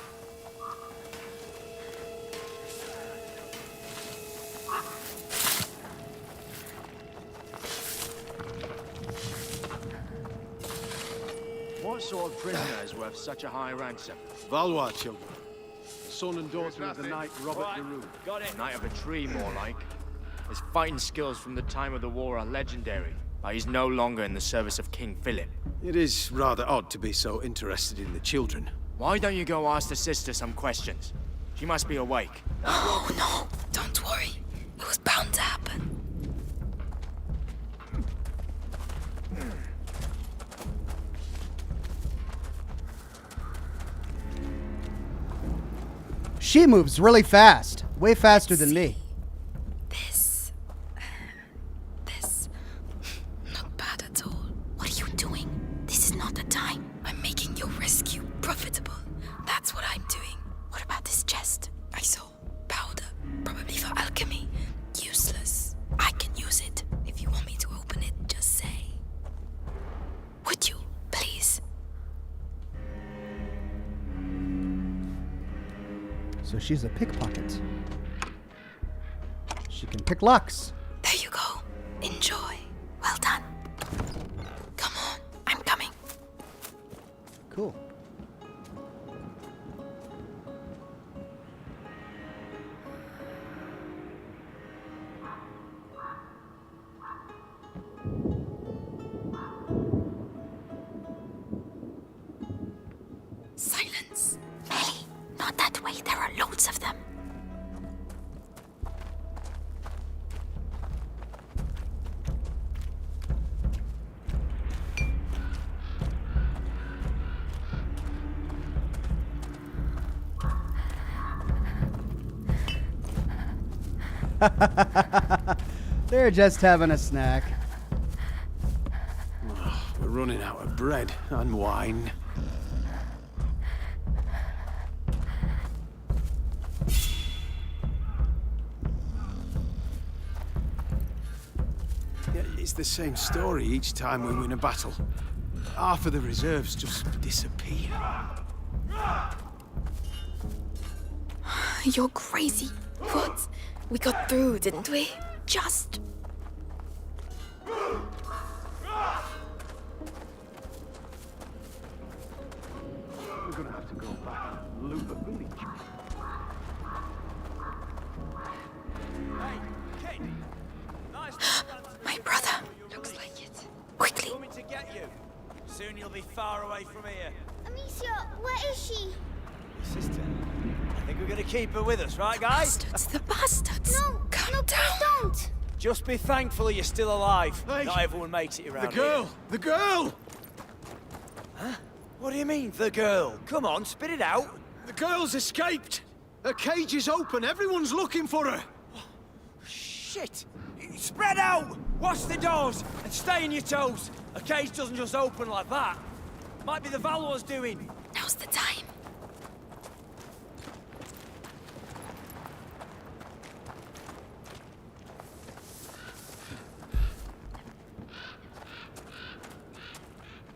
What sort of prisoner is worth such a high ransom? Valois children. Son and daughter of the knight Robert Right. de Rune. Got it. Knight of a tree, more like. His fighting skills from the time of the war are legendary, but he's no longer in the service of King Philip. It is rather odd to be so interested in the children. Why don't you go ask the sister some questions? She must be awake. Oh no, don't worry. It was bound to happen. She moves really fast. Way faster than me. This. Not bad at all. What are you doing? This is not the time. I'm making your rescue profitable. That's what I'm doing. What about this chest? I saw powder. Probably for alchemy. Useless. I can use it. If you want me to open it, just say. Would you, please? So she's a pickpocket. She can pick locks. There you go. Enjoy. Well done. Come on. I'm coming. Cool. Silence. Ellie, not that way. There are loads of them. They're just having a snack. We're running out of bread and wine. Yeah, it's the same story each time we win a battle. Half of the reserves just disappear. You're crazy. What? We got through, didn't we? Just. We're gonna have to go back and loot the village. Hey, kid! Nice My brother. Looks like it. Quickly. coming to get you. Soon you'll be far away from here. Amicia, where is she? Sister, I think we're gonna keep her with us, right, guys? Bastards, the bastards. No, Calm no, down. please don't. Just be thankful you're still alive. Hey. Not everyone makes it around The girl! here. The girl! What do you mean, the girl? Come on, spit it out. The girl's escaped! Her cage is open. Everyone's looking for her. Shit! Spread out! Watch the doors and stay on your toes. A cage doesn't just open like that. Might be the Valois doing. Now's the time.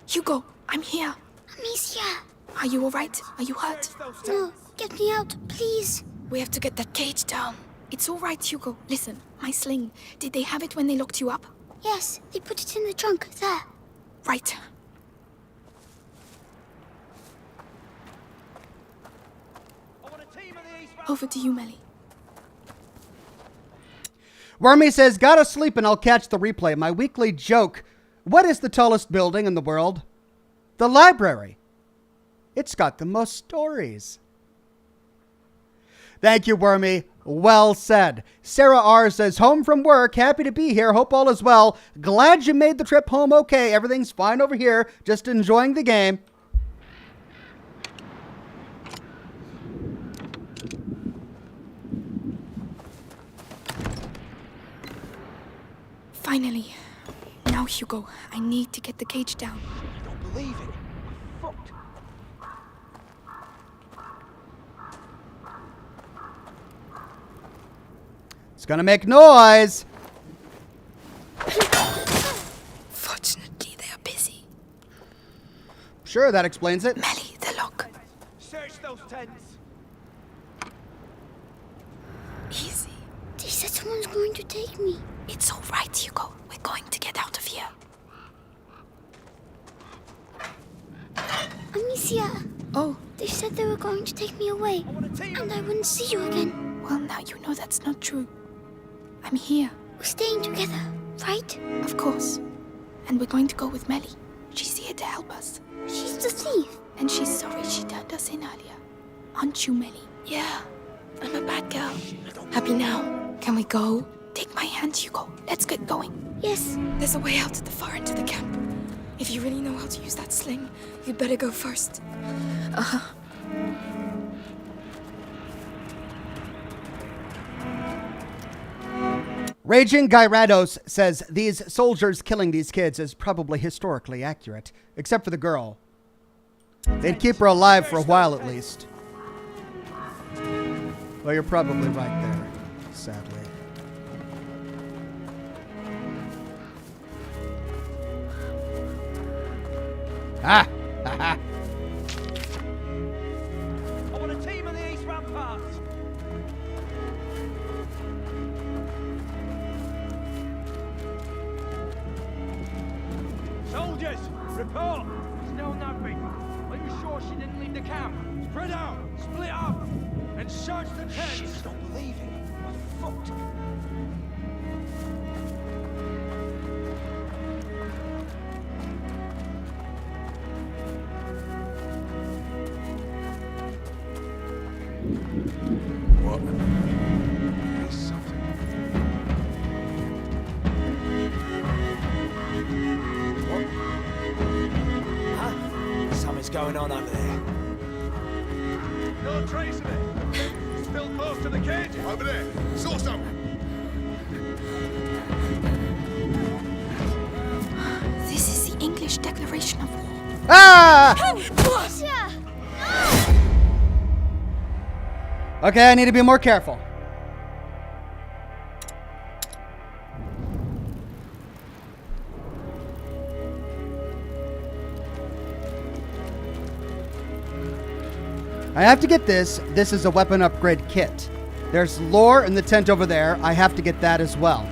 Hugo, I'm here. Amicia. Are you alright? Are you hurt? No, get me out, please. We have to get that cage down. It's alright, Hugo. Listen, my sling. Did they have it when they locked you up? Yes, they put it in the trunk there. Right. I want a team of these Over to you, Melly. Wormy says, gotta sleep and I'll catch the replay. My weekly joke. What is the tallest building in the world? The library. It's got the most stories. Thank you, Wormy. Well said. Sarah R. says, home from work. Happy to be here. Hope all is well. Glad you made the trip home okay. Everything's fine over here. Just enjoying the game. Finally. Now, Hugo, I need to get the cage down. I don't believe it. Fucked. It's gonna make noise. Fortunately, they are busy. Sure, that explains it. Melly, the lock. Search those tents. Easy. They said someone's going to take me. It's all right, Hugo. We're going to get out of here. Amicia, Oh, they said they were going to take me away, I want a team. and I wouldn't see you again. well, now you know that's not true. I'm here, We're staying together, right? of course. And we're going to go with Melly. She's here to help us. She's the thief. And she's sorry she turned us in earlier. Aren't you, Melly? Yeah, I'm a bad girl. Happy now. Can we go? Take my hand, Hugo. Let's get going. Yes. There's a way out at the far end of the camp. If you really know how to use that sling, you'd better go first. Uh-huh. Raging Gyrados says these soldiers killing these kids is probably historically accurate, except for the girl. They'd keep her alive for a while at least. Well, you're probably right there, sadly. Ah! Ha ha! I want a team on the east ramparts. Soldiers, report. There's nothing. Are you sure she didn't leave the camp? Spread out, split up, and search the tents. I don't believe it. I'm fucked. What? There's something. Huh? Something's going on over there. No trace of it. Still close to the cages. Over there. Saw something. This is the English Declaration of War. Ah! Amicia! Okay, I need to be more careful. I have to get this. This is a weapon upgrade kit. There's lore in the tent over there. I have to get that as well.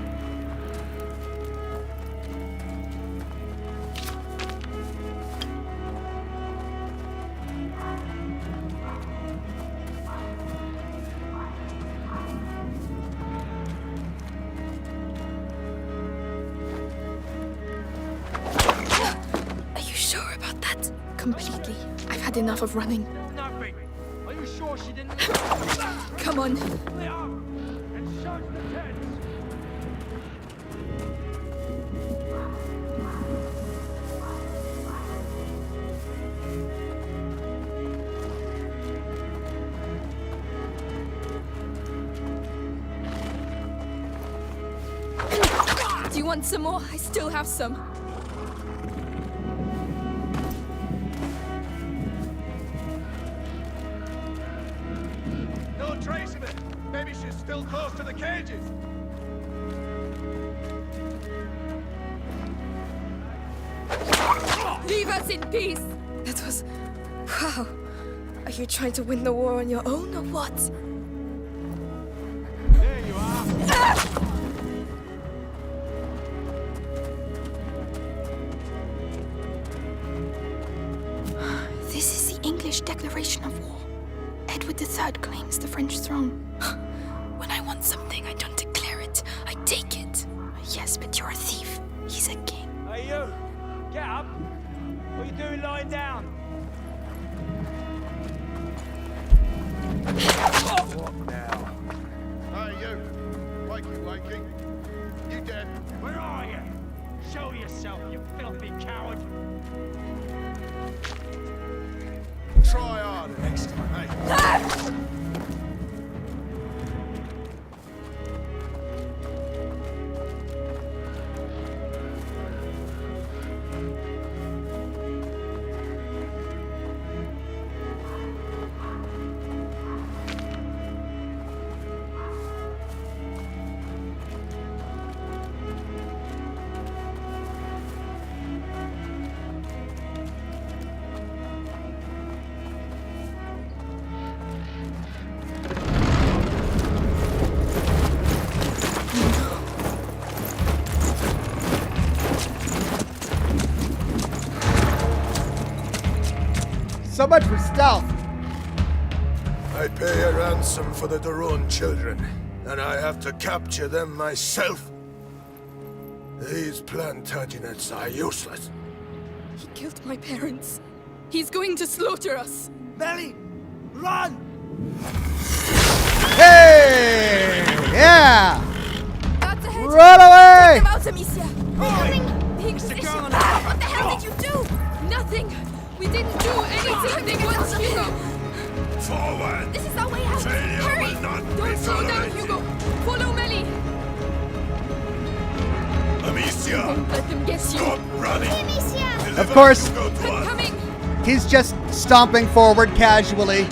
Are you sure about that? Completely. I've had enough of running. Nothing. Are you sure she didn't leave? Come on. Split up, and search the tents. Do you want some more? I still have some. No trace of it. Maybe she's still close to the cages. Leave us in peace! That was... Wow. Are you trying to win the war on your own or what? There you are. This is the English Declaration of War. Edward III claims the French throne. When I want something, I don't declare it. I take it. Yes, but you're a thief. He's a king. Hey, you! Get up! What are you doing lying down? What now? Hey, you! Wakey. You dead? Where are you? Show yourself, you filthy coward! Try harder next time, hey? So much for stealth. I pay a ransom for the Daron children, and I have to capture them myself. These Plantagenets are useless. He killed my parents. He's going to slaughter us. Melly! Run! Hey! Yeah! That's ahead. Run away! Take them out, Amicia. Oi! The Inquisition. girl on What the hell did you do? Nothing. We didn't do anything. They want Hugo. Forward! This is our way out. Failure Hurry! will not be Don't slow down, tolerated. Hugo. Follow Melly. Amicia! Let them get you. Stop running! Amicia! Of course. Deliver Hugo to I'm us. coming. He's just stomping forward casually.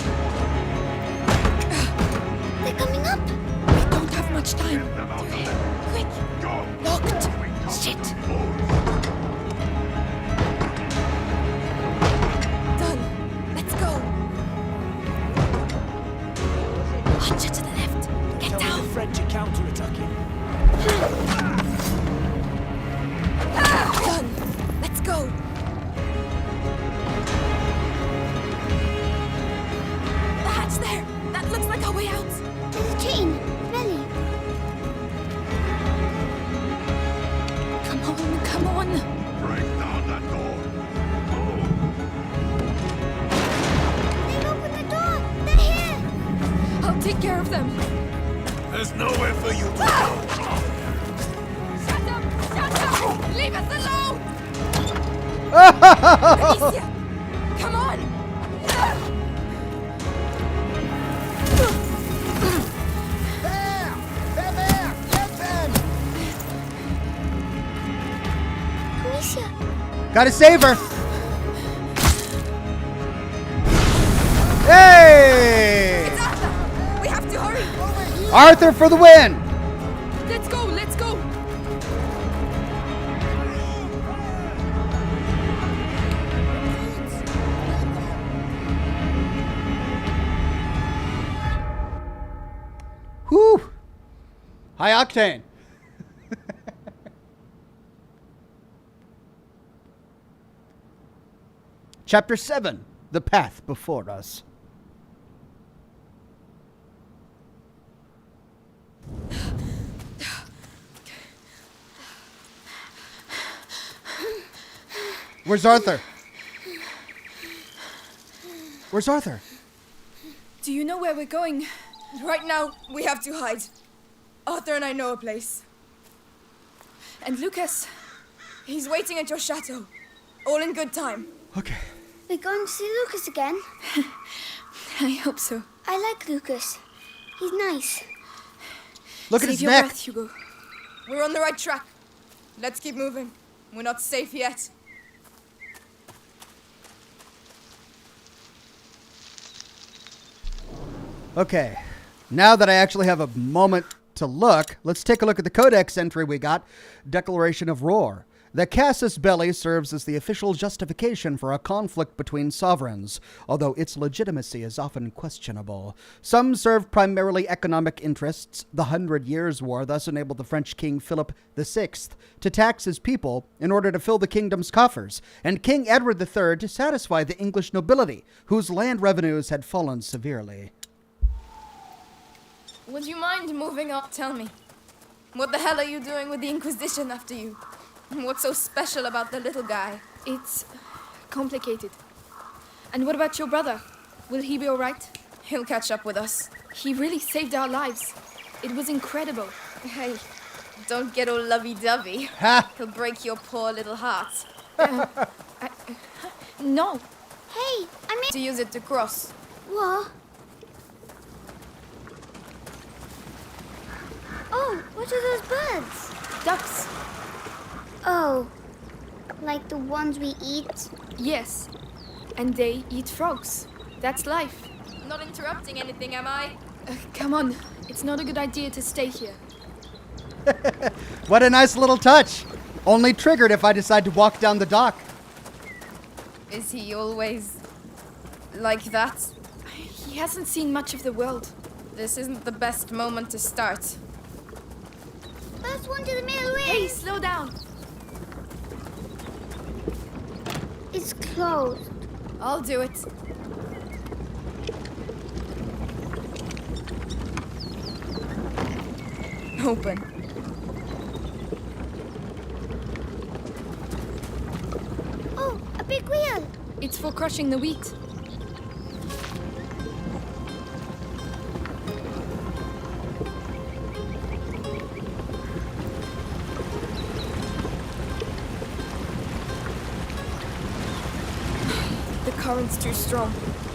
They're coming up! We don't have much time. Quick. Go! Locked. Shit. Done. Let's go. Archer to the left. Get Tell me down. the French are counter-attacking. Done. Let's go. The hatch there. That looks like our way out. To the train! Melly! Come on, come on. Break down that door! They've opened the door! They're here! I'll take care of them. There's nowhere for you to go! Shut up! Shut up! Leave us alone! Alicia! Come on! Amicia! Gotta save her. Hey! It's Arthur! We have to hurry! Arthur for the win. Let's go! Let's go! Whew. High octane. Chapter 7. The path before us. Where's Arthur? Where's Arthur? Do you know where we're going? Right now, we have to hide. Arthur and I know a place. And Lucas, he's waiting at your chateau. All in good time. Okay. We're going to see Lucas again. I hope so. I like Lucas. He's nice. Look at Save his your neck. breath, Hugo. We're on the right track. Let's keep moving. We're not safe yet. Okay, now that I actually have a moment to look, let's take a look at the codex entry we got, Declaration of Roar. The casus belli serves as the official justification for a conflict between sovereigns, although its legitimacy is often questionable. Some serve primarily economic interests. The 100 Years' War thus enabled the French King Philip VI to tax his people in order to fill the kingdom's coffers, and King Edward III to satisfy the English nobility, whose land revenues had fallen severely. Would you mind moving up? Tell me. What the hell are you doing with the Inquisition after you? What's so special about the little guy? It's complicated. And what about your brother? Will he be all right? He'll catch up with us. He really saved our lives. It was incredible. Hey, don't get all lovey-dovey. Ha! He'll break your poor little heart. No. Hey, I mean... To use it to cross. What? Oh, what are those birds? Ducks. Oh, like the ones we eat? Yes. And they eat frogs. That's life. Not interrupting anything, am I? Come on. It's not a good idea to stay here. What a nice little touch. Only triggered if I decide to walk down the dock. Is he always like that? He hasn't seen much of the world. This isn't the best moment to start. First one to the middle ring. Hey, slow down. It's closed. I'll do it. Open. Oh, a big wheel. It's for crushing the wheat. The current's too strong.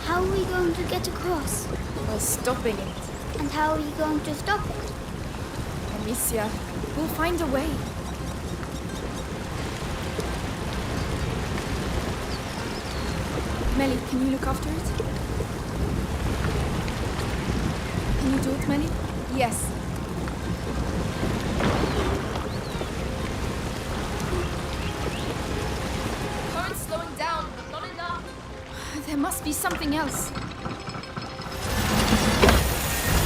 How are we going to get across? By stopping it. And how are you going to stop it? Amicia, We'll find a way. Melly, can you look after it? Can you do it, Melly? yes. Current's slowing down, but not enough. There must be something else.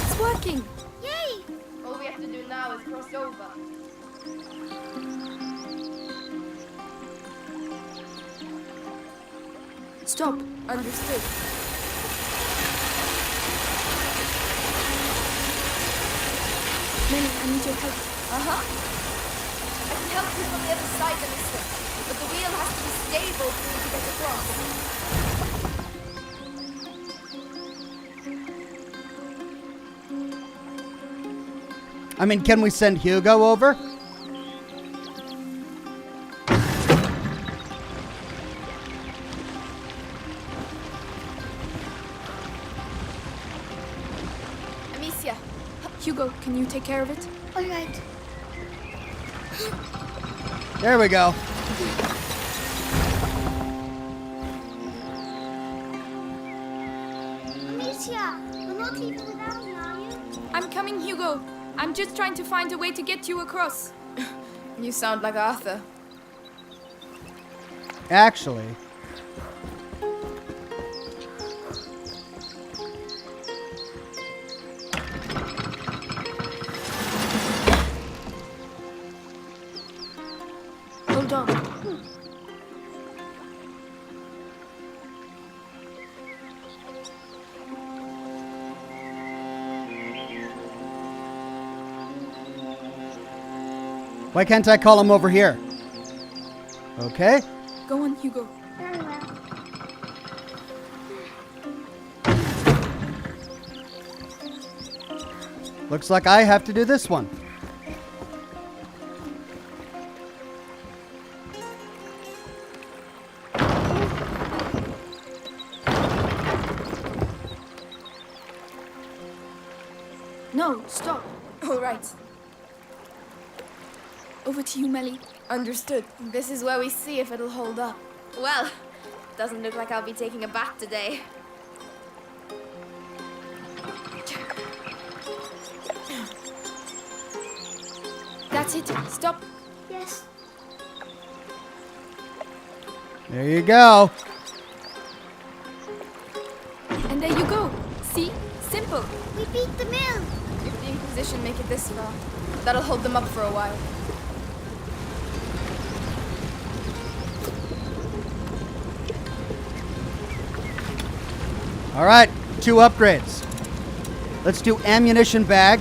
It's working. Yay! All we have to do now is cross over. Stop. Understood. Melly, I need your help. Uh-huh. I can help you from the other side, Amicia. But the wheel has to be stable for you to get across. I mean, can we send Hugo over? Amicia, Hugo, can you take care of it? All right. There we go. Amicia, you're not leaving without me, are you? I'm coming, Hugo. I'm just trying to find a way to get you across. you sound like Arthur. Actually, Hold on. why can't I call him over here? Okay. Go on, Hugo. Very well. Looks like I have to do this one. No, stop. All right. Over to you, Melly. Understood. This is where we see if it'll hold up. Well, doesn't look like I'll be taking a bath today. That's it. Stop. Yes. There you go. And there you go. See? Simple. We beat the mill. If the Inquisition make it this far, that'll hold them up for a while. All right, 2 upgrades. Let's do ammunition bag.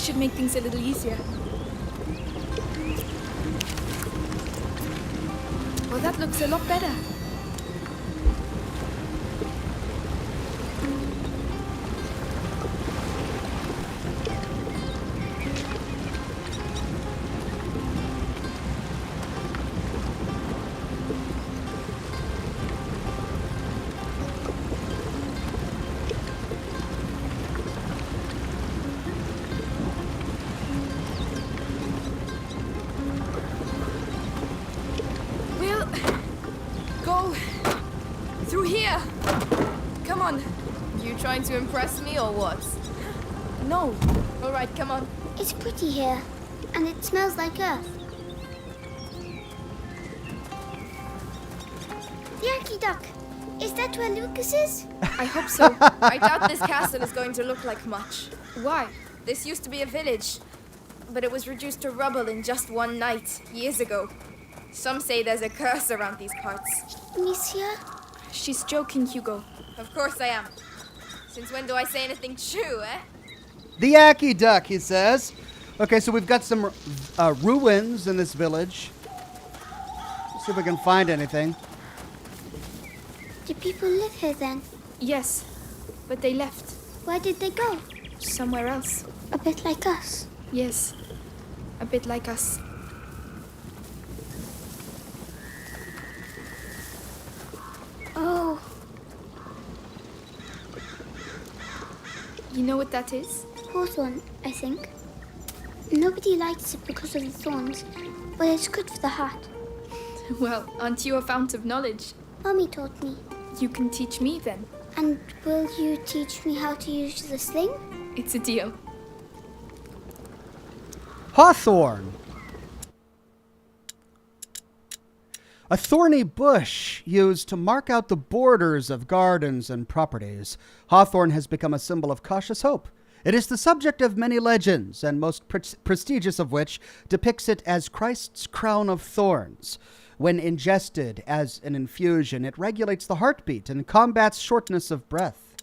This should make things a little easier. Well, that looks a lot better. Go through here. Come on. You trying to impress me or what? No. All right, come on. It's pretty here, and it smells like earth. The Yankee Duck. Is that where Lucas is? I hope so. I doubt this castle is going to look like much. Why? This used to be a village, but it was reduced to rubble in just one night, years ago. Some say there's a curse around these parts. Amicia? She's joking, Hugo. Of course I am. Since when do I say anything true, eh? The Yankee Duck, he says. Okay, so we've got some ruins in this village. Let's see if we can find anything. Do people live here then? Yes, but they left. Where did they go? Somewhere else. A bit like us. Yes, a bit like us. Oh, You know what that is? hawthorn, I think. Nobody likes it because of the thorns, but it's good for the heart. Well, aren't you a fount of knowledge? Mommy taught me. You can teach me then. And will you teach me how to use the sling? It's a deal. Hawthorn. A thorny bush used to mark out the borders of gardens and properties. Hawthorn has become a symbol of cautious hope. It is the subject of many legends, and most prestigious of which depicts it as Christ's crown of thorns. When ingested as an infusion, it regulates the heartbeat and combats shortness of breath.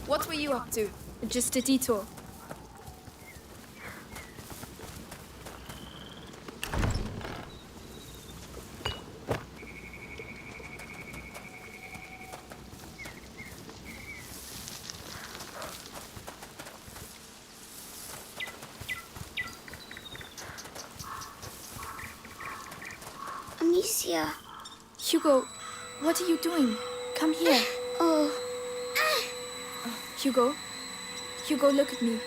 What were you up to? Just a detour. Amicia. Hugo, what are you doing? Come here. Oh, Hugo. Hugo, look at me.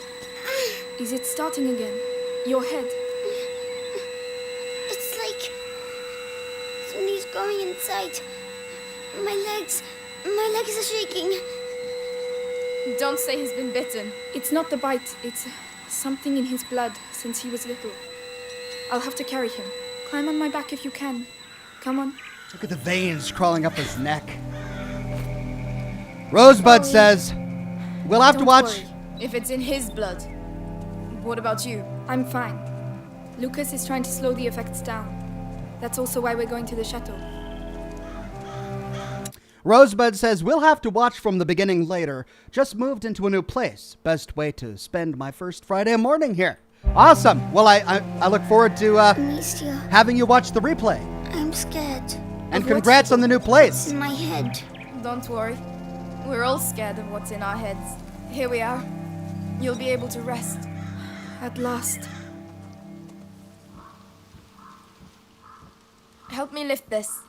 Is it starting again? Your head. it's like somebody's going inside. My legs are shaking. Don't say he's been bitten. It's not the bite. It's something in his blood since he was little. I'll have to carry him. Climb on my back if you can. Come on. Look at the veins crawling up his neck. Rosebud says, we'll have to Don't watch. worry. If it's in his blood. What about you? I'm fine. Lucas is trying to slow the effects down. That's also why we're going to the chateau. Rosebud says, we'll have to watch from the beginning later. Just moved into a new place. Best way to spend my first Friday morning here. Awesome. Well, I look forward to Amicia, having you watch the replay. I'm scared. And Of what? congrats on the new It's place. in my head. Don't worry. We're all scared of what's in our heads. Here we are. You'll be able to rest. At last. Help me lift this.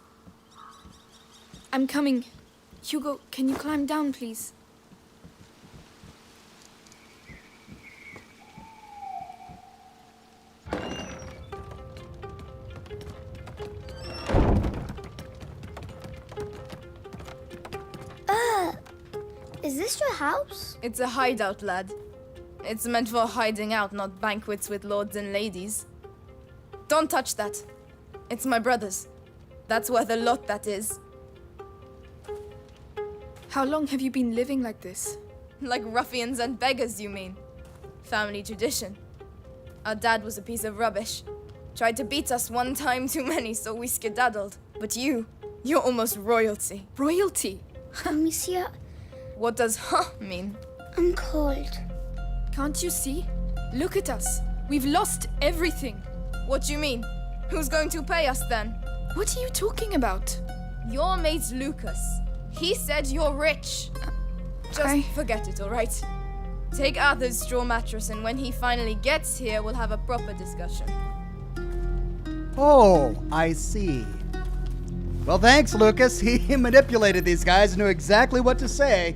I'm coming. Hugo, can you climb down, please? Is this your house? It's a hideout, lad. It's meant for hiding out, not banquets with lords and ladies. Don't touch that. It's my brother's. That's worth a lot, that is. How long have you been living like this? Like ruffians and beggars, you mean? Family tradition. Our dad was a piece of rubbish. Tried to beat us one time too many, so we skedaddled. But you're almost royalty. Royalty? Monsieur, What does huh mean? I'm cold. Can't you see? Look at us. We've lost everything. What do you mean? Who's going to pay us then? What are you talking about? Your mate's Lucas. He said you're rich. Just forget it, alright? Take Arthur's straw mattress, and when he finally gets here, we'll have a proper discussion. Oh, I see. Well, thanks, Lucas. He manipulated these guys and knew exactly what to say.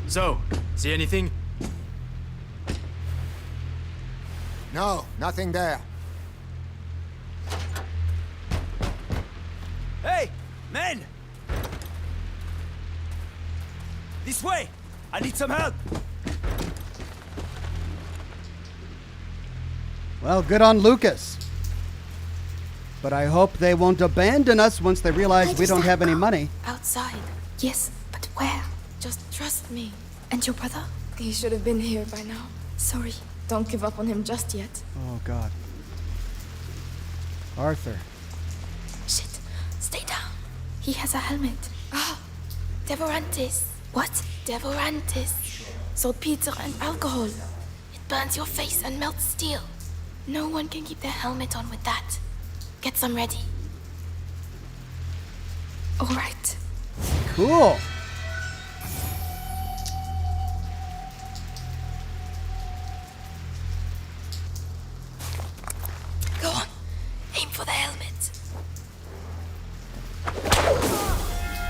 So, see anything? No, nothing there. Hey, men! This way! I need some help! Well, good on Lucas. But I hope they won't abandon us once they realize we don't have any money. Outside. Yes, but where? Just trust me. And your brother? He should have been here by now. Sorry. Don't give up on him just yet. Oh, God. Arthur. Shit. Stay down. He has a helmet. Ah. Devorantis. What? Devorantis. Saltpeter and alcohol. It burns your face and melts steel. No one can keep their helmet on with that. Get some ready. All right. Cool. Go on. Aim for the helmet.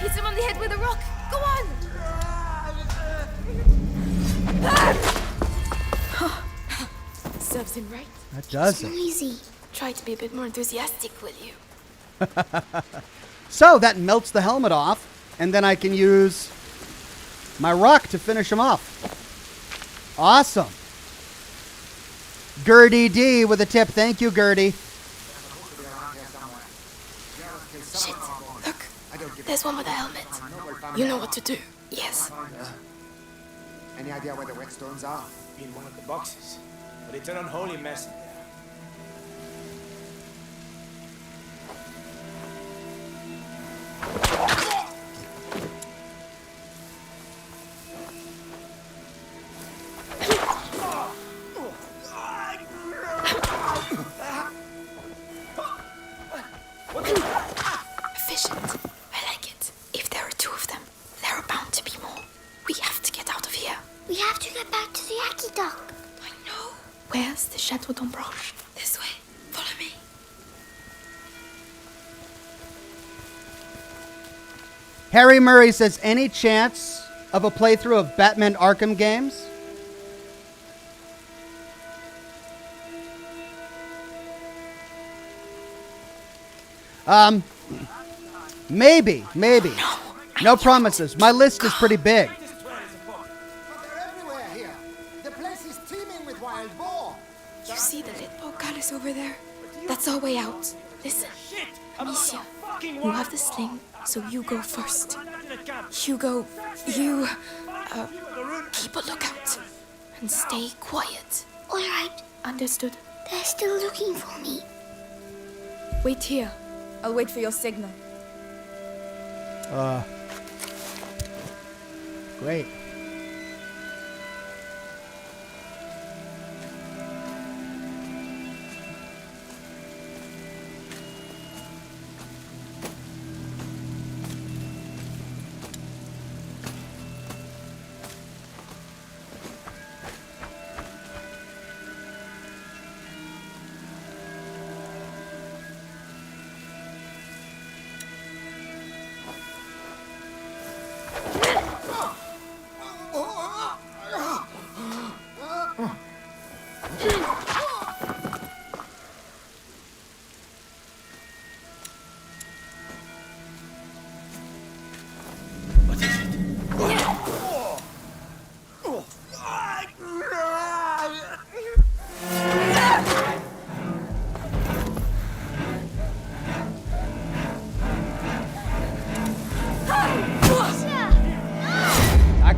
Hit him on the head with a rock. Go on! Serves him right. That does it. Easy. Try to be a bit more enthusiastic, will you? So that melts the helmet off, and then I can use my rock to finish him off. Awesome. Gertie D with a tip. Thank you, Gertie. Shit. Look. There's one with a helmet. You know what to do. Yes. Any idea where the whetstones are? In one of the boxes. But it's an unholy mess in there. Efficient. I like it. If there are two of them, there are bound to be more. We have to get out of here. We have to get back to the Yaki dock. I know. Where's the Chateau d'Ombrage? This way. Follow me. Harry Murray says, any chance of a playthrough of Batman Arkham games? Maybe. No promises. My list is pretty big. But they're everywhere here. The place is teeming with wild boar. You see the lit portcullis over there? That's our way out. Listen. Amicia, you have the sling, so you go first. Hugo, you keep a lookout. And stay quiet. All right. Understood. They're still looking for me. Wait here. I'll wait for your signal. Great.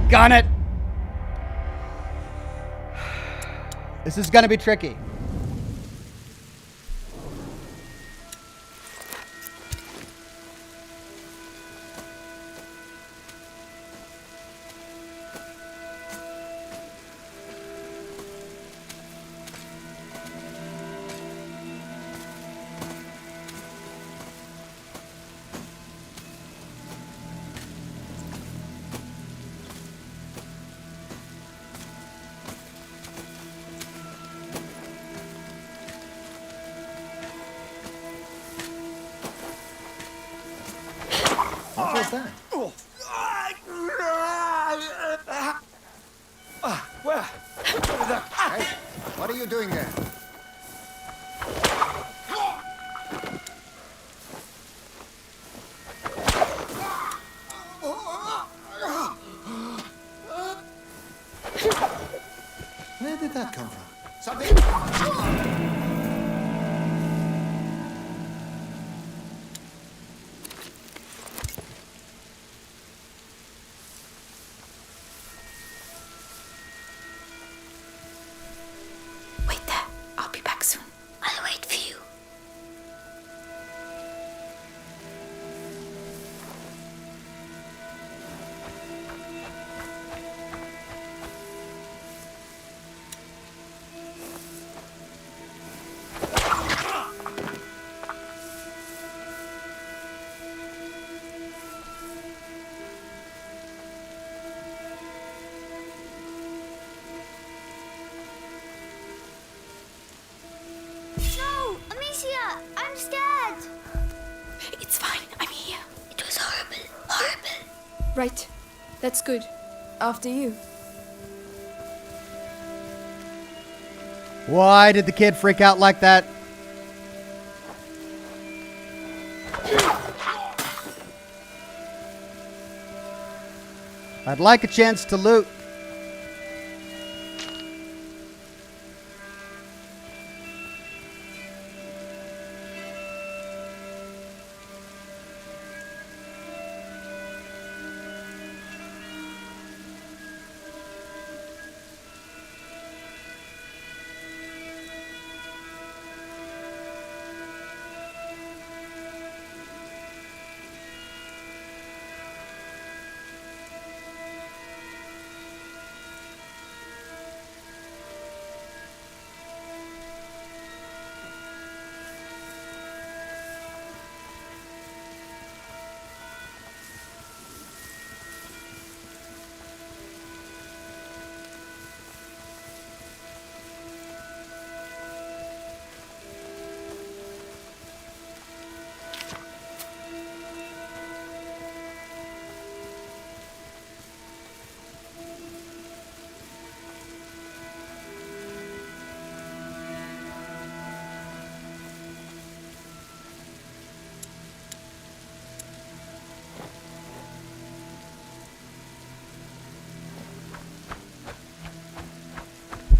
Gun it! This is gonna be tricky. What was that? Where? Hey, what are you doing there? Where did that come from? Something? Wait there. I'll be back soon. I'll wait for you. No! Amicia! I'm scared! It's fine. I'm here. It was horrible. Horrible. Right. That's good. After you. Why did the kid freak out like that? I'd like a chance to loot.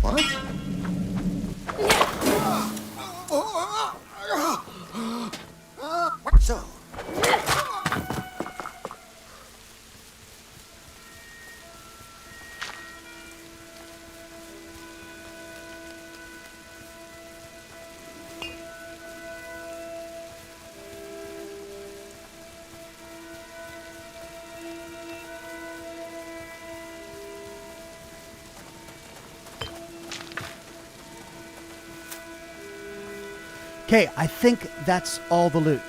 What? So, Okay, I think that's all the loot.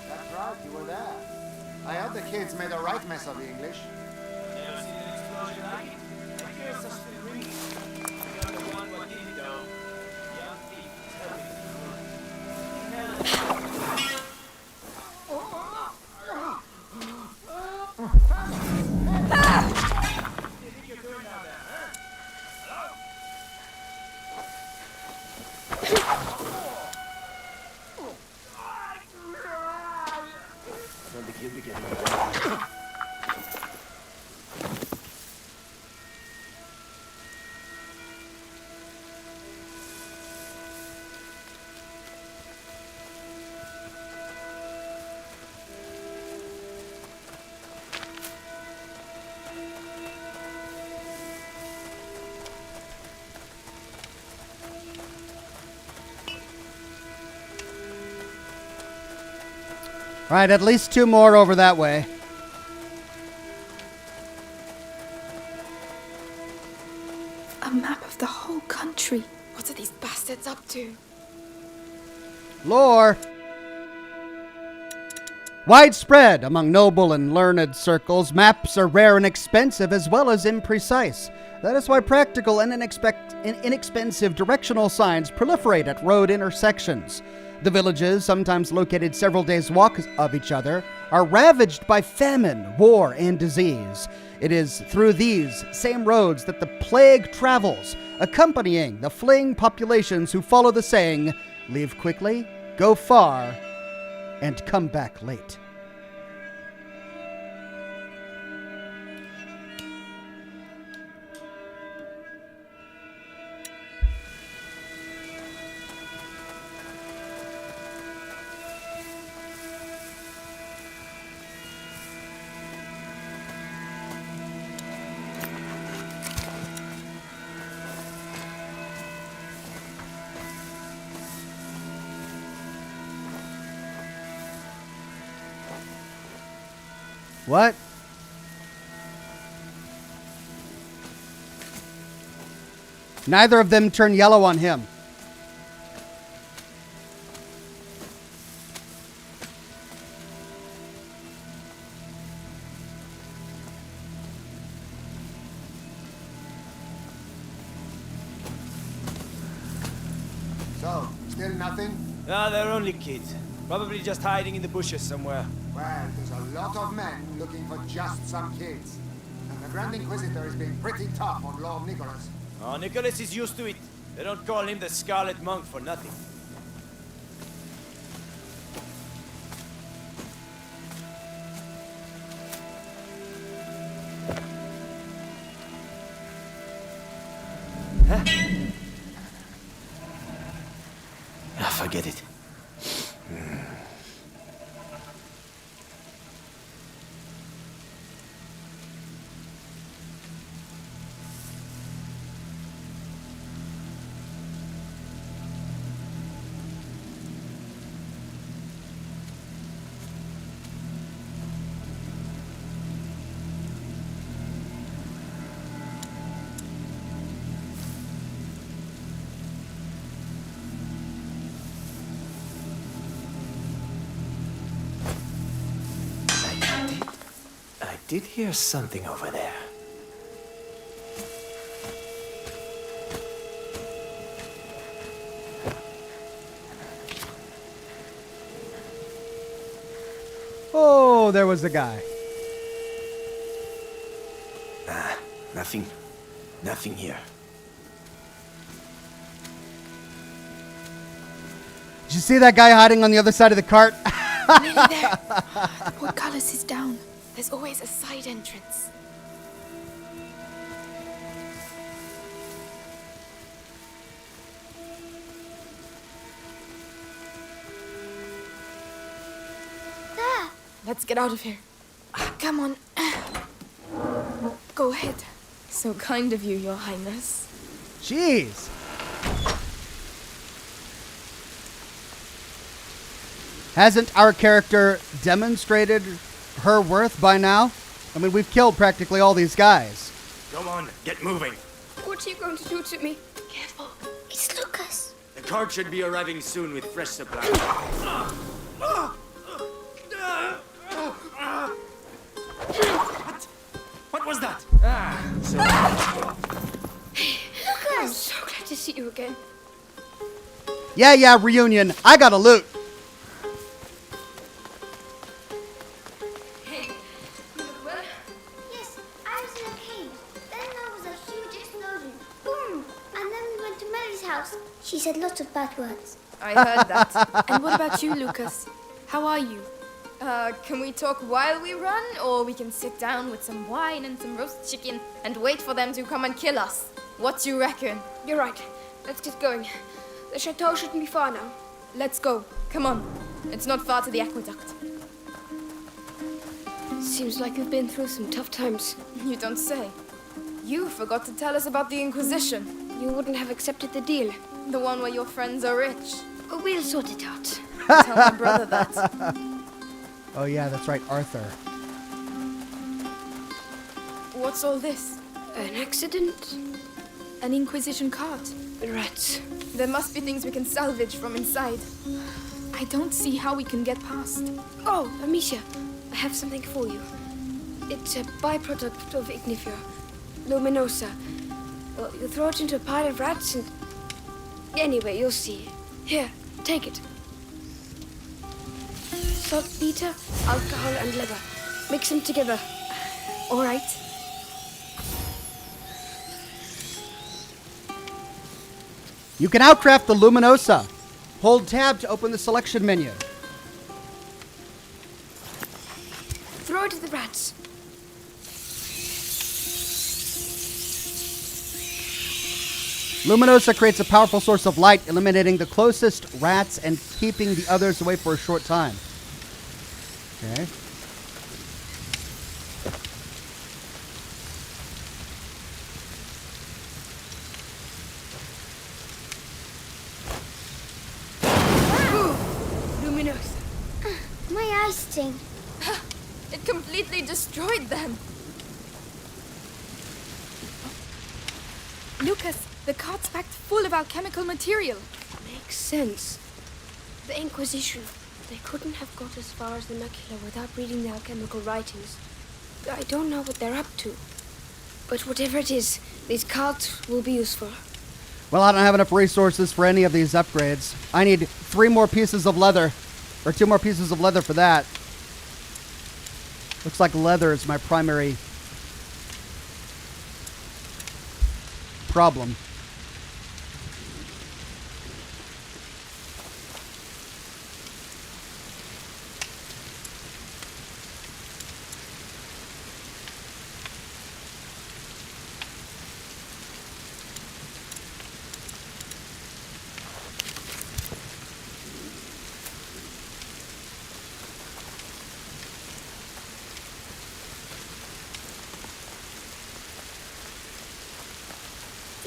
that's right, you were there. I heard the kids made a right mess of the English. He'll be getting Right, at least 2 more over that way. A map of the whole country. What are these bastards up to? Lore. Widespread among noble and learned circles, maps are rare and expensive as well as imprecise. That is why practical and inexpensive directional signs proliferate at road intersections. The villages, sometimes located several days' walk of each other, are ravaged by famine, war, and disease. It is through these same roads that the plague travels, accompanying the fleeing populations who follow the saying, leave quickly, go far, and come back late. What? Neither of them turn yellow on him. So, still nothing? No, they're only kids. Probably just hiding in the bushes somewhere. Well, there's a lot of men looking for just some kids. And the Grand Inquisitor is being pretty tough on Lord Nicholas. Oh, Nicholas is used to it. They don't call him the Scarlet Monk for nothing. Huh? Ah, forget it. I did hear something over there. Oh, there was the guy. Nothing. Nothing here. Did you see that guy hiding on the other side of the cart? Nearly there. The portcullis is down. There's always a side entrance. There. Let's get out of here. Come on. Go ahead. So kind of you, Your Highness. Jeez. Hasn't our character demonstrated her worth by now? I mean, we've killed practically all these guys. Come on, get moving. What are you going to do to me? Careful. It's Lucas. The cart should be arriving soon with fresh supplies. What was that? I'm so glad to see you again. Yeah, reunion. I got a loot. Hey, you look well? Yes, I was in a cave. Then there was a huge explosion. Boom! And then we went to Mary's house. She said lots of bad words. I heard that. And what about you, Lucas? How are you? Can we talk while we run? Or we can sit down with some wine and some roast chicken and wait for them to come and kill us? What do you reckon? You're right. Let's get going. The chateau shouldn't be far now. Let's go. Come on. It's not far to the aqueduct. Seems like you've been through some tough times. You don't say. You forgot to tell us about the Inquisition. You wouldn't have accepted the deal. The one where your friends are rich. We'll sort it out. Tell my brother that. Oh yeah, that's right, Arthur. What's all this? An accident? An Inquisition cart. Rats. There must be things we can salvage from inside. I don't see how we can get past. Oh, Amicia, I have something for you. It's a byproduct of Ignifera. Luminosa. Well, you throw it into a pile of rats and... Anyway, you'll see. Here, take it. Saltpeter, alcohol, and leather. Mix them together. All right. You can outcraft the Luminosa. Hold tab to open the selection menu. Throw it at the rats. Luminosa creates a powerful source of light, eliminating the closest rats and keeping the others away for a short time. Okay. Luminosa. My eyes sting. It completely destroyed them. Lucas, the cart's packed full of alchemical material. Makes sense. The Inquisition. They couldn't have got as far as the macula without reading the alchemical writings. I don't know what they're up to. But whatever it is, these carts will be useful. Well, I don't have enough resources for any of these upgrades. I need 3 more pieces of leather. Or 2 more pieces of leather for that. Looks like leather is my primary problem.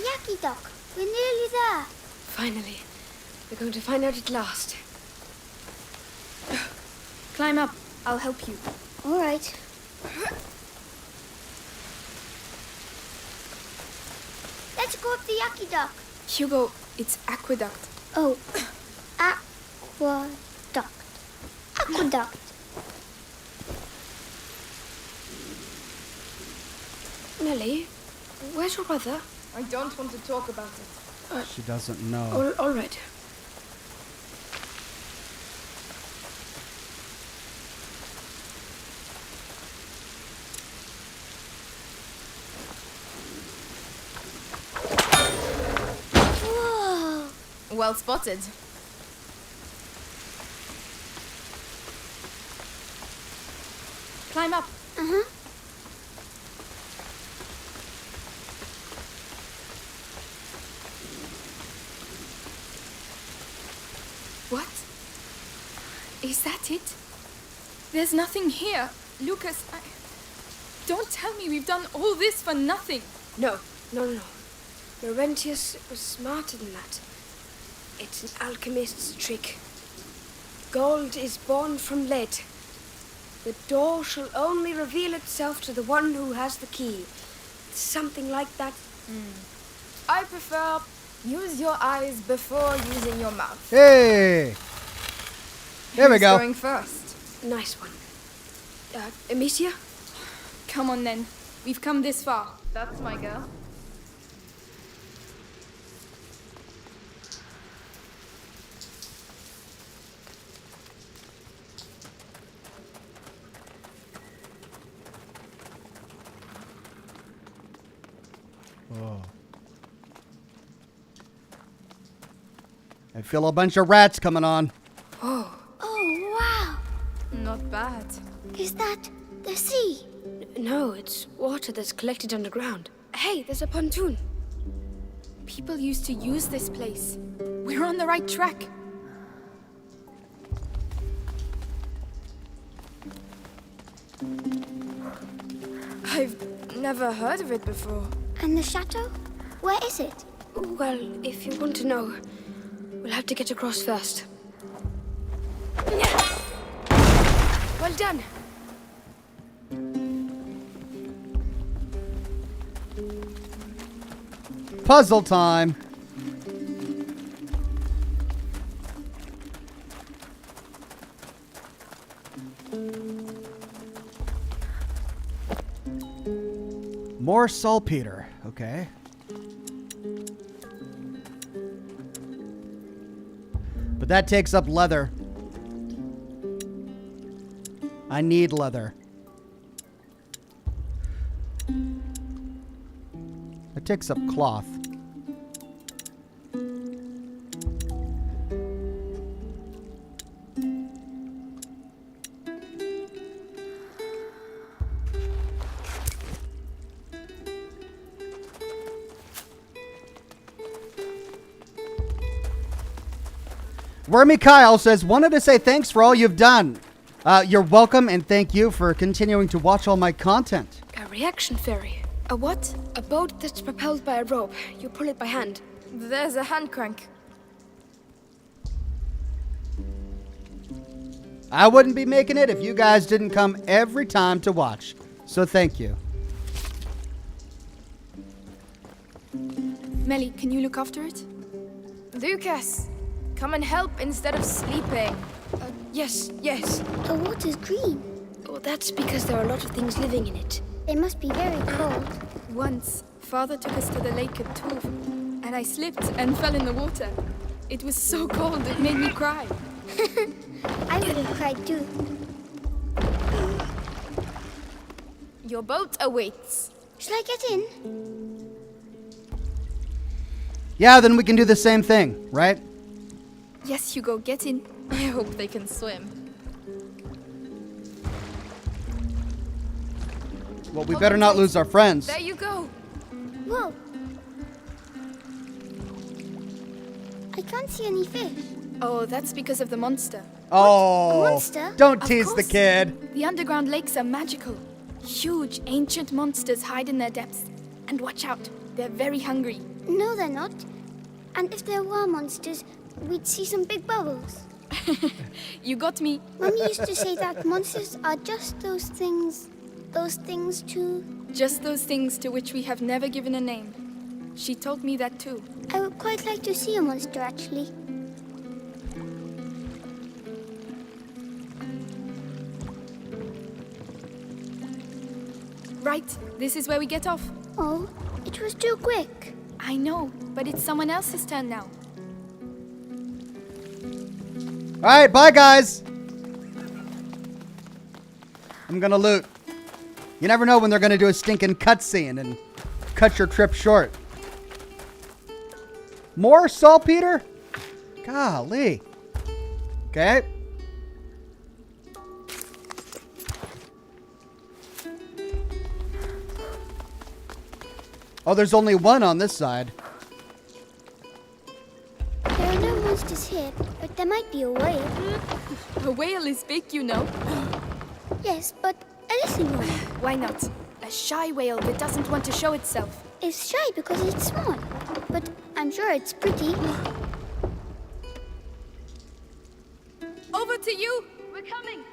Yucky Doc, we're nearly there. Finally. We're going to find out at last. Climb up. I'll help you. All right. Let's go up the Yucky Doc. Hugo, it's aqueduct. Oh, aqueduct. Aqueduct. Nellie, where's your brother? I don't want to talk about it. She doesn't know. All right. Whoa. Well spotted. Climb up. Uh-huh. What? Is that it? There's nothing here. Lucas, don't tell me we've done all this for nothing. No. Laurentius was smarter than that. It's an alchemist's trick. Gold is born from lead. The door shall only reveal itself to the one who has the key. Something like that. I prefer use your eyes before using your mouth. Hey! There we Who's go. going first? Nice one. Amicia? Come on then. We've come this far. That's my girl. Oh. I feel a bunch of rats coming on. Oh, wow. Not not bad. Is that the sea? No, it's water that's collected underground. Hey, there's a pontoon. People used to use this place. We're on the right track. I've never heard of it before. And the chateau? Where is it? Well, if you want to know, we'll have to get across first. Well done. Puzzle time. More saltpeter. Okay. But that takes up leather. I need leather. It takes up cloth. Wormy Kyle says, wanted to say thanks for all you've done. You're welcome, and thank you for continuing to watch all my content. A reaction ferry. A what? A boat that's propelled by a rope. You pull it by hand. There's a hand crank. I wouldn't be making it if you guys didn't come every time to watch. So thank you. Melly, can you look after it? Lucas, come and help instead of sleeping. Yes. The water's green. Well, that's because there are a lot of things living in it. They must be very cold. Once, Father took us to the lake at Tuve, and I slipped and fell in the water. It was so cold it made me cry. I would have cried too. Your boat awaits. Shall I get in? Yeah, then we can do the same thing, right? Yes, Hugo, get in. I hope they can swim. Well, we better not lose our friends. There you go. Whoa. I can't see any fish. Oh, that's because of the monster. Oh, A monster? don't Of tease the course. kid. The underground lakes are magical. Huge, ancient monsters hide in their depths. And watch out, they're very hungry. No, they're not. And if there were monsters, we'd see some big bubbles. You got me. Mummy used to say that monsters are just those things to... Just those things to which we have never given a name. She told me that too. I would quite like to see a monster, actually. Right, this is where we get off. Oh, it was too quick. I know, but it's someone else's turn now. All right, bye, guys. I'm gonna loot. You never know when they're gonna do a stinking cutscene and cut your trip short. More saltpeter? Golly. Okay. Oh, there's only one on this side. There are no monsters here, but there might be a whale. A whale is big, you know. Yes, but a little one. Why not? A shy whale that doesn't want to show itself. It's shy because it's small, but I'm sure it's pretty. Over to you. We're coming.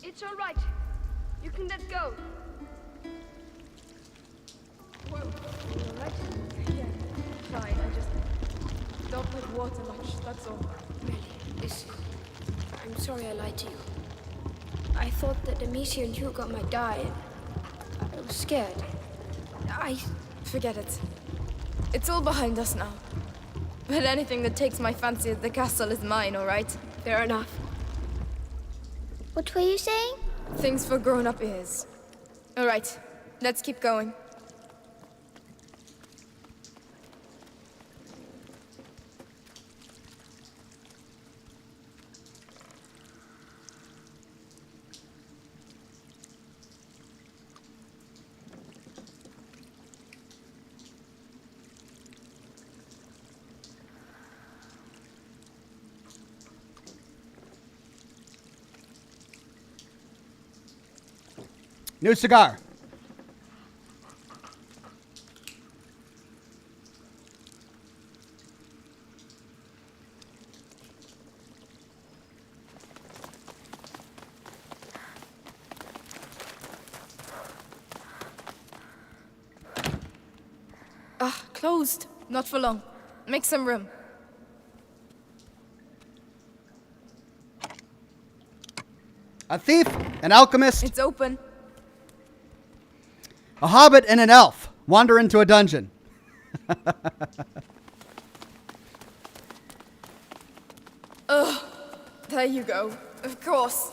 It's all right. You can let go. Whoa. All right? Yeah, fine. I just don't like water much, that's all. Really, listen. I'm sorry I lied to you. I thought that Amicia and Hugo might die. I was scared. Forget it. It's all behind us now. But anything that takes my fancy at the castle is mine, all right? Fair enough. What were you saying? Things for grown-up ears. All right, let's keep going. New cigar. Ah, closed. Not for long. Make some room. A thief, an alchemist, It's open. a hobbit, and an elf wander into a dungeon. There you go. Of course.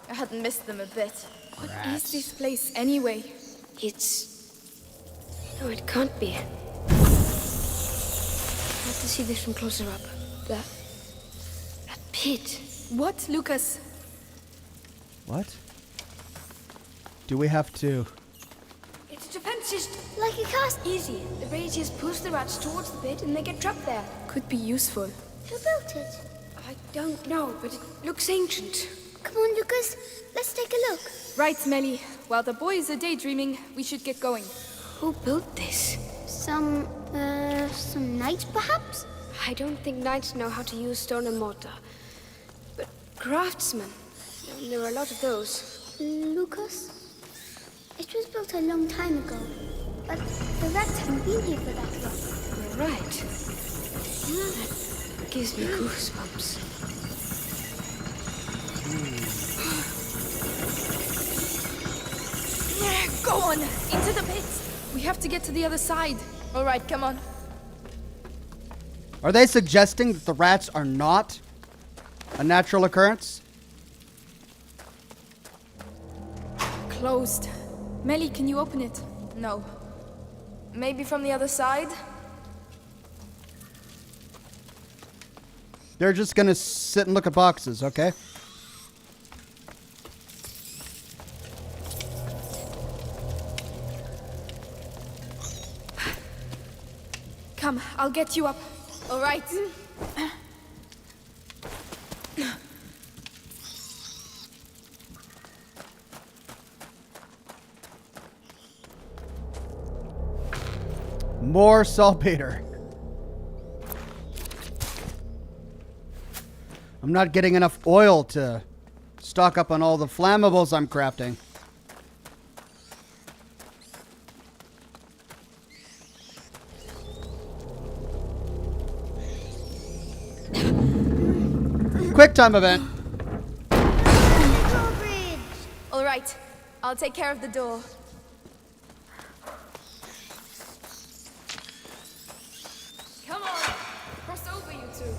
I hadn't missed them a bit. What is this place anyway? It's... No, it can't be. I have to see this from closer up. That pit. What, Lucas? What? Do we have to... It's a defense system. Like a cast. Easy. The braziers push the rats towards the pit and they get trapped there. Could be useful. Who built it? I don't know, but it looks ancient. Come on, Lucas. Let's take a look. Right, Melly. While the boys are daydreaming, we should get going. Who built this? Some knights, perhaps? I don't think knights know how to use stone and mortar. But craftsmen, there are a lot of those. Lucas? It was built a long time ago, but the rats haven't been here for that long. You're right. That gives me goosebumps. Go on! Into the pit! We have to get to the other side. All right, come on. Are they suggesting that the rats are not a natural occurrence? Closed. Melly, can you open it? No. Maybe from the other side? They're just gonna sit and look at boxes, okay? Come, I'll get you up. All right. More saltpeter. I'm not getting enough oil to stock up on all the flammables I'm crafting. Quick time event. Drawbridge! All right. I'll take care of the door. Come on. Cross over, you two.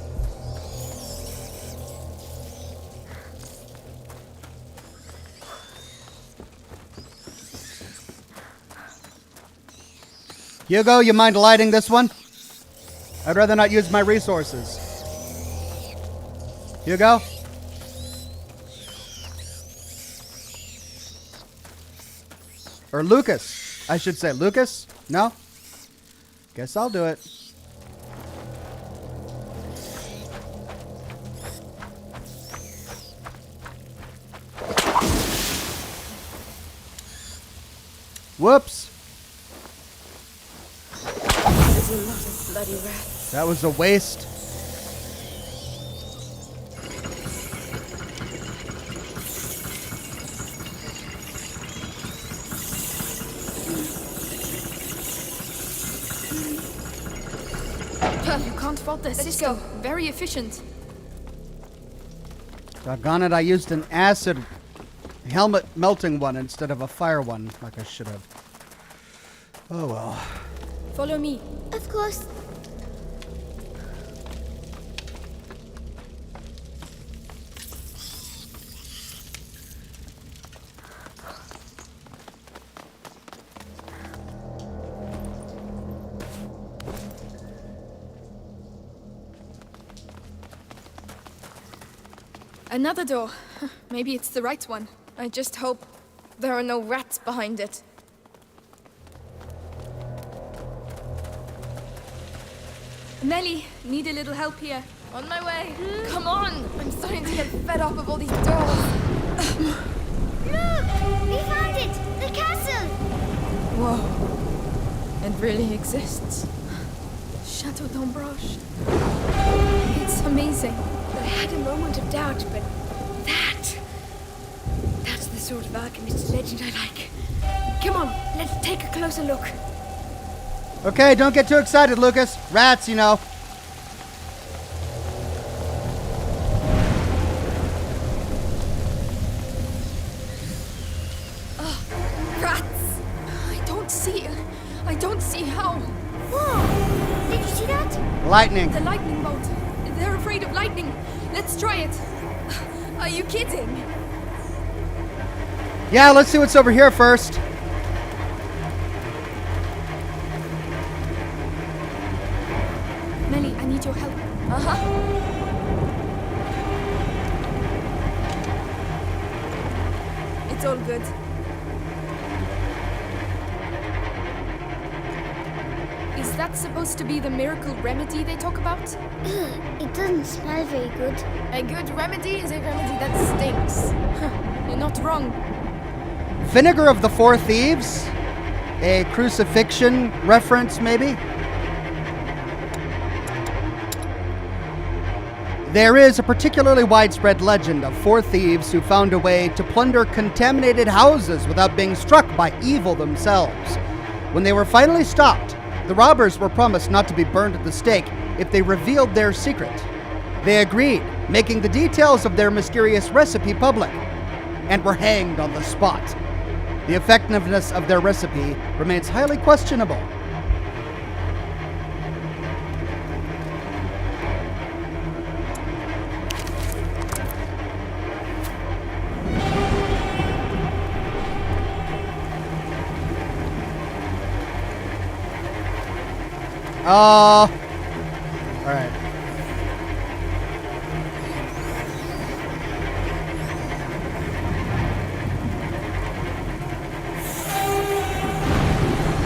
Hugo, you mind lighting this one? I'd rather not use my resources. Hugo? Or Lucas. I should say Lucas? No? Guess I'll do it. Whoops. There's a lot of bloody rats. That was a waste. You can't fault their system. Very efficient. Doggone it, I used an acid helmet melting one instead of a fire one, like I should have. Oh well. Follow me. Of course. Another door. Maybe it's the right one. I just hope there are no rats behind it. Melly, need a little help here. On my way. Come on. I'm starting to get fed up of all these doors. Look! We found it! The castle! Whoa. It really exists. Chateau d'Ombrage. It's amazing. I had a moment of doubt, but that's the sort of alchemist legend I like. Come on, let's take a closer look. Okay, don't get too excited, Lucas. Rats, you know. Rats! I don't see how. Whoa! Did you see that? Lightning. The lightning bolt. They're afraid of lightning. Let's try it. Are you kidding? Yeah, let's see what's over here first. Nelly, I need your help. It's all good. Is that supposed to be the miracle remedy they talk about? Ugh, it doesn't smell very good. A good remedy is a remedy that stinks. You're not wrong. Vinegar of the Four Thieves? A crucifixion reference, maybe? There is a particularly widespread legend of four thieves who found a way to plunder contaminated houses without being struck by evil themselves. When they were finally stopped, the robbers were promised not to be burned at the stake if they revealed their secret. They agreed, making the details of their mysterious recipe public, and were hanged on the spot. The effectiveness of their recipe remains highly questionable. All right.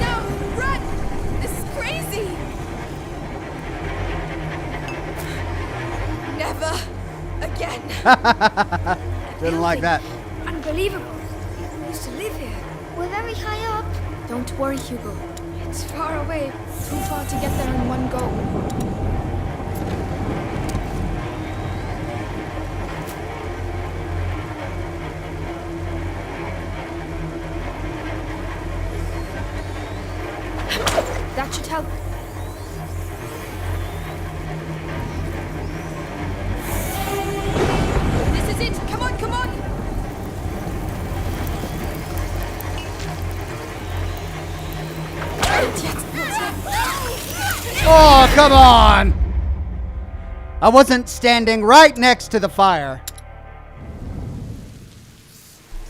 No! Run! This is crazy! Never again. Didn't like that. Unbelievable. We used to live here. We're very high up. Don't worry, Hugo. It's far away. Too far to get there in one go. That should help. This is it! Come on, come on! Not yet, not yet. Oh, come on! I wasn't standing right next to the fire.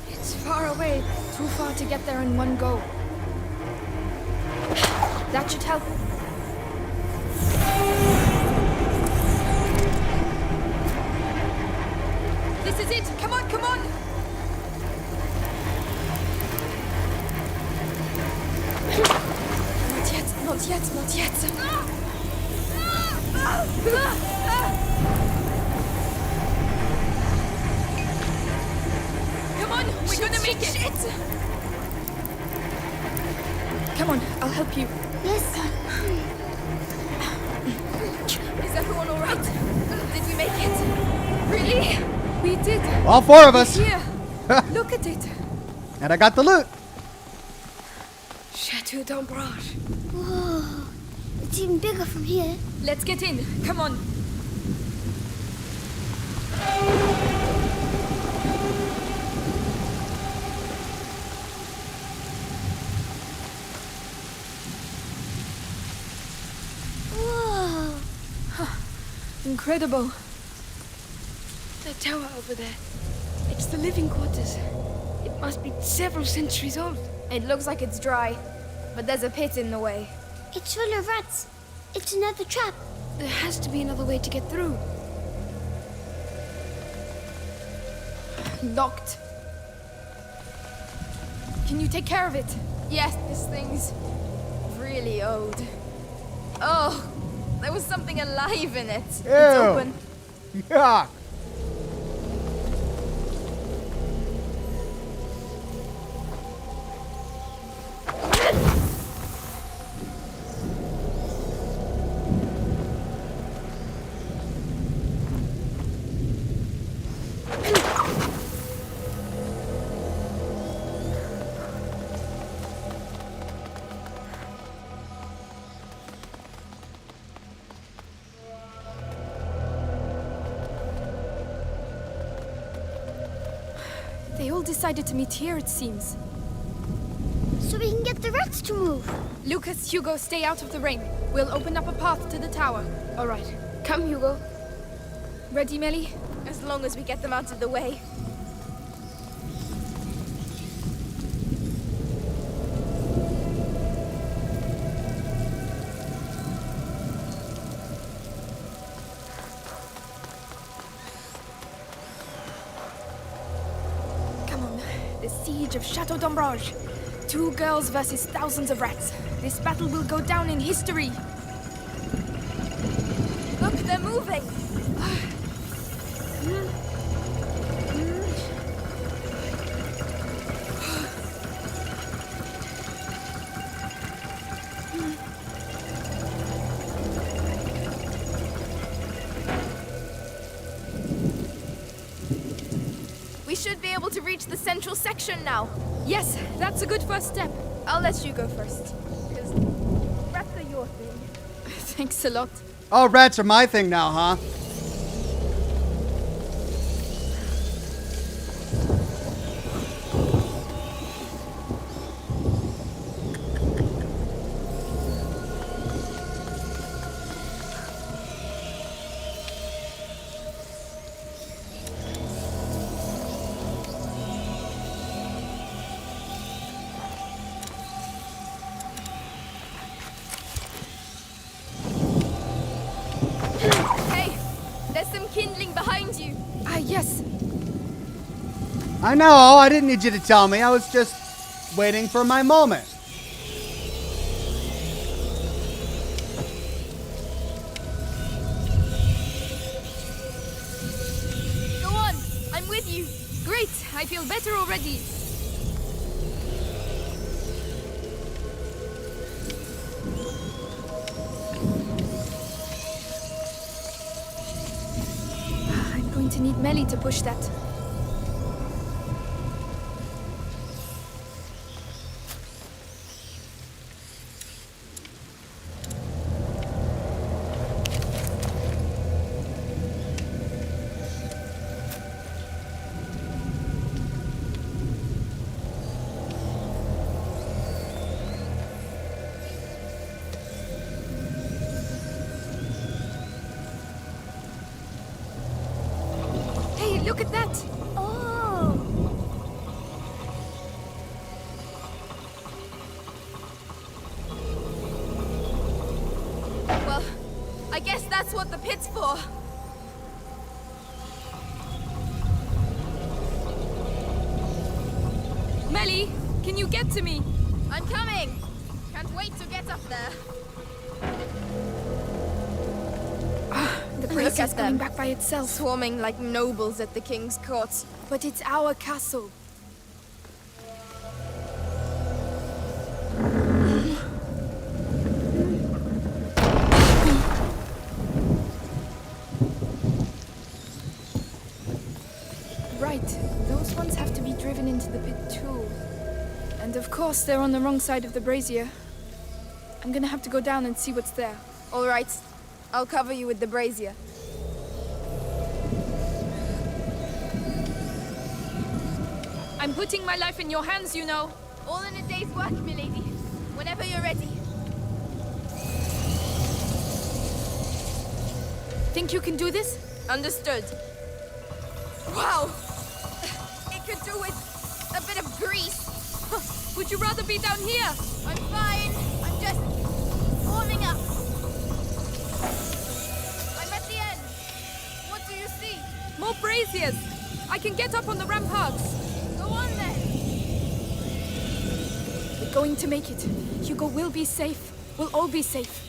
It's far away. Too far to get there in one go. That should help. This is it! Come on, come on! Not yet, not yet, not yet. Come on, we're gonna make it! Come on, I'll help you. Yes. Is everyone all right? Did we make it? Really? We did. All four of us. Here, look at it. And I got the loot. Chateau d'Ombrage. Whoa. It's even bigger from here. Let's get in. Come on. Whoa. Incredible. The tower over there. It's the living quarters. It must be several centuries old. It looks like it's dry, but there's a pit in the way. It's full of rats. It's another trap. There has to be another way to get through. Locked. Can you take care of it? Yes, this thing's really old. Oh, there was something alive in it. It's open. Yeah. all decided to meet here, it seems. So we can get the rats to move. Lucas, Hugo, stay out of the rain. We'll open up a path to the tower. All right. Come, Hugo. Ready, Melly? As long as we get them out of the way. Come on. The siege of Chateau d'Ombrage. 2 girls versus thousands of rats. This battle will go down in history. Look, they're moving! We should be able to reach the central section now. Yes, that's a good first step. I'll let you go first. Because rats are your thing. Thanks a lot. Oh, rats are my thing now, huh? Hey, there's some kindling behind you. Ah, yes. I know, I didn't need you to tell me. I was just waiting for my moment. Go on, I'm with you. Great, I feel better already. I'm going to need Melly to push that. Hey, look at that! Oh. Well, I guess that's what the pit's for. Melly, can you get to me? I'm coming. Can't wait to get up there. The Look place at is coming them. back by itself. Swarming like nobles at the king's court. But it's our castle. Right, those ones have to be driven into the pit too. And of course, they're on the wrong side of the brazier. I'm gonna have to go down and see what's there. All right, I'll cover you with the brazier. I'm putting my life in your hands, you know. All in a day's work, milady. Whenever you're ready. Think you can do this? Understood. Wow! It could do with a bit of grease. Would you rather be down here? I'm fine. I'm just warming up. I'm at the end. What do you see? More braziers! I can get up on the ramparts. Go on then. We're going to make it. Hugo will be safe. We'll all be safe.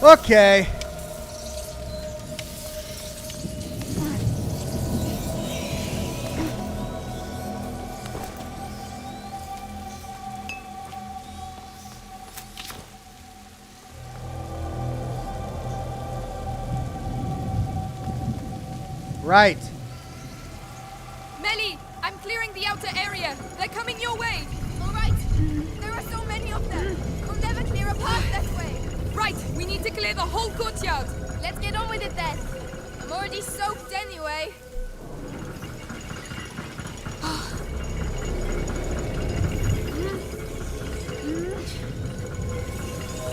Okay. Right. Melly, I'm clearing the outer area. They're coming your way. All right. There are so many of them. We'll never clear a path that way. Right. We need to clear the whole courtyard. Let's get on with it then. I'm already soaked anyway.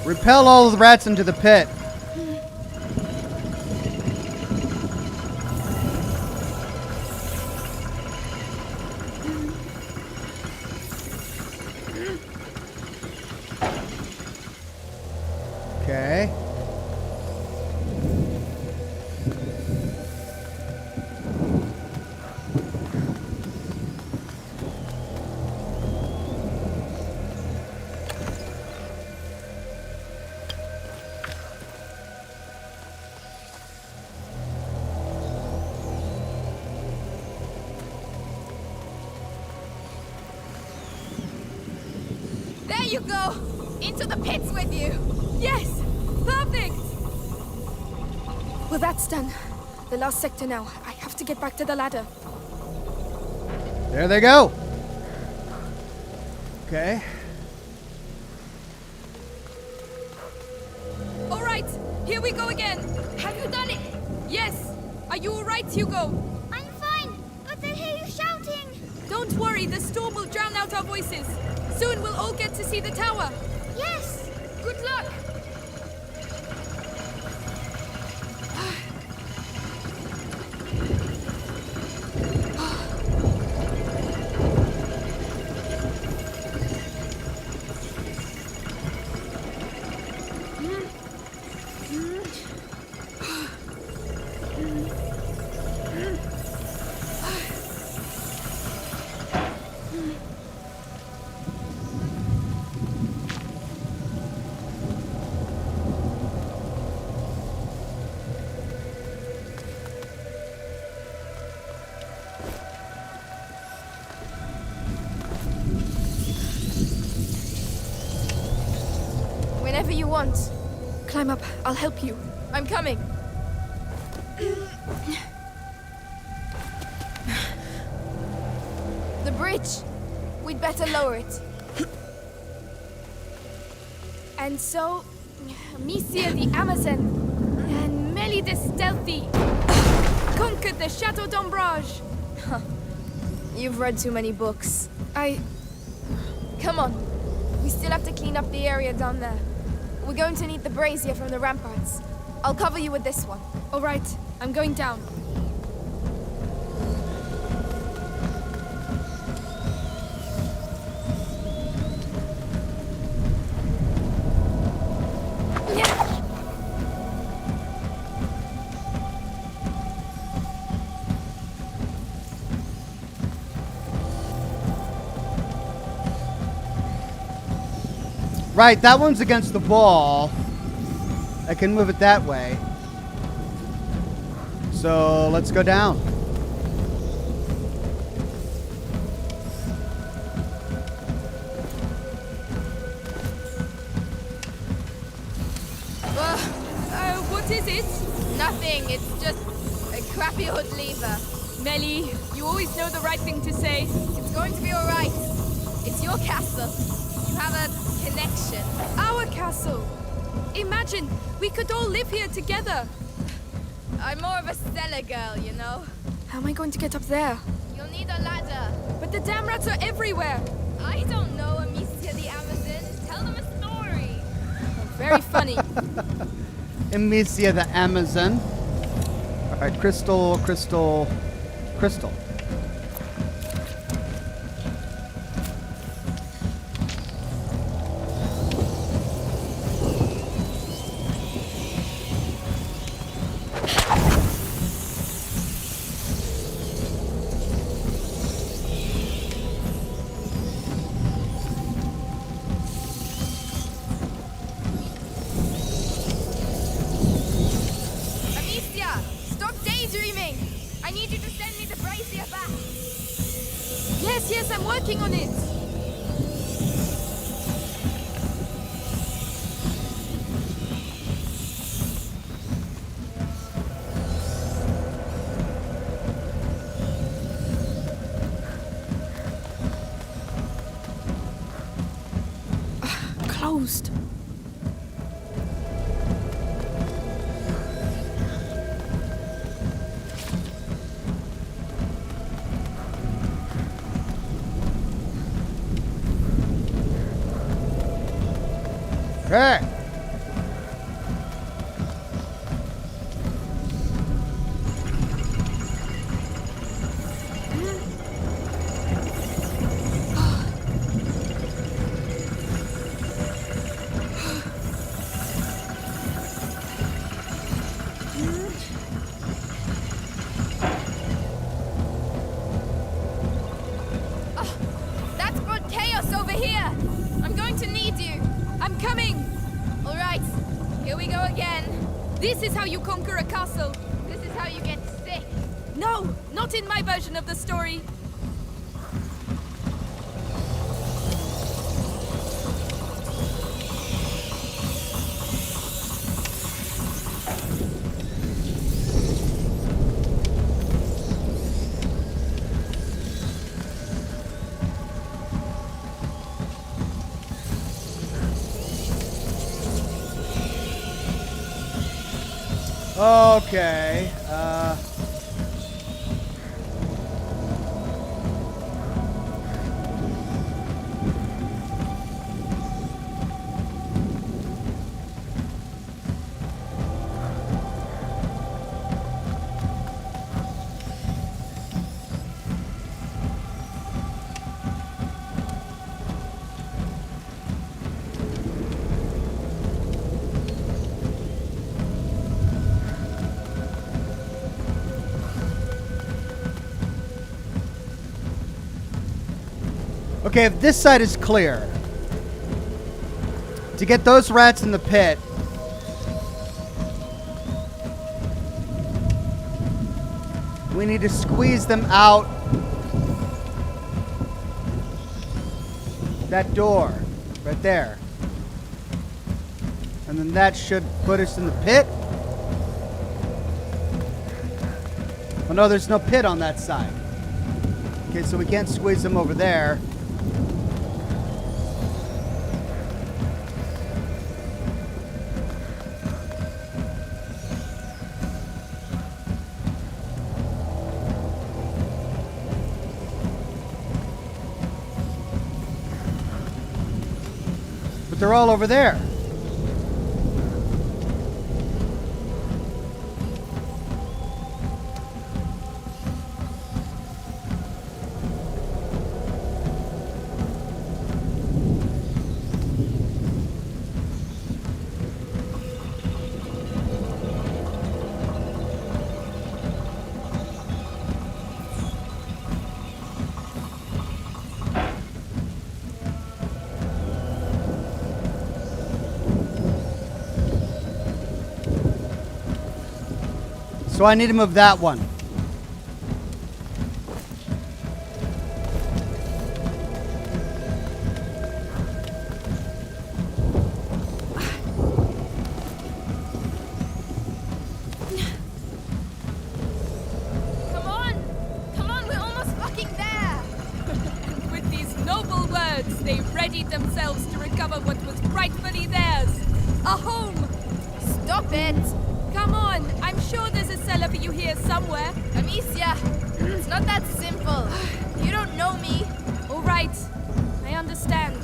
Repel all the rats into the pit. Okay. There you go! Into the pits with you! Yes! Perfect! Well, that's done. The last sector now. I have to get back to the ladder. There they go. Okay. All right, here we go again. Have you done it? Yes. Are you all right, Hugo? I'm fine, but I hear you shouting. Don't worry, the storm will drown out our voices. Soon we'll all get to see the tower. Yes. Good luck. Whenever you want. Climb up. I'll help you. I'm coming. The bridge. We'd better lower it. And so, Amicia the Amazon and Melly the Stealthy conquered the Chateau d'Ombrage. You've read too many books. Come on. We still have to clean up the area down there. We're going to need the brazier from the ramparts. I'll cover you with this one. All right. I'm going down. Right, that one's against the wall. I can move it that way. So let's go down. What is it? Nothing. It's just a crappy old lever. Melly, you always know the right thing to say. It's going to be all right. It's your castle. You have a connection. Our castle. Imagine, we could all live here together. I'm more of a cellar girl, you know. How am I going to get up there? You'll need a ladder. But the damn rats are everywhere. I don't know, Amicia the Amazon. Tell them a story. Oh, very funny. Amicia the Amazon. All right, crystal, crystal, crystal. Yes, I'm working on it. closed. Hey! That's brought chaos over here! I'm going to need you! I'm coming! Alright, here we go again. This is how you conquer a castle. This is how you get sick. No, not in my version of the story. Okay. Okay, if this side is clear, to get those rats in the pit, we need to squeeze them out that door right there. And then that should put us in the pit. Oh no, there's no pit on that side. Okay, so we can't squeeze them over there. But they're all over there. So I need to move that one. Come on, we're almost fucking there! And with these noble words, they readied themselves to recover what was rightfully theirs. A home! Stop it! Come on, I'm sure there's a cellar for you here somewhere. Amicia, it's not that simple. You don't know me. All right, I understand.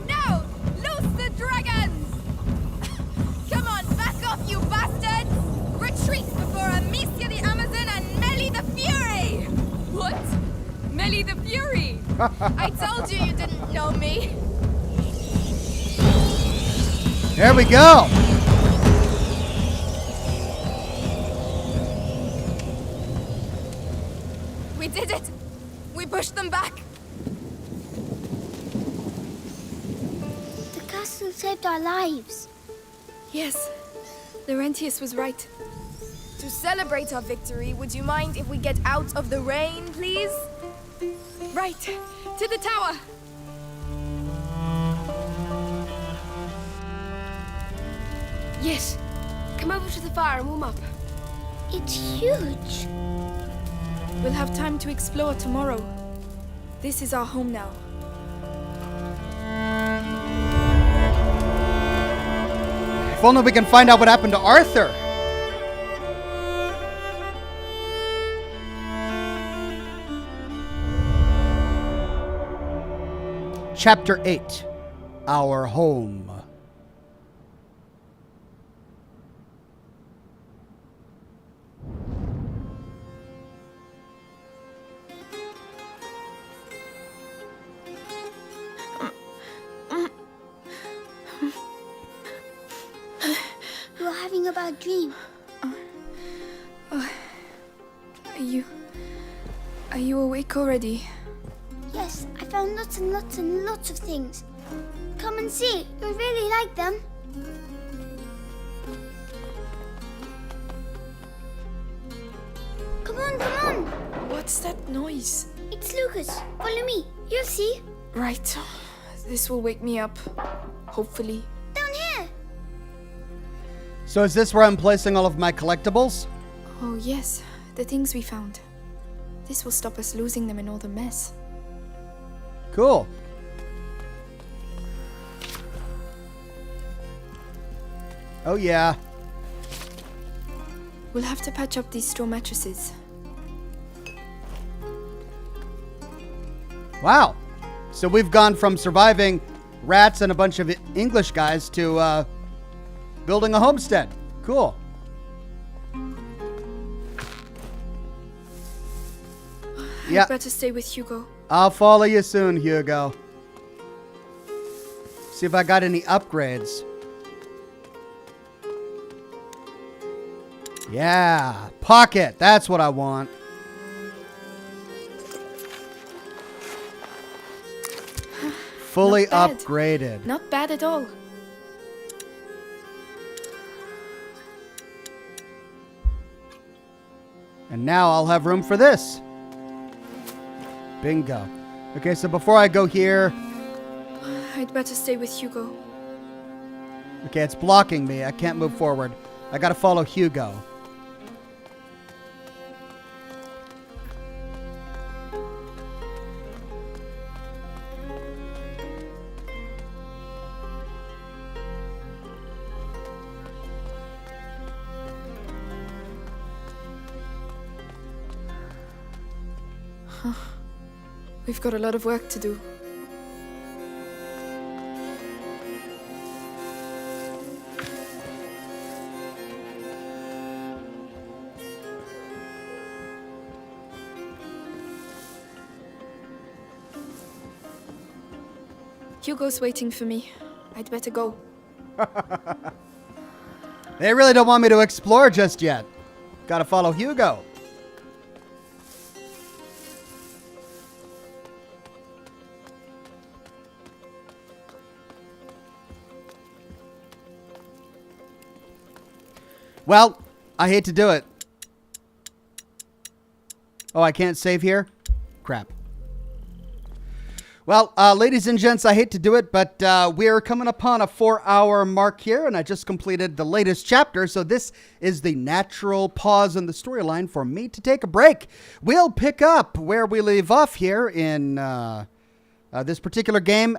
No! Loose the dragons! Come on, back off, you bastards! Retreat before Amicia the Amazon and Melly the Fury! What? Melly the Fury? I told you didn't know me. There we go. We did it! We pushed them back! The castle saved our lives. Yes, Laurentius was right. To celebrate our victory, would you mind if we get out of the rain, please? Right, to the tower. Yes. Come over to the fire and warm up. It's huge. We'll have time to explore tomorrow. This is our home now. If only we can find out what happened to Arthur. Chapter 8, Our Home. You're having a bad dream. Are you awake already? Yes, I found lots and lots and lots of things. Come and see. You'll really like them. Come on, come on. What's that noise? It's Lucas. Follow me. You'll see. Right. This will wake me up. Hopefully. Down here. So is this where I'm placing all of my collectibles? Oh, yes. The things we found. This will stop us losing them in all the mess. Cool. Oh, yeah. We'll have to patch up these straw mattresses. Wow. So we've gone from surviving rats and a bunch of English guys to building a homestead. Cool. Yeah. I'd better stay with Hugo. I'll follow you soon, Hugo. See if I got any upgrades. Yeah, pocket. That's what I want. Fully Not bad. upgraded. Not bad at all. And now I'll have room for this. Bingo. Okay, so before I go here... I'd better stay with Hugo. Okay, it's blocking me. I can't move forward. I gotta follow Hugo. We've got a lot of work to do. Hugo's waiting for me. I'd better go. They really don't want me to explore just yet. Gotta follow Hugo. Well, I hate to do it. Oh, I can't save here? Crap. Well, ladies and gents, I hate to do it, but we're coming upon a 4-hour mark here, and I just completed the latest chapter, so this is the natural pause in the storyline for me to take a break. We'll pick up where we leave off here in this particular game.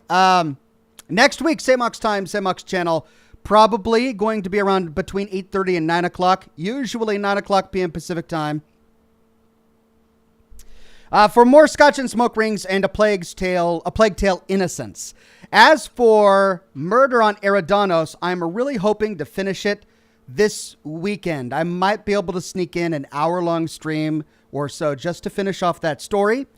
Next week, same Ox time, same Ox channel. Probably going to be around between 8:30 and 9 o'clock, usually 9 o'clock p.m. Pacific time. For more Scotch and Smoke Rings and A Plague Tale Innocence. As for Murder on Eridanos, I'm really hoping to finish it this weekend. I might be able to sneak in an hour-long stream or so just to finish off that story.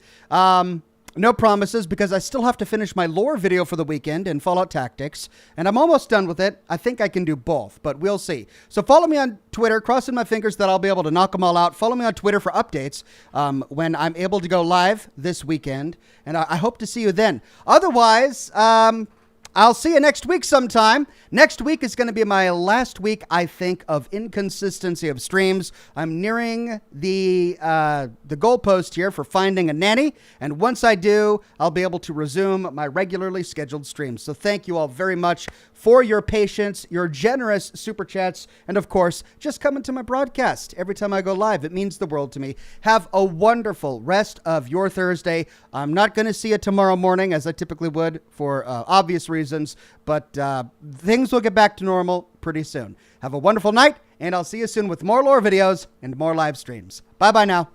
No promises, because I still have to finish my lore video for the weekend in Fallout Tactics, and I'm almost done with it. I think I can do both, but we'll see. So follow me on Twitter, crossing my fingers that I'll be able to knock them all out. Follow me on Twitter for updates when I'm able to go live this weekend, and I hope to see you then. Otherwise, I'll see you next week sometime. Next week is going to be my last week, I think, of inconsistency of streams. I'm nearing the goalpost here for finding a nanny, and once I do, I'll be able to resume my regularly scheduled streams. So thank you all very much for your patience, your generous super chats, and of course, just coming to my broadcast every time I go live. It means the world to me. Have a wonderful rest of your Thursday. I'm not going to see you tomorrow morning as I typically would for obvious reasons, but things will get back to normal pretty soon. Have a wonderful night, and I'll see you soon with more lore videos and more live streams. Bye-bye now.